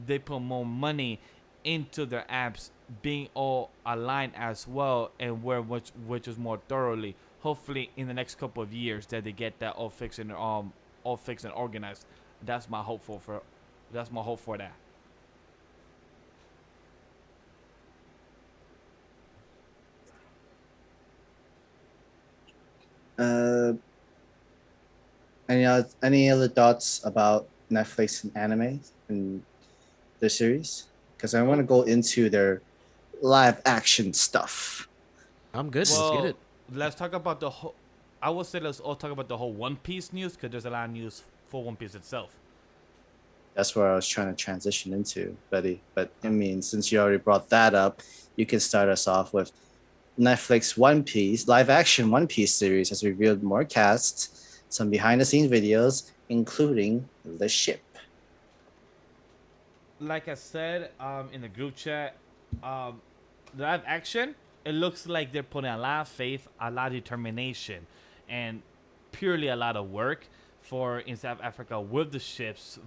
they put more money into their apps being all aligned as well, and where which is more thoroughly. Hopefully, in the next couple of years, that they get that all fixed and organized. That's my hope for. That's my hope for that. Uh, any other thoughts about Netflix and anime and the series? Because I want to go into their live action stuff. I'm good. Well, Let's get it. let's talk about the whole. I would say let's all talk about the whole One Piece news because there's a lot of news for One Piece itself. That's where I was trying to transition into, Betty. But I mean, since you already brought that up, you can start us off with Netflix One Piece live action One Piece series has revealed more casts, some behind the scenes videos, including the ship. Like I said in the group chat, live action, it looks like they're putting a lot of faith, a lot of determination, and purely a lot of work for in South Africa with the ships,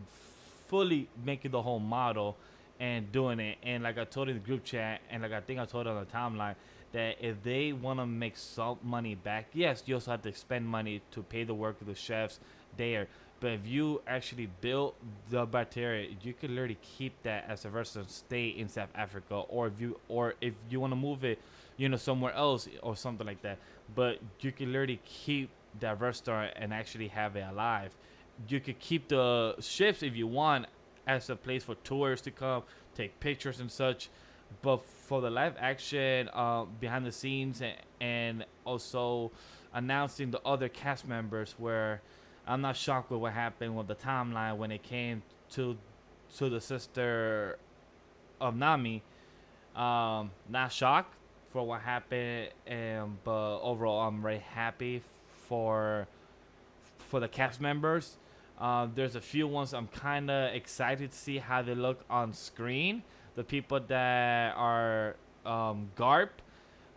fully making the whole model and doing it. And like I told in the group chat, and like I think I told on the timeline, that if they want to make some money back, yes, you also have to spend money to pay the work of the chefs there. But if you actually build the bacteria, you can literally keep that as a restaurant, stay in South Africa, or if you want to move it, somewhere else or something like that. But you can literally keep that restaurant and actually have it alive. You could keep the ships if you want as a place for tourists to come, take pictures and such. But for the live action, behind the scenes, and also announcing the other cast members, where I'm not shocked with what happened with the timeline when it came to the sister of Nami. Not shocked for what happened, but overall I'm very happy for the cast members. There's a few ones I'm kind of excited to see how they look on screen. The people that are Garp,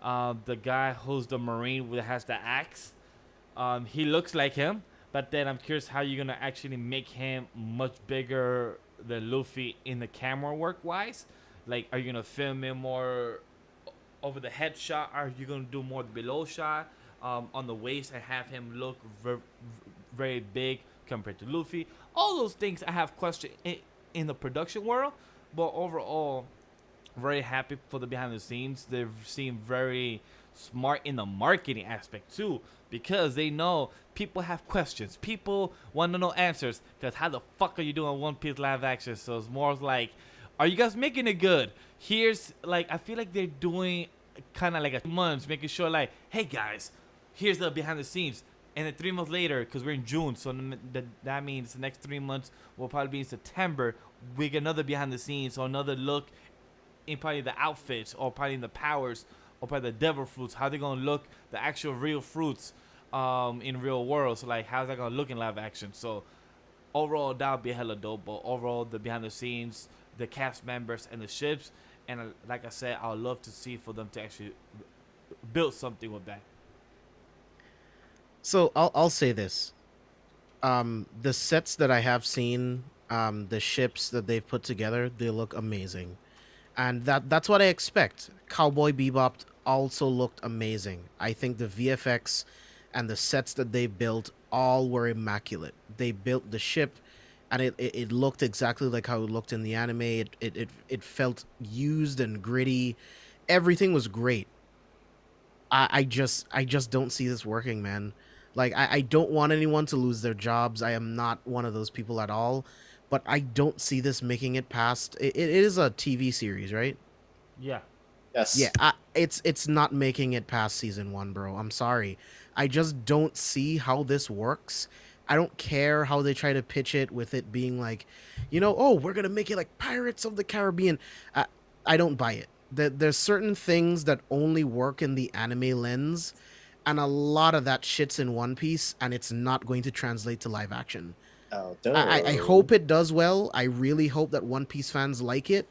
the guy who's the Marine that has the axe, he looks like him. But then I'm curious how you're gonna actually make him much bigger than Luffy in the camera work wise. Like, are you gonna film him more over the head shot? Are you gonna do more below shot on the waist and have him look very big compared to Luffy? All those things I have questions in the production world, but overall, very happy for the behind the scenes. They seem very smart in the marketing aspect too, because they know people have questions. People want to know answers. Because how the fuck are you doing One Piece live action? So it's more like, are you guys making it good? Here's like, I feel like they're doing kind of like a months, making sure like, hey guys, here's the behind the scenes. And then 3 months later, because we're in June, so that means the next 3 months will probably be in September. We get another behind the scenes or another look in probably the outfits or probably in the powers or probably the devil fruits. How they gonna look, the actual real fruits in real world. So like, how's that gonna look in live action? So overall, that would be hella dope. But overall, the behind the scenes, the cast members and the ships, and like I said, I would love to see for them to actually build something with that. So I'll say this. The sets that I have seen, the ships that they've put together, they look amazing. And that's what I expect. Cowboy Bebop also looked amazing. I think the VFX and the sets that they built all were immaculate. They built the ship and it looked exactly like how it looked in the anime. It felt used and gritty. Everything was great. I just don't see this working, man. Like, I don't want anyone to lose their jobs. I am not one of those people at all. But I don't see this making it past. It is a TV series, right? Yeah. Yes. Yeah, it's not making it past season 1, bro. I'm sorry. I just don't see how this works. I don't care how they try to pitch it with it being like, oh, we're going to make it like Pirates of the Caribbean. I don't buy it. There's certain things that only work in the anime lens, and a lot of that shit's in One Piece, and it's not going to translate to live action. Oh, I hope it does well. I really hope that One Piece fans like it,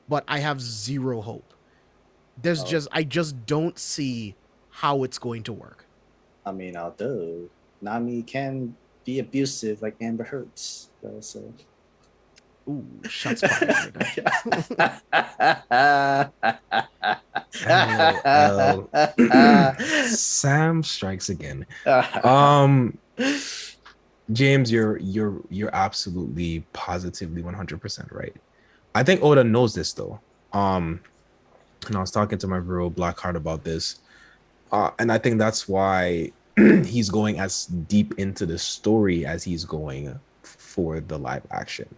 but I have zero hope. There's I just don't see how it's going to work. I mean, although Nami can be abusive like Amber Heard's, so. Ooh, shots fired. Sam strikes again. James, you're absolutely positively 100% right. I think Oda knows this though. And I was talking to my bro Blackheart about this. And I think that's why he's going as deep into the story as he's going for the live action.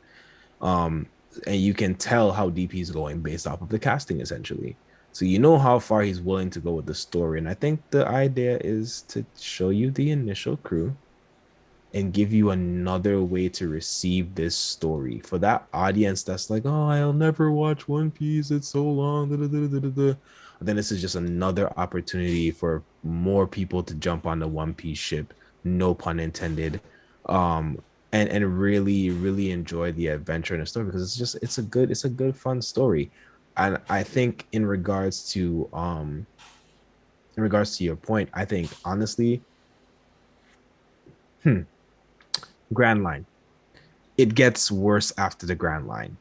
And you can tell how deep he's going based off of the casting, essentially. So you know how far he's willing to go with the story. And I think the idea is to show you the initial crew and give you another way to receive this story. For that audience that's like, oh, I'll never watch One Piece, it's so long. Then this is just another opportunity for more people to jump on the One Piece ship, no pun intended. And really enjoy the adventure and the story, because it's a good fun story. And I think in regards to your point, I think honestly, Grand Line, it gets worse after the Grand Line.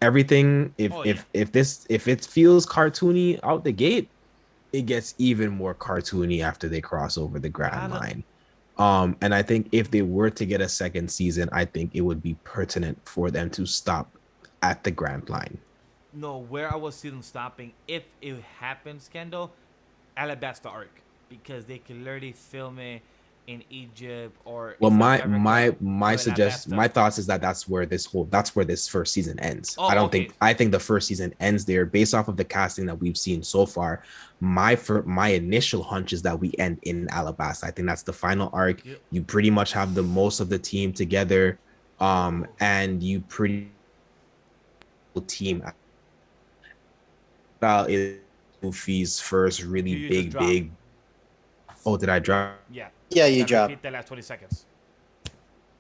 Everything, if it feels cartoony out the gate, it gets even more cartoony after they cross over the Grand Line. And I think if they were to get a second season, I think it would be pertinent for them to stop at the Grand Line. No, where I would see them stopping, if it happens, Kendall, Alabasta arc, because they can literally film it in Egypt or. Well, my thoughts is that's where this first season ends. I think the first season ends there based off of the casting that we've seen so far. My initial hunch is that we end in Alabasta. I think that's the final arc. Yep. You pretty much have the most of the team together, and you pretty team. About is Luffy's first really big. Oh, did I drop? Yeah. Yeah, you dropped. Repeat the last 20 seconds.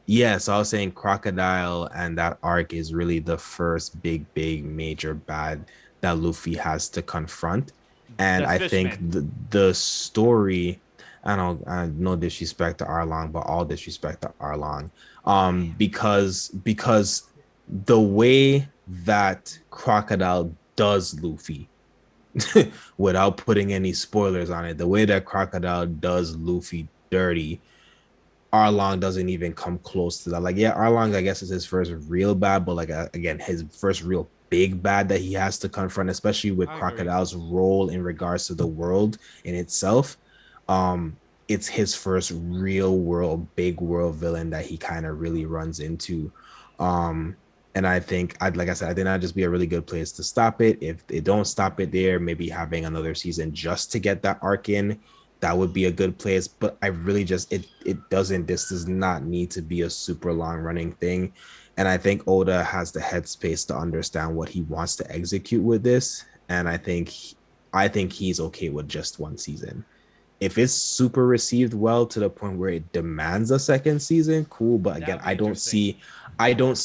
Yeah, so I was saying Crocodile and that arc is really the first big major bad that Luffy has to confront. And I think the story, I no disrespect to Arlong, but all disrespect to Arlong. Because the way that Crocodile does Luffy, without putting any spoilers on it, the way that Crocodile does Luffy dirty, Arlong doesn't even come close to that. Like, yeah, Arlong, I guess, is his first real bad, but like again, his first real big bad that he has to confront, especially with Crocodile's role in regards to the world in itself. It's his first real world, big world villain that he kind of really runs into. And I think, like I said, I think that'd just be a really good place to stop it. If they don't stop it there, maybe having another season just to get that arc in, that would be a good place. But I really just, this does not need to be a super long running thing. And I think Oda has the headspace to understand what he wants to execute with this. And I think he's okay with just one season. If it's super received well to the point where it demands a second season, cool. But again, I don't see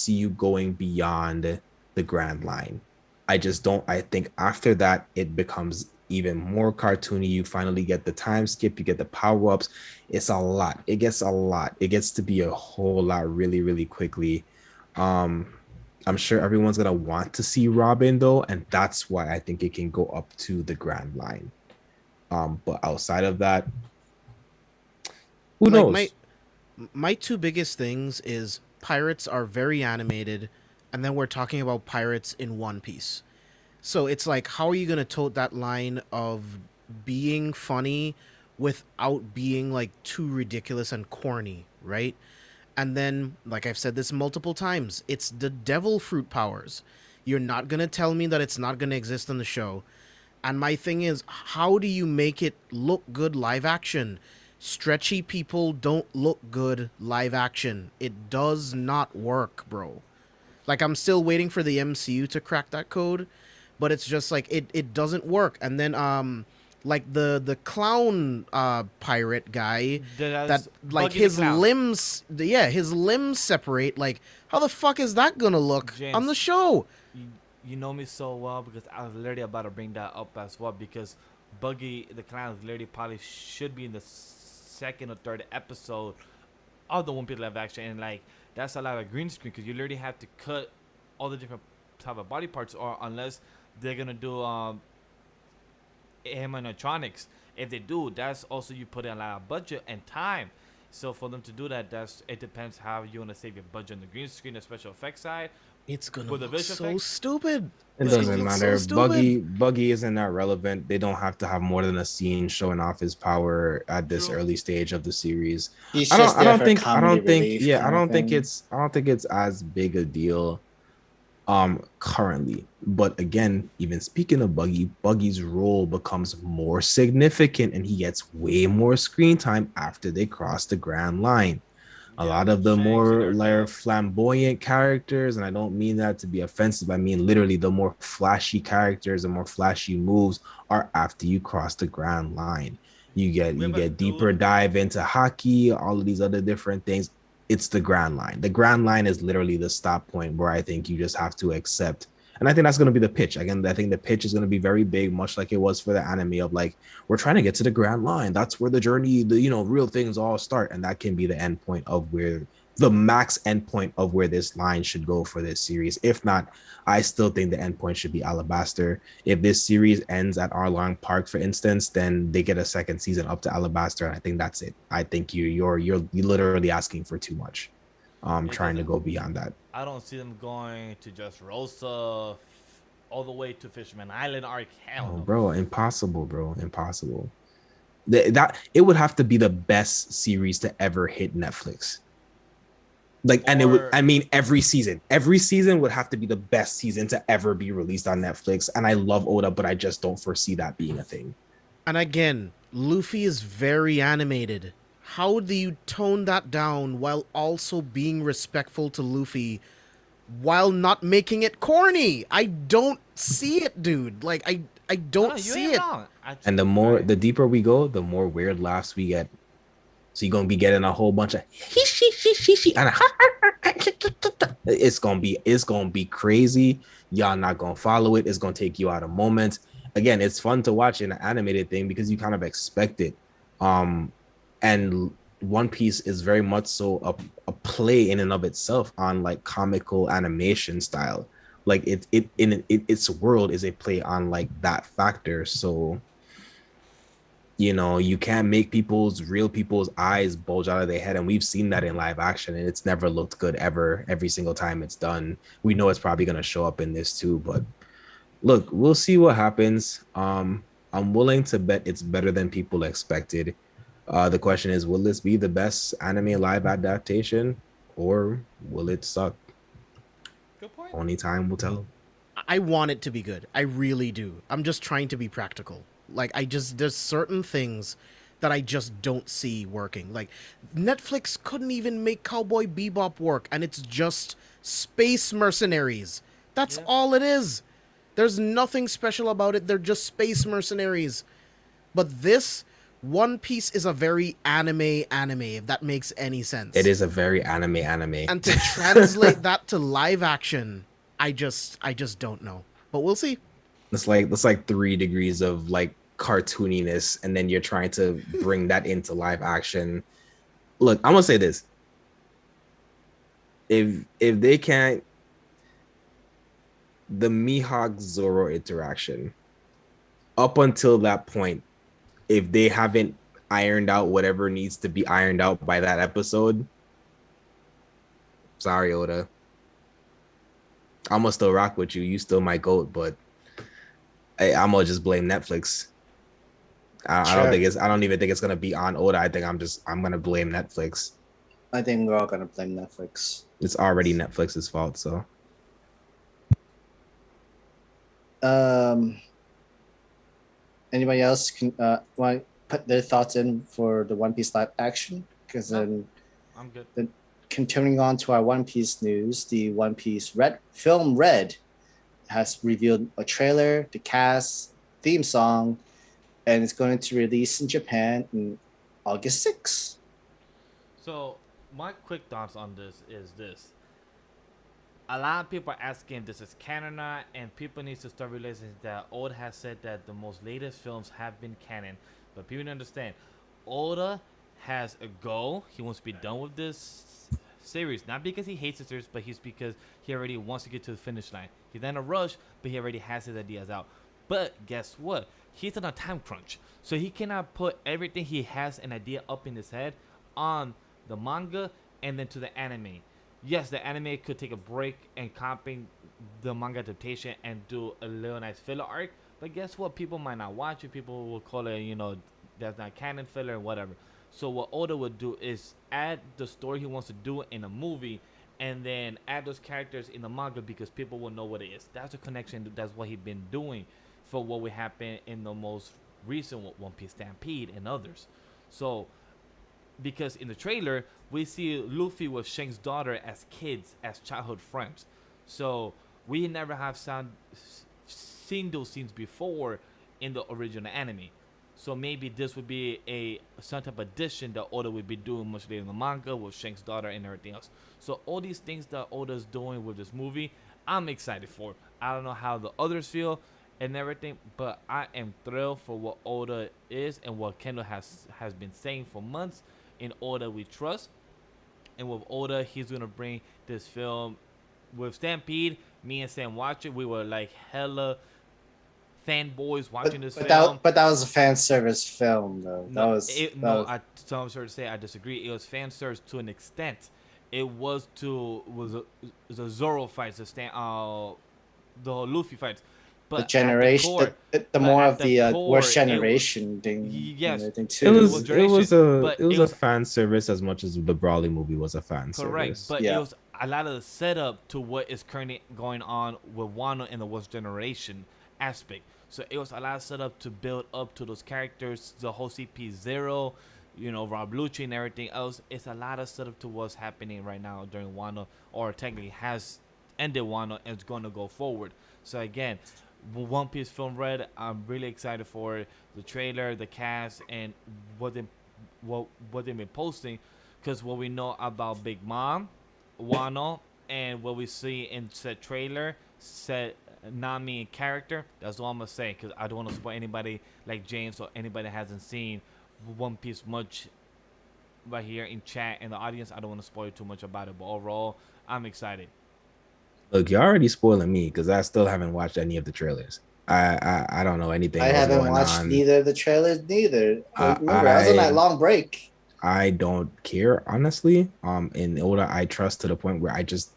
you going beyond the Grand Line. I just don't. I think after that, it becomes even more cartoony. You finally get the time skip, you get the power-ups. It's a lot. It gets a lot. It gets to be a whole lot really, really quickly. I'm sure everyone's gonna want to see Robin though, and that's why I think it can go up to the Grand Line. But outside of that, who knows? My two biggest things is pirates are very animated, and then we're talking about pirates in One Piece. So it's like, how are you going to tote that line of being funny without being like too ridiculous and corny, right? And then, like I've said this multiple times, it's the devil fruit powers. You're not going to tell me that it's not going to exist in the show. And my thing is, how do you make it look good live action? Stretchy people don't look good live action. It does not work, bro. Like, I'm still waiting for the MCU to crack that code, but it's just like, it doesn't work. And then, like the clown pirate guy, that like his limbs, his limbs separate. Like, how the fuck is that gonna look on the show? you know me so well because I was literally about to bring that up as well because Buggy the Clown is literally probably should be in the second or third episode of the One Piece live action, and like that's a lot of green screen because you literally have to cut all the different type of body parts, or unless they're gonna do animatronics. If they do, that's also you put in a lot of budget and time. So for them to do that, that's it depends how you wanna save your budget on the green screen, the special effects side, It's gonna for the look visual so effects. stupid. It It's gonna doesn't look so matter. stupid. Buggy isn't that relevant. They don't have to have more than a scene showing off his power at this True. early stage of the series. He's just there for comedy relief Yeah, kind of thing. I don't think it's as big a deal currently. But again, even speaking of Buggy's role becomes more significant and he gets way more screen time after they cross the grand line. A Yeah, lot with of the Shanks and more everything like else. flamboyant characters, and I don't mean that to be offensive, I mean literally the more flashy characters, the more flashy moves are after you cross the grand line. We You have a get deeper dude. dive into hockey, all of these other different things. It's the grand line. The grand line is literally the stop point where I think you just have to accept. And I think that's going to be the pitch. Again, I think the pitch is going to be very big, much like it was for the anime of like, we're trying to get to the grand line. That's where the journey, the real things all start. And that can be the end point of where the max end point of where this line should go for this series. If not, I still think the end point should be Alabaster. If this series ends at Arlong Park, for instance, then they get a second season up to Alabaster, and I think that's it. I think you're literally asking for too much. It Trying to doesn't. go beyond that. I don't see them going to just Rosa all the way to Fisherman Island arc. Hell Oh, no. bro, impossible, bro, impossible. That it would have to be the best series to ever hit Netflix. Like, and it would, Or I mean, every season would have to be the best season to ever be released on Netflix. And I love Oda, but I just don't foresee that being a thing. And again, Luffy is very animated. How do you tone that down while also being respectful to Luffy while not making it corny? I don't see it, dude. Like I no, don't you see ain't it. wrong. And the deeper we go, the more weird laughs we get. So you're gonna be getting a whole bunch of and it's gonna be crazy. Y'all not gonna follow it. It's gonna take you out of moments. Again, it's fun to watch an animated thing because you kind of expect it. And One Piece is very much so a play in and of itself on like comical animation style. Like its world is a play on like that factor. So you can't make real people's eyes bulge out of their head, and we've seen that in live action, and it's never looked good ever. Every single time it's done, we know it's probably going to show up in this too. But look, we'll see what happens. I'm willing to bet it's better than people expected. The question is, will this be the best anime live adaptation, or will it suck? Good point. Only time will tell. I want it to be good. I really do. I'm just trying to be practical. Like there's certain things that I just don't see working. Like Netflix couldn't even make Cowboy Bebop work, and it's just space mercenaries. That's Yeah. all it is. There's nothing special about it. They're just space mercenaries. But this One Piece is a very anime, if that makes any sense. It is a very anime. And to translate that to live action, I just don't know. But we'll see. It's like 3 degrees of like cartooniness, and then you're trying to bring that into live action. Look, I'm gonna say this: if they can't, the Mihawk Zoro interaction up until that point, if they haven't ironed out whatever needs to be ironed out by that episode, sorry, Oda. I'm gonna still rock with you. You still my GOAT, but I'm gonna just blame Netflix. I don't even think it's gonna be on Oda. I'm gonna blame Netflix. I think we're all gonna blame Netflix. It's already Netflix's fault. So Anybody else can want to put their thoughts in for the One Piece live action? Because then I'm good. Continuing on to our One Piece news, the One Piece film Red has revealed a trailer, the cast, theme song, and it's going to release in Japan in August 6th. So my quick thoughts on this is this. a lot of people are asking if this is canon or not, and people need to start realizing that Oda has said that the most latest films have been canon. But people don't understand. Oda has a goal. He wants to be done with this series, not because he hates the series, but he's because he already wants to get to the finish line. He's not in a rush, but he already has his ideas out. But guess what? He's on a time crunch, so he cannot put everything he has an idea up in his head on the manga and then to the anime. Yes, the anime could take a break and copying the manga adaptation and do a little nice filler arc. But guess what? People might not watch it. People will call it, that's not canon filler or whatever. So what Oda would do is add the story he wants to do in a movie, and then add those characters in the manga because people will know what it is. That's a connection. That's what he's been doing for what would happen in the most recent One Piece Stampede and others. So because in the trailer we see Luffy with Shank's daughter as kids, as childhood friends. So we never have seen those scenes before in the original anime. So maybe this would be some type of addition that Oda would be doing much later in the manga with Shank's daughter and everything else. So all these things that Oda's doing with this movie, I'm excited for. I don't know how the others feel and everything, but I am thrilled for what Oda is and what Kendall has been saying for months. In Oda we trust, and with Oda he's gonna bring this film. With Stampede, me and Sam watched it. We were like hella fanboys watching this film. But that was a fan service film, though. I'm sorry to say I disagree. It was fan service to an extent. It was the Zoro fights, the Luffy fights. But the generation, the more of the worst generation thing. Yes, it was a fan service as much as the Brawley movie was a fan service. Correct, but it was a lot of the setup to what is currently going on with Wano in the worst generation aspect. So it was a lot of setup to build up to those characters, the whole CP0, Rob Lucci and everything else. It's a lot of setup to what's happening right now during Wano, or technically has ended Wano and is going to go forward. So again, One Piece Film Red, I'm really excited for the trailer, the cast, and what they've been posting, because what we know about Big Mom, Wano, and what we see in said trailer, said Nami character, that's all I'm gonna say, because I don't want to spoil anybody like James or anybody that hasn't seen One Piece much right here in chat and the audience. I don't want to spoil too much about it, but overall, I'm excited. Look, you're already spoiling me because I still haven't watched any of the trailers. I don't know anything. I haven't watched neither of the trailers neither. Remember, I was on that long break. I don't care, honestly. In Oda, I trust to the point where I just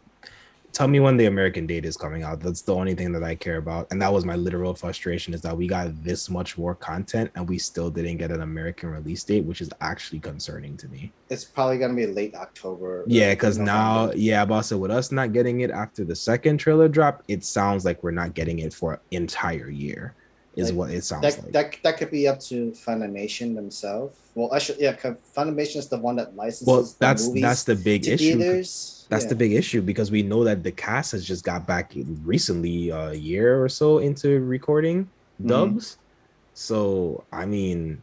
tell me when the American date is coming out. That's the only thing that I care about. And that was my literal frustration, is that we got this much more content and we still didn't get an American release date, which is actually concerning to me. It's probably going to be late October. Yeah, because now, but also with us not getting it after the second trailer drop, it sounds like we're not getting it for an entire year, is what it sounds like. That could be up to Funimation themselves. Well, because Funimation is the one that licenses the movies. That's the big issue. Theaters. That's the big issue, because we know that the cast has just got back recently, a year or so into recording dubs. Mm-hmm. So, I mean,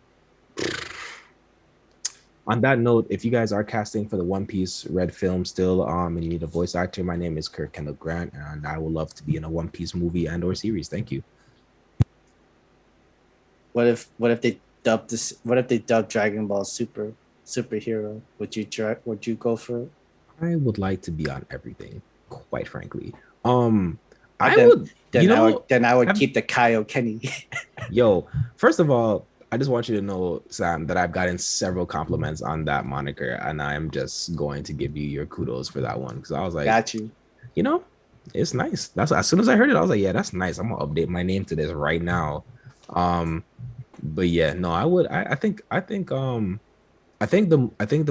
on that note, if you guys are casting for the One Piece Red film still, and you need a voice actor, my name is Kirk Kendall Grant, and I would love to be in a One Piece movie and or series. Thank you. What if they dubbed this? What if they dubbed Dragon Ball Superhero? Would you go for it? I would like to be on everything, quite frankly. Then I would keep the Kaiokenny. Yo, first of all, I just want you to know, Sam, that I've gotten several compliments on that moniker, and I'm just going to give you your kudos for that one, because I was like, got you. It's nice. That's as soon as I heard it, I was like, yeah, that's nice. I'm gonna update my name to this right now. But yeah, no, I would. I think the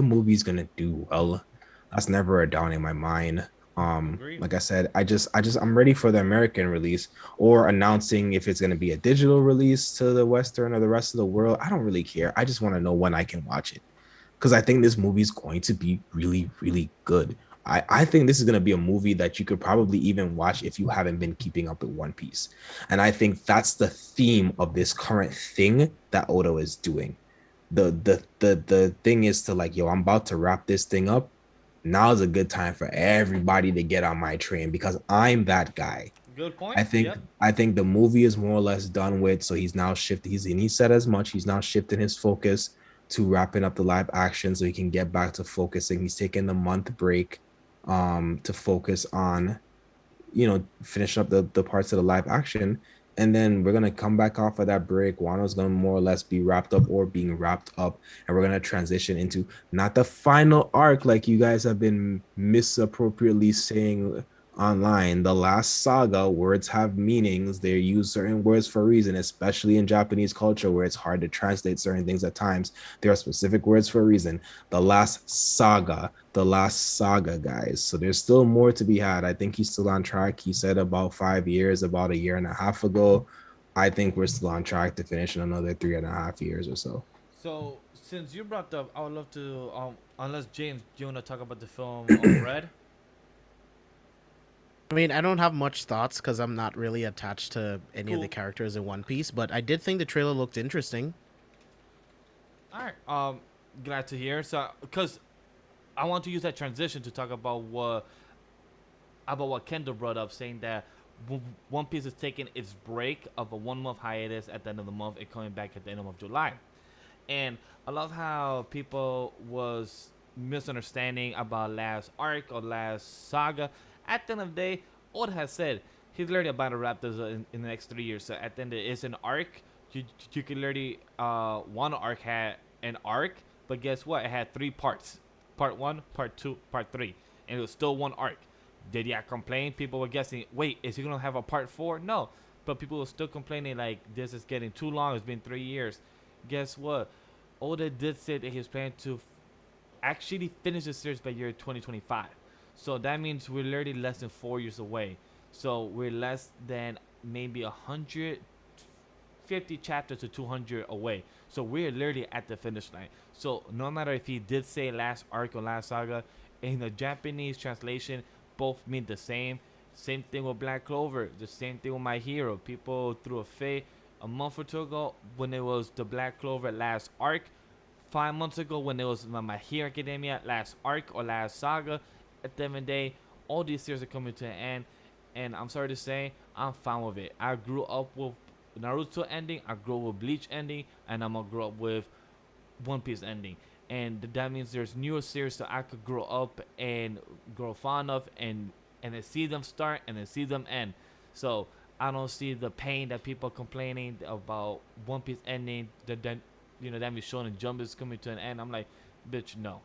movie's gonna do well. That's never a doubt in my mind. Like I said, I'm ready for the American release, or announcing if it's gonna be a digital release to the Western or the rest of the world. I don't really care. I just want to know when I can watch it, because I think this movie's going to be really, really good. I think this is going to be a movie that you could probably even watch if you haven't been keeping up with One Piece. And I think that's the theme of this current thing that Oda is doing. The thing is to like, yo, I'm about to wrap this thing up. now's a good time for everybody to get on my train because I'm that guy. Good point. I think Yep. I think the movie is more or less done with. So he's now shifted. He said as much. He's now shifting his focus to wrapping up the live action so he can get back to focusing. He's taking the month break to focus on finishing up the parts of the live action. And then we're gonna come back off of that break. Wano's gonna more or less be wrapped up or being wrapped up, and we're gonna transition into not the final arc like you guys have been misappropriately saying online. The last saga, words have meanings. They use certain words for a reason, especially in Japanese culture where it's hard to translate certain things at times. There are specific words for a reason. The last saga, guys. So there's still more to be had. I think he's still on track. He said about 5 years, about a year and a half ago. I think we're still on track to finish in another 3.5 years or so. So since you brought up, I would love to, unless James, do you want to talk about the film Red? I mean, I don't have much thoughts because I'm not really attached to any of the Cool. characters in One Piece, but I did think the trailer looked interesting. All right. Glad to hear. So, because I want to use that transition to talk about what Kendall brought up, saying that One Piece is taking its break of a 1 month hiatus at the end of the month and coming back at the end of July. And I love how people was misunderstanding about last arc or last saga. At the end of the day, Oda has said he's literally about to wrap this in the next 3 years. So at the end, it's an arc. You can literally one arc had an arc, but guess what? It had 3 parts: part 1, part 2, part 3, and it was still one arc. Did y'all complain? People were guessing, wait, is he gonna have a part 4? No, but people were still complaining like this is getting too long. It's been 3 years. Guess what? Oda did say that he was planning to actually finish the series by year 2025. So that means we're literally less than 4 years away. So we're less than maybe 150 chapters to 200 away. So we're literally at the finish line. So no matter if he did say last arc or last saga, in the Japanese translation, both mean the same. Same thing with Black Clover. The same thing with My Hero. People threw a fit a month or two ago when it was the Black Clover last arc. 5 months ago when it was My Hero Academia last arc or last saga. At the end of the day, all these series are coming to an end, and I'm sorry to say, I'm fine with it. I grew up with Naruto ending, I grew up with Bleach ending, and I'm gonna grow up with One Piece ending. And that means there's newer series that I could grow up and grow fond of, and then see them start and then see them end. So I don't see the pain that people complaining about One Piece ending. That that means Shonen Jump is coming to an end. I'm like, bitch, no.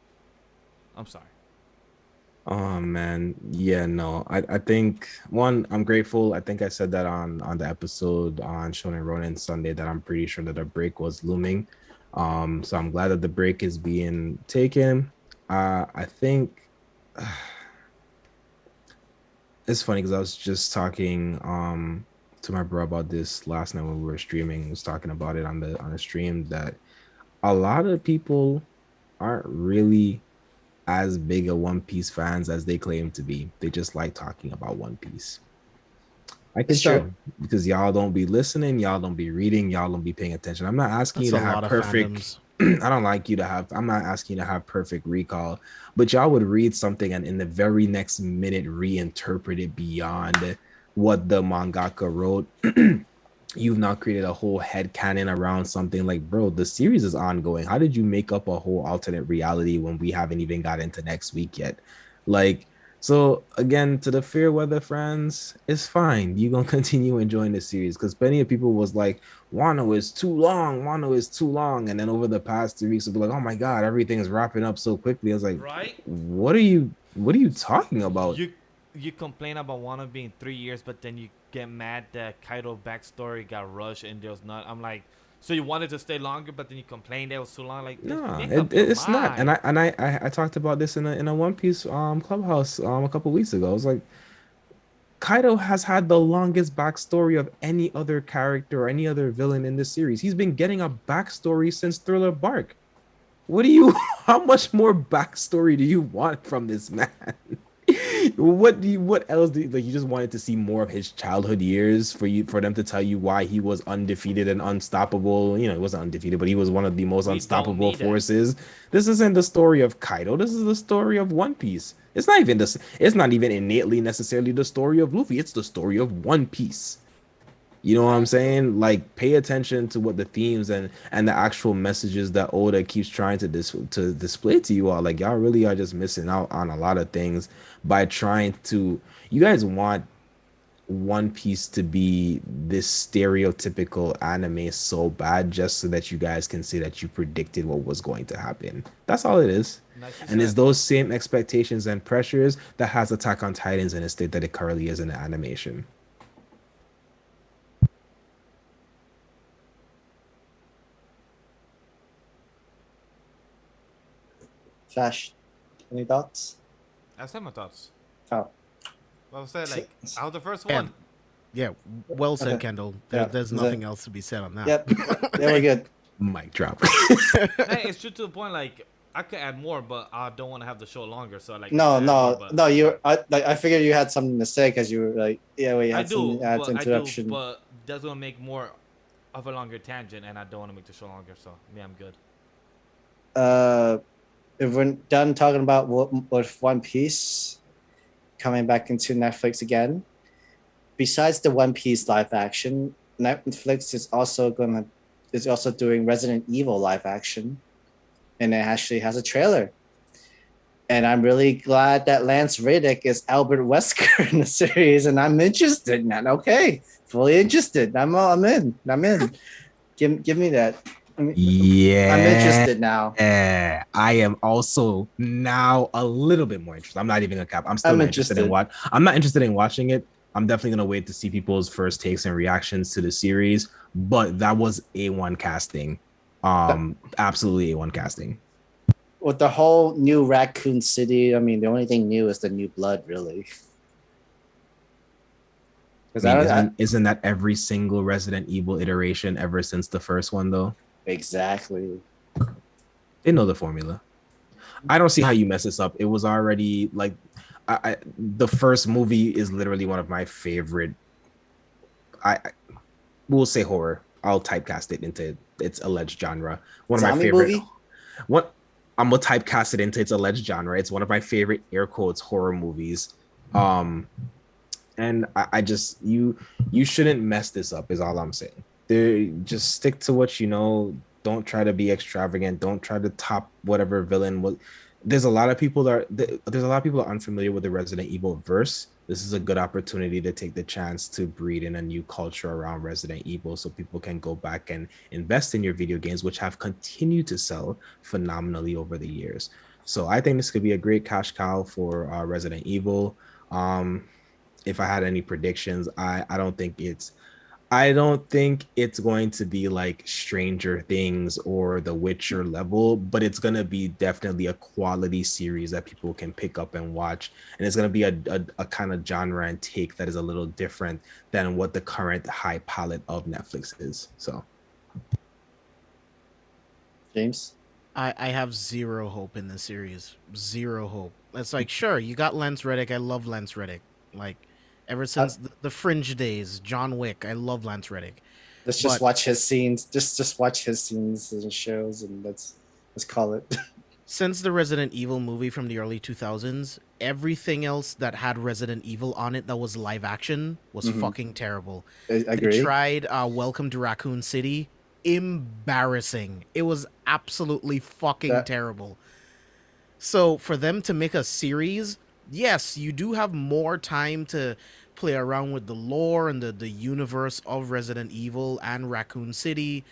I'm sorry. Oh man, yeah, no. I think one, I'm grateful. I think I said that on the episode on Shonen Ronin Sunday that I'm pretty sure that a break was looming. So I'm glad that the break is being taken. I think it's funny because I was just talking to my bro about this last night when we were streaming. I was talking about it on the stream that a lot of people aren't really as big a One Piece fans as they claim to be. They just like talking about One Piece. I can It's tell true. because y'all don't be listening, y'all don't be reading, y'all don't be paying attention. I'm not asking That's you a to have lot of perfect. fandoms. I'm not asking you to have perfect recall, but y'all would read something and in the very next minute reinterpret it beyond what the mangaka wrote. You've now created a whole head canon around something like, bro, the series is ongoing. How did you make up a whole alternate reality when we haven't even got into next week yet? Like, so again, to the fair weather friends, it's fine. You're gonna continue enjoying the series because plenty of people was like, Wano is too long, Wano is too long. And then over the past 2 weeks, they'll be like, oh my god, everything's wrapping up so quickly. I was like, Right? what are you talking about? You complain about Wano being 3 years, but then you get mad that Kaido backstory got rushed and there was not. I'm like, so you wanted to stay longer, but then you complained that it was too long. Like, No, make up your it's not. And mind. I talked about this in a One Piece clubhouse a couple weeks ago. I was like, Kaido has had the longest backstory of any other character or any other villain in this series. He's been getting a backstory since Thriller Bark. What do you how much more backstory do you want from this man? What else do you, like? You just wanted to see more of his childhood years for them to tell you why he was undefeated and unstoppable. You know, he wasn't undefeated, but he was one of the most We don't unstoppable need that. forces. This isn't the story of Kaido. This is the story of One Piece. It's not even this. It's not even innately necessarily the story of Luffy. It's the story of One Piece. You know what I'm saying? Like, pay attention to what the themes and the actual messages that Oda keeps trying to display to you all. Like, y'all really are just missing out on a lot of things by trying to. You guys want One Piece to be this stereotypical anime so bad just so that you guys can say that you predicted what was going to happen. That's all it is. Nicely And it's said. those same expectations and pressures that has Attack on Titans in a state that it currently is in the animation. Fash, any thoughts? I said my thoughts. Oh, Well, I said like So- I was the first Yeah. one. Yeah, well said, Okay. Kendall. Yeah, There's is nothing that- else to be said on that. yep. Yeah, we're good. Mic drop. Hey, it's true to the point. Like I could add more, but I don't want to have the show longer. So like No, I could add more, no, but- no. I figured you had something to say because you were like, yeah, we I had do, some ads but I do, interruption. but that's gonna make more of a longer tangent, and I don't want to make the show longer. So yeah, I'm good. If we're done talking about what One Piece coming back into Netflix again, besides the One Piece live action, Netflix is also doing Resident Evil live action, and it actually has a trailer. And I'm really glad that Lance Reddick is Albert Wesker in the series, and I'm interested. Now, okay, fully interested. I'm in. Give me that. Yeah. I'm interested now. I am also now a little bit more interested. I'm not even gonna cap. I'm still I'm not interested in interested. what I'm not interested in watching it. I'm definitely gonna wait to see people's first takes and reactions to the series. But that was A1 casting. Absolutely A1 casting. With the whole new Raccoon City, I mean, the only thing new is the new blood, really. I mean, isn't that every single Resident Evil iteration ever since the first one though? Exactly. They know the formula. I don't see how you mess this up. It was already like the first movie is literally one of my favorite. I will say horror. I'll typecast it into its alleged genre. One of my Zombie favorite. movie? What I'm gonna typecast it into its alleged genre. It's one of my favorite air quotes horror movies. And I just you shouldn't mess this up. Is all I'm saying. Just stick to what you know. Don't try to be extravagant. Don't try to top whatever villain was. There's a lot of people that are unfamiliar with the Resident Evil verse. This is a good opportunity to take the chance to breed in a new culture around Resident Evil, so people can go back and invest in your video games, which have continued to sell phenomenally over the years. So I think this could be a great cash cow for Resident Evil. If I had any predictions, I don't think it's going to be like Stranger Things or The Witcher level, but it's going to be definitely a quality series that people can pick up and watch. And it's going to be a kind of genre and take that is a little different than what the current high palette of Netflix is. So, James? I have zero hope in this series. Zero hope. It's like, sure, you got Lance Reddick. I love Lance Reddick. Like, ever since the Fringe days, John Wick, I love Lance Reddick. Let's just watch his scenes. Just watch his scenes and shows, and let's call it. Since the Resident Evil movie from the early 2000s, everything else that had Resident Evil on it that was live action was fucking terrible. I agree. They tried Welcome to Raccoon City. Embarrassing. It was absolutely fucking terrible. So for them to make a series, yes, you do have more time to play around with the lore and the universe of Resident Evil and Raccoon City,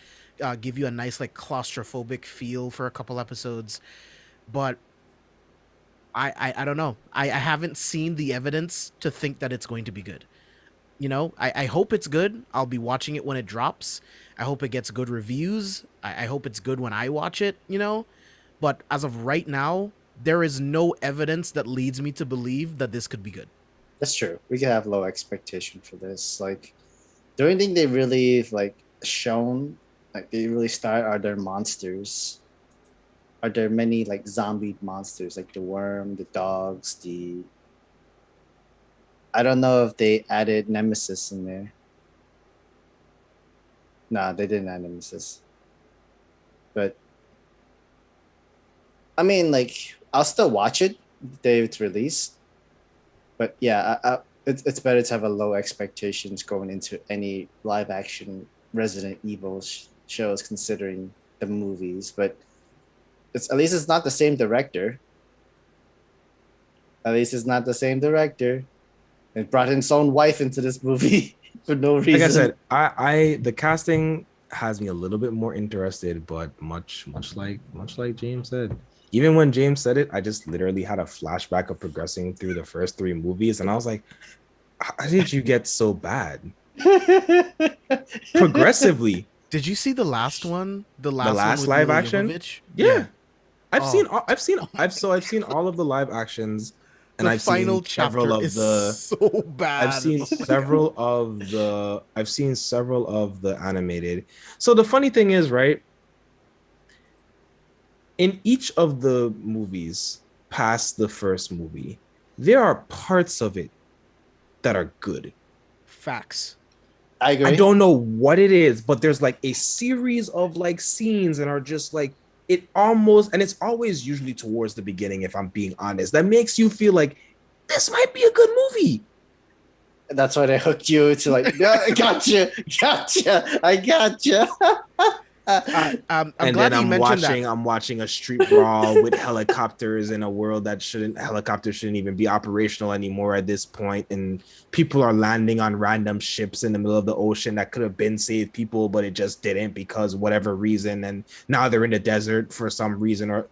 give you a nice like claustrophobic feel for a couple episodes, but I don't know. I haven't seen the evidence to think that it's going to be good. You know, I hope it's good. I'll be watching it when it drops. I hope it gets good reviews. I hope it's good when I watch it, you know? But as of right now, there is no evidence that leads me to believe that this could be good. That's true. We can have low expectation for this. Like, the only thing they really like shown, like they really start, are their monsters. Are there many like zombie monsters, like the worm, the dogs, the I don't know if they added Nemesis in there. No, they didn't add Nemesis. But I mean, like, I'll still watch it the day it's released. But yeah, it's better to have a low expectations going into any live action Resident Evil shows, considering the movies. But it's at least it's not the same director. At least it's not the same director. It brought his own wife into this movie for no reason. Like I said, I the casting has me a little bit more interested, but much like James said. Even when James said it, I just literally had a flashback of progressing through the first 3 movies, and I was like, how did you get so bad? Progressively. Did you see the last one? The last one with live Mila action? Jovovich? Yeah. I've seen Oh. I've seen all of the live actions, and The I've final seen several chapter of is the so bad. I've seen Oh my several of the animated. So the funny thing is, right? In each of the movies past the first movie, there are parts of it that are good. Facts. I agree. I don't know what it is, but there's like a series of like scenes and are just like it almost, and it's always usually towards the beginning, if I'm being honest, that makes you feel like this might be a good movie. That's why they hooked you to like, gotcha, I gotcha. I'm And glad then you mentioned that. I'm watching a street brawl with helicopters in a world that helicopters shouldn't even be operational anymore at this point, and people are landing on random ships in the middle of the ocean that could have been saved people, but it just didn't because whatever reason, and now they're in the desert for some reason, or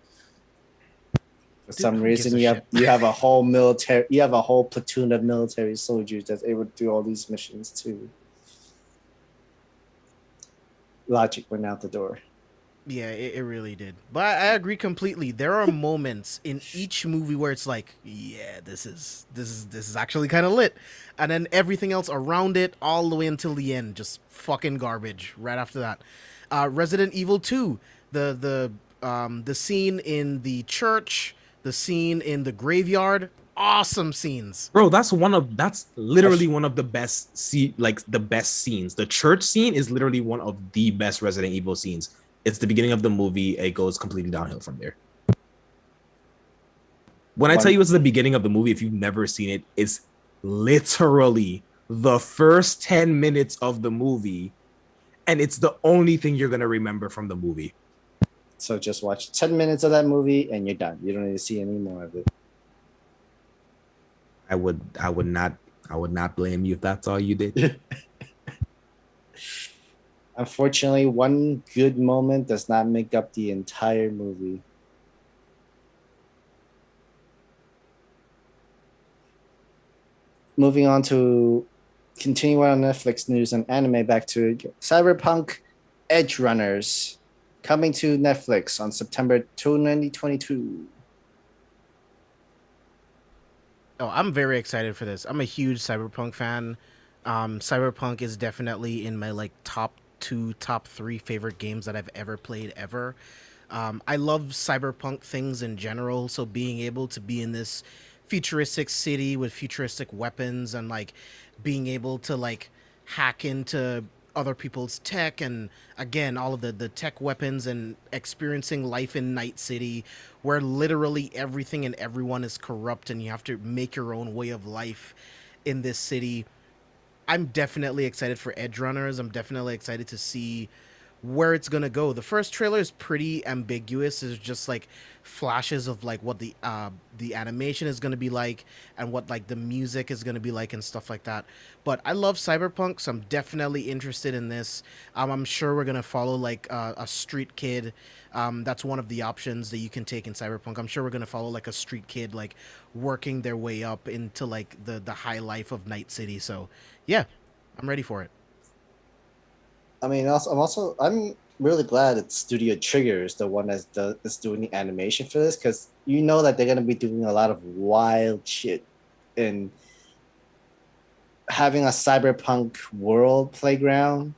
for some who gives reason a you have a whole platoon of military soldiers that's able to do all these missions too. Logic went out the door. Yeah, it really did. But I agree completely. There are moments in each movie where it's like, yeah, this is actually kind of lit, and then everything else around it, all the way until the end, just fucking garbage. Right after that, Resident Evil 2, the scene in the church, the scene in the graveyard, awesome scenes. bro, that's literally one of the best the best scenes. The church scene is literally one of the best Resident Evil scenes. It's the beginning of the movie. It goes completely downhill from there. When I tell you it's the beginning of the movie, if you've never seen it, it's literally the first 10 minutes of the movie, and it's the only thing you're gonna remember from the movie. So just watch 10 minutes of that movie and you're done. You don't need to see any more of it. I would not blame you if that's all you did. Unfortunately, one good moment does not make up the entire movie. Moving on to continue on Netflix news and anime, back to Cyberpunk EDGERUNNERS coming to Netflix on September 2022. Oh, I'm very excited for this. I'm a huge Cyberpunk fan. Cyberpunk is definitely in my like top 2, top 3 favorite games that I've ever played ever. I love cyberpunk things in general, so being able to be in this futuristic city with futuristic weapons and like being able to like hack into other people's tech, and again all of the tech weapons, and experiencing life in Night City where literally everything and everyone is corrupt and you have to make your own way of life in this city. I'm definitely excited for EDGERUNNERS. I'm definitely excited to see where it's gonna go. The first trailer is pretty ambiguous. It's just like flashes of like what the animation is gonna be like and what like the music is gonna be like and stuff like that. But I love Cyberpunk, so I'm definitely interested in this. I'm sure we're gonna follow like a street kid. That's one of the options that you can take in Cyberpunk. I'm sure we're gonna follow like a street kid, like working their way up into like the high life of Night City. So yeah, I'm ready for it. I mean, I'm really glad that Studio Trigger is the one that's doing the animation for this, because you know that they're gonna be doing a lot of wild shit, and having a cyberpunk world playground,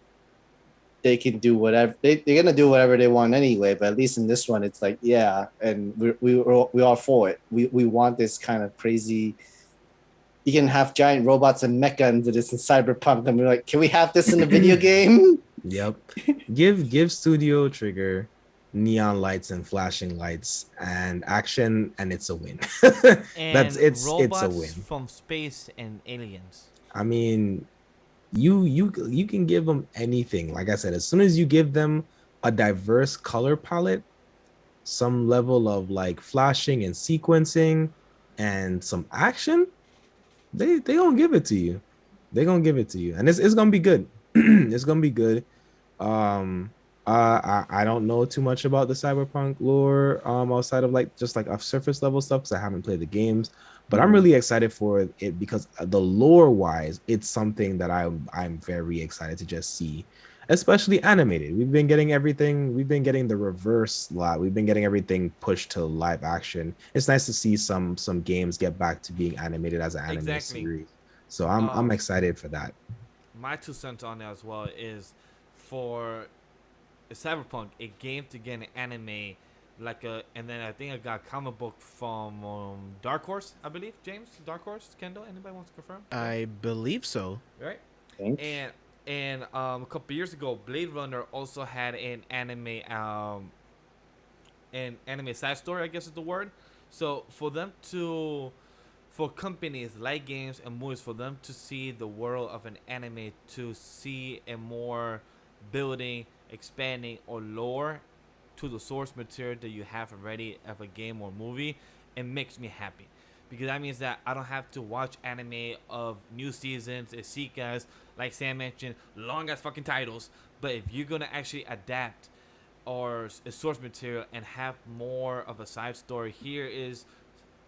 they can do whatever they're gonna do whatever they want anyway. But at least in this one, it's like, yeah, and we are for it. We want this kind of crazy you can have giant robots and mecha into this in Cyberpunk, and we're like, can we have this in the video game? Yep. Give Studio Trigger neon lights and flashing lights and action, and it's a win. And It's a robots win. from space and aliens. I mean, you can give them anything. Like I said, as soon as you give them a diverse color palette, some level of like flashing and sequencing, and some action, they gonna give it to you. They're gonna give it to you, and it's gonna be good. It's gonna be good. I don't know too much about the Cyberpunk lore outside of like just like a surface level stuff because I haven't played the games, but I'm really excited for it because the lore wise, it's something that I'm very excited to just see, especially animated. We've been getting everything. We've been getting the reverse lot. We've been getting everything pushed to live action. It's nice to see some games get back to being animated as an anime series. So I'm excited for that. My 2 cents on it as well is for Cyberpunk, a game to get an anime and then I think I got a comic book from Dark Horse, I believe. James, Dark Horse, Kendall, anybody wants to confirm? I believe so. Right. Thanks. And a couple years ago, Blade Runner also had an anime side story, I guess is the word. So for companies like games and movies, for them to see the world of an anime, to see a more building, expanding, or lore to the source material that you have already of a game or movie, it makes me happy. Because that means that I don't have to watch anime of new seasons, isekais, like Sam mentioned, long ass fucking titles. But if you're gonna actually adapt or a source material and have more of a side story, here is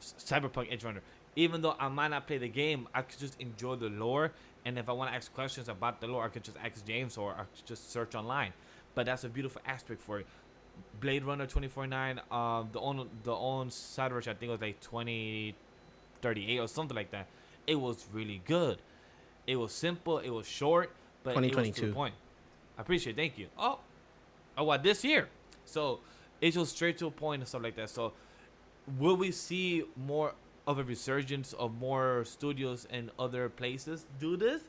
Cyberpunk EDGERUNNER. Even though I might not play the game, I could just enjoy the lore. And if I want to ask questions about the lore, I could just ask James or I could just search online. But that's a beautiful aspect for it. Blade Runner 2049, the own side version, I think it was like 2038 or something like that. It was really good. It was simple. It was short, but it was to 2022. the point. I appreciate it. Thank you. Oh, what, this year? So it was straight to the point and stuff like that. So will we see more of a resurgence of more studios and other places do this?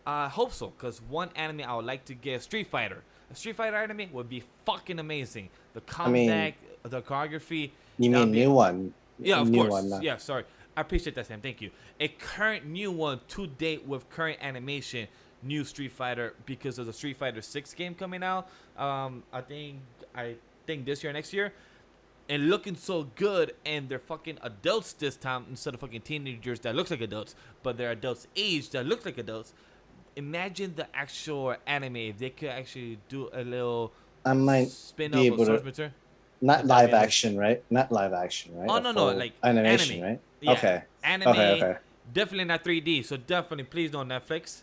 I hope so, because one anime I would like to get, Street Fighter. A Street Fighter anime would be fucking amazing. The combat, the choreography. You mean new one? Yeah, of New course. one, Yeah, sorry. I appreciate that, Sam. Thank you. A current new one to date with current animation, new Street Fighter, because of the Street Fighter 6 game coming out. I think this year, next year. And looking so good, and they're fucking adults this time instead of fucking teenagers that looks like adults, but they're adults age that look like adults. Imagine the actual anime if they could actually do a little I might spin be off able of source to. material. Not live action, right? Not live action, right? Oh A no, full like animation, anime. right? Yeah, Okay. anime. Okay. Definitely not 3D. So definitely, please don't Netflix.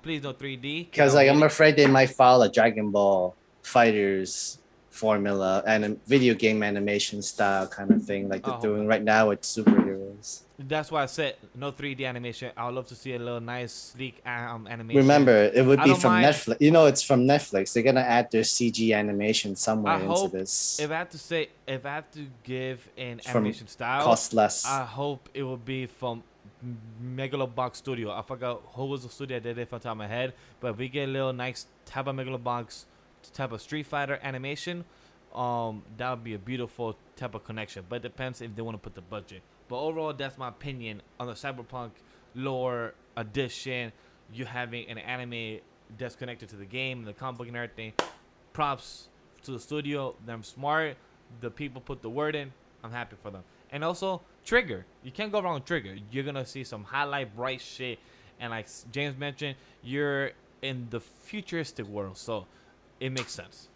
Please don't 3D. Because like I'm afraid they might follow a Dragon Ball Fighters formula and video game animation style kind of thing, like they're Oh, doing okay. right now with superheroes. That's why I said no 3D animation. I would love to see a little nice, sleek animation. Remember, it would I be don't from mind- Netflix. You know, it's from Netflix. They're gonna add their CG animation somewhere I into hope this. if I have to give an From animation style, Cost less. I hope it will be from Megalobox Studio. I forgot who was the studio that did it from the top of my head, but if we get a little nice type of Megalobox type of Street Fighter animation, that would be a beautiful type of connection. But it depends if they want to put the budget. But overall, that's my opinion on the Cyberpunk lore edition. You having an anime that's connected to the game, the comic book, and everything. Props to the studio. They're smart. The people put the word in. I'm happy for them. And also, Trigger. You can't go wrong with Trigger. You're going to see some highlight bright shit. And like James mentioned, you're in the futuristic world. So it makes sense.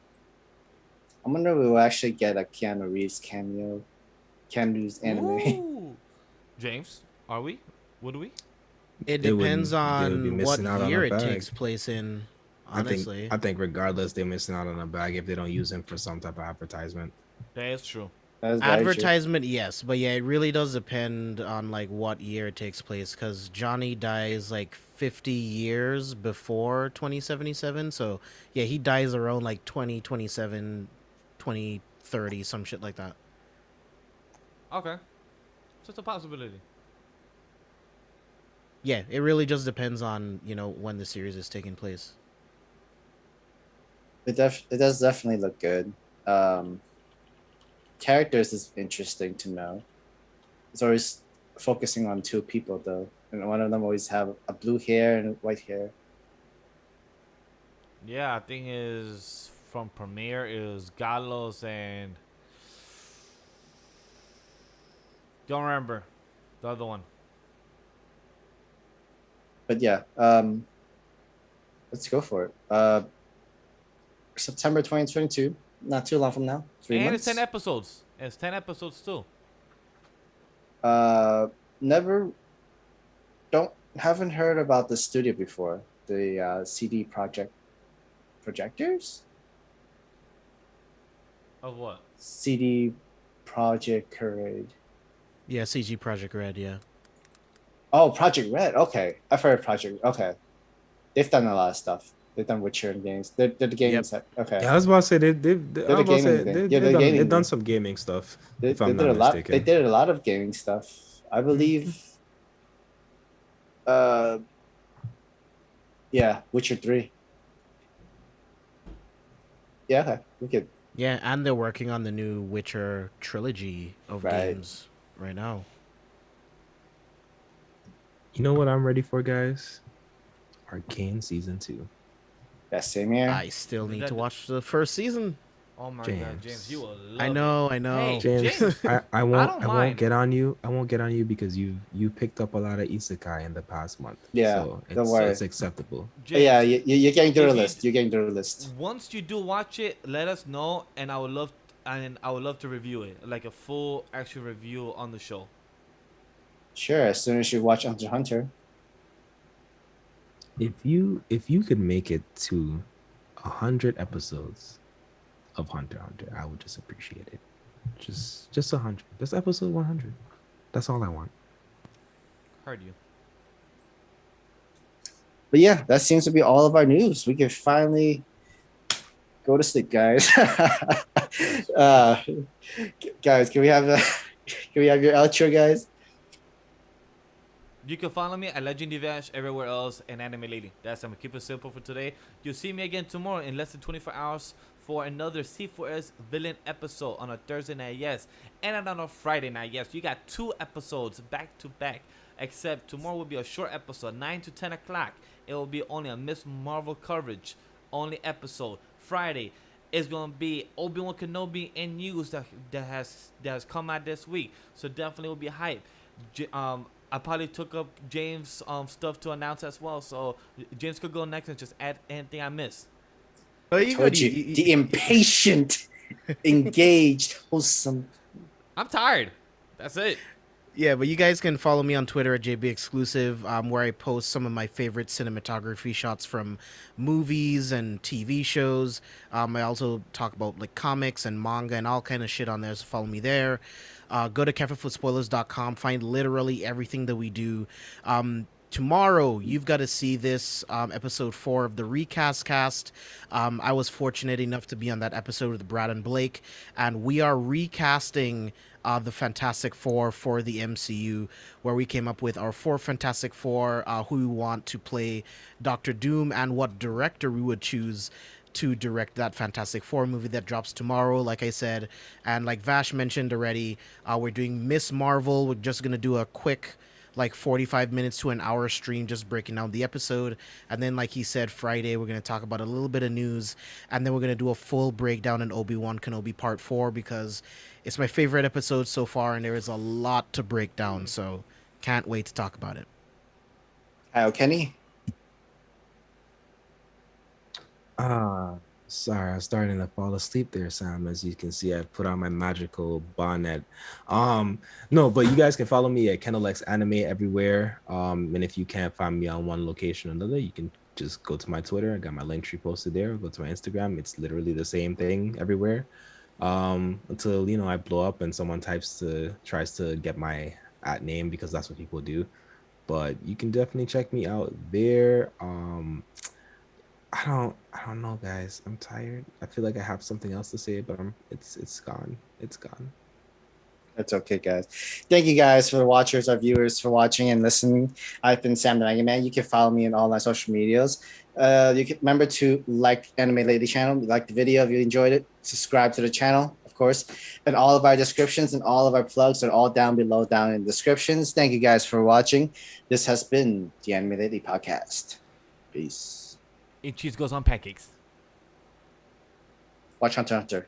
I wonder if we will actually get a Keanu Reeves cameo. Keanu's anime. Ooh. James, are we? Would we? It They depends wouldn't- they would be on what missing out on year a it bag. takes place in. Honestly, I think regardless, they're missing out on a bag if they don't use him for some type of advertisement. That is true. That's very true. advertisement, yes, but yeah, it really does depend on like what year it takes place. Because Johnny dies like 50 years before 2077, so yeah, he dies around like 2027, 2030, some shit like that. Okay. So it's a possibility. Yeah, it really just depends on when the series is taking place. It does definitely look good. Um, Characters is interesting to know. It's always focusing on two people though, and one of them always have a blue hair and white hair. Yeah, I think is from Premiere is Galos and don't remember the other one. But yeah, let's go for it. September 2022, not too long from now, three And it's 10 months. episodes. It's 10 episodes too. Uh, Never don't haven't heard about the studio before. The CD Project Projectors, Of what? CD Project Red. Yeah, CG Project Red. Yeah. Oh, Project Red. Okay, I've heard of Project. Okay, they've done a lot of stuff. They've done Witcher games. They're the gaming Yep. set. Okay, Yeah, I was about to say they're I the was about to gaming say thing. Yeah, they're they've gaming done thing. some gaming stuff, if They I'm did not a lot. They mistaken. did a lot of gaming stuff. I believe. Uh, yeah, Witcher 3. Yeah, okay, we could. Yeah, and they're working on the new Witcher trilogy of Right. games right now. You know what I'm ready for, guys? Arcane season 2. Yeah, same here. I still Did need to that- watch the first season. Oh my god, James. James, you will love I it. know. Hey, James, James, I I won't don't I won't mind. get on you. I won't get on you because you picked up a lot of isekai in the past month. Yeah, So don't it's worry. acceptable. James, Yeah, you're getting through if the you list. You're getting through the list. once you do watch it, let us know, and I would love to review it, like a full actual review on the show. Sure, as soon as you watch Hunter x Hunter. If you could make it to 100 episodes of Hunter x Hunter, I would just appreciate it. Just 100. Just episode 100. That's all I want. Heard you. But yeah, that seems to be all of our news. We can finally go to sleep, guys. uh, Guys, can we have can we have your outro, guys? You can follow me at Legend Divash everywhere else and Anime Lady. That's I'm gonna keep it simple for today. You'll see me again tomorrow in less than 24 hours for another C4S villain episode on a Thursday night, yes, and on a Friday night, yes. You got 2 episodes back to back. Except tomorrow will be a short episode, 9 to 10 o'clock. It will be only a Miss Marvel coverage only episode. Friday is gonna be Obi-Wan Kenobi and news that has come out this week. So definitely will be hype. I probably took up James stuff to announce as well. So James could go next and just add anything I missed. Oh, you Told you, the impatient, engaged, wholesome. I'm tired. That's it. Yeah, but you guys can follow me on Twitter at JBExclusive, where I post some of my favorite cinematography shots from movies and TV shows. I also talk about like comics and manga and all kind of shit on there, so follow me there. Go to carefulfootspoilers.com, find literally everything that we do. Tomorrow, you've got to see this episode 4 of the Recast Cast. I was fortunate enough to be on that episode with Brad and Blake, and we are recasting the Fantastic Four for the MCU, where we came up with our 4 Fantastic Four, who we want to play Doctor Doom, and what director we would choose to direct that Fantastic Four movie that drops tomorrow, like I said. And like Vash mentioned already, we're doing Miss Marvel. We're just going to do a quick like 45 minutes to an hour stream just breaking down the episode, and then like he said, Friday we're going to talk about a little bit of news, and then we're going to do a full breakdown in Obi-Wan Kenobi part 4 because it's my favorite episode so far and there is a lot to break down, so can't wait to talk about it. Kyle Kenny. Sorry, I'm starting to fall asleep there, Sam. As you can see, I put on my magical bonnet. No, but you guys can follow me at Kendall X Anime everywhere. And if you can't find me on one location or another, you can just go to my Twitter. I got my link tree posted there. Go to my Instagram. It's literally the same thing everywhere. Until I blow up and someone tries to get my at name, because that's what people do. But you can definitely check me out there. I don't know, guys. I'm tired. I feel like I have something else to say, but it's gone. It's gone. That's okay, guys. Thank you guys for the watchers, our viewers for watching and listening. I've been Sam the Mega Man. You can follow me on all my social medias. You can remember to like Anime Lady channel, like the video if you enjoyed it. Subscribe to the channel, of course. And all of our descriptions and all of our plugs are all down below, down in the descriptions. Thank you guys for watching. This has been the Anime Lady Podcast. Peace. And cheese goes on pancakes. Watch Hunter x Hunter.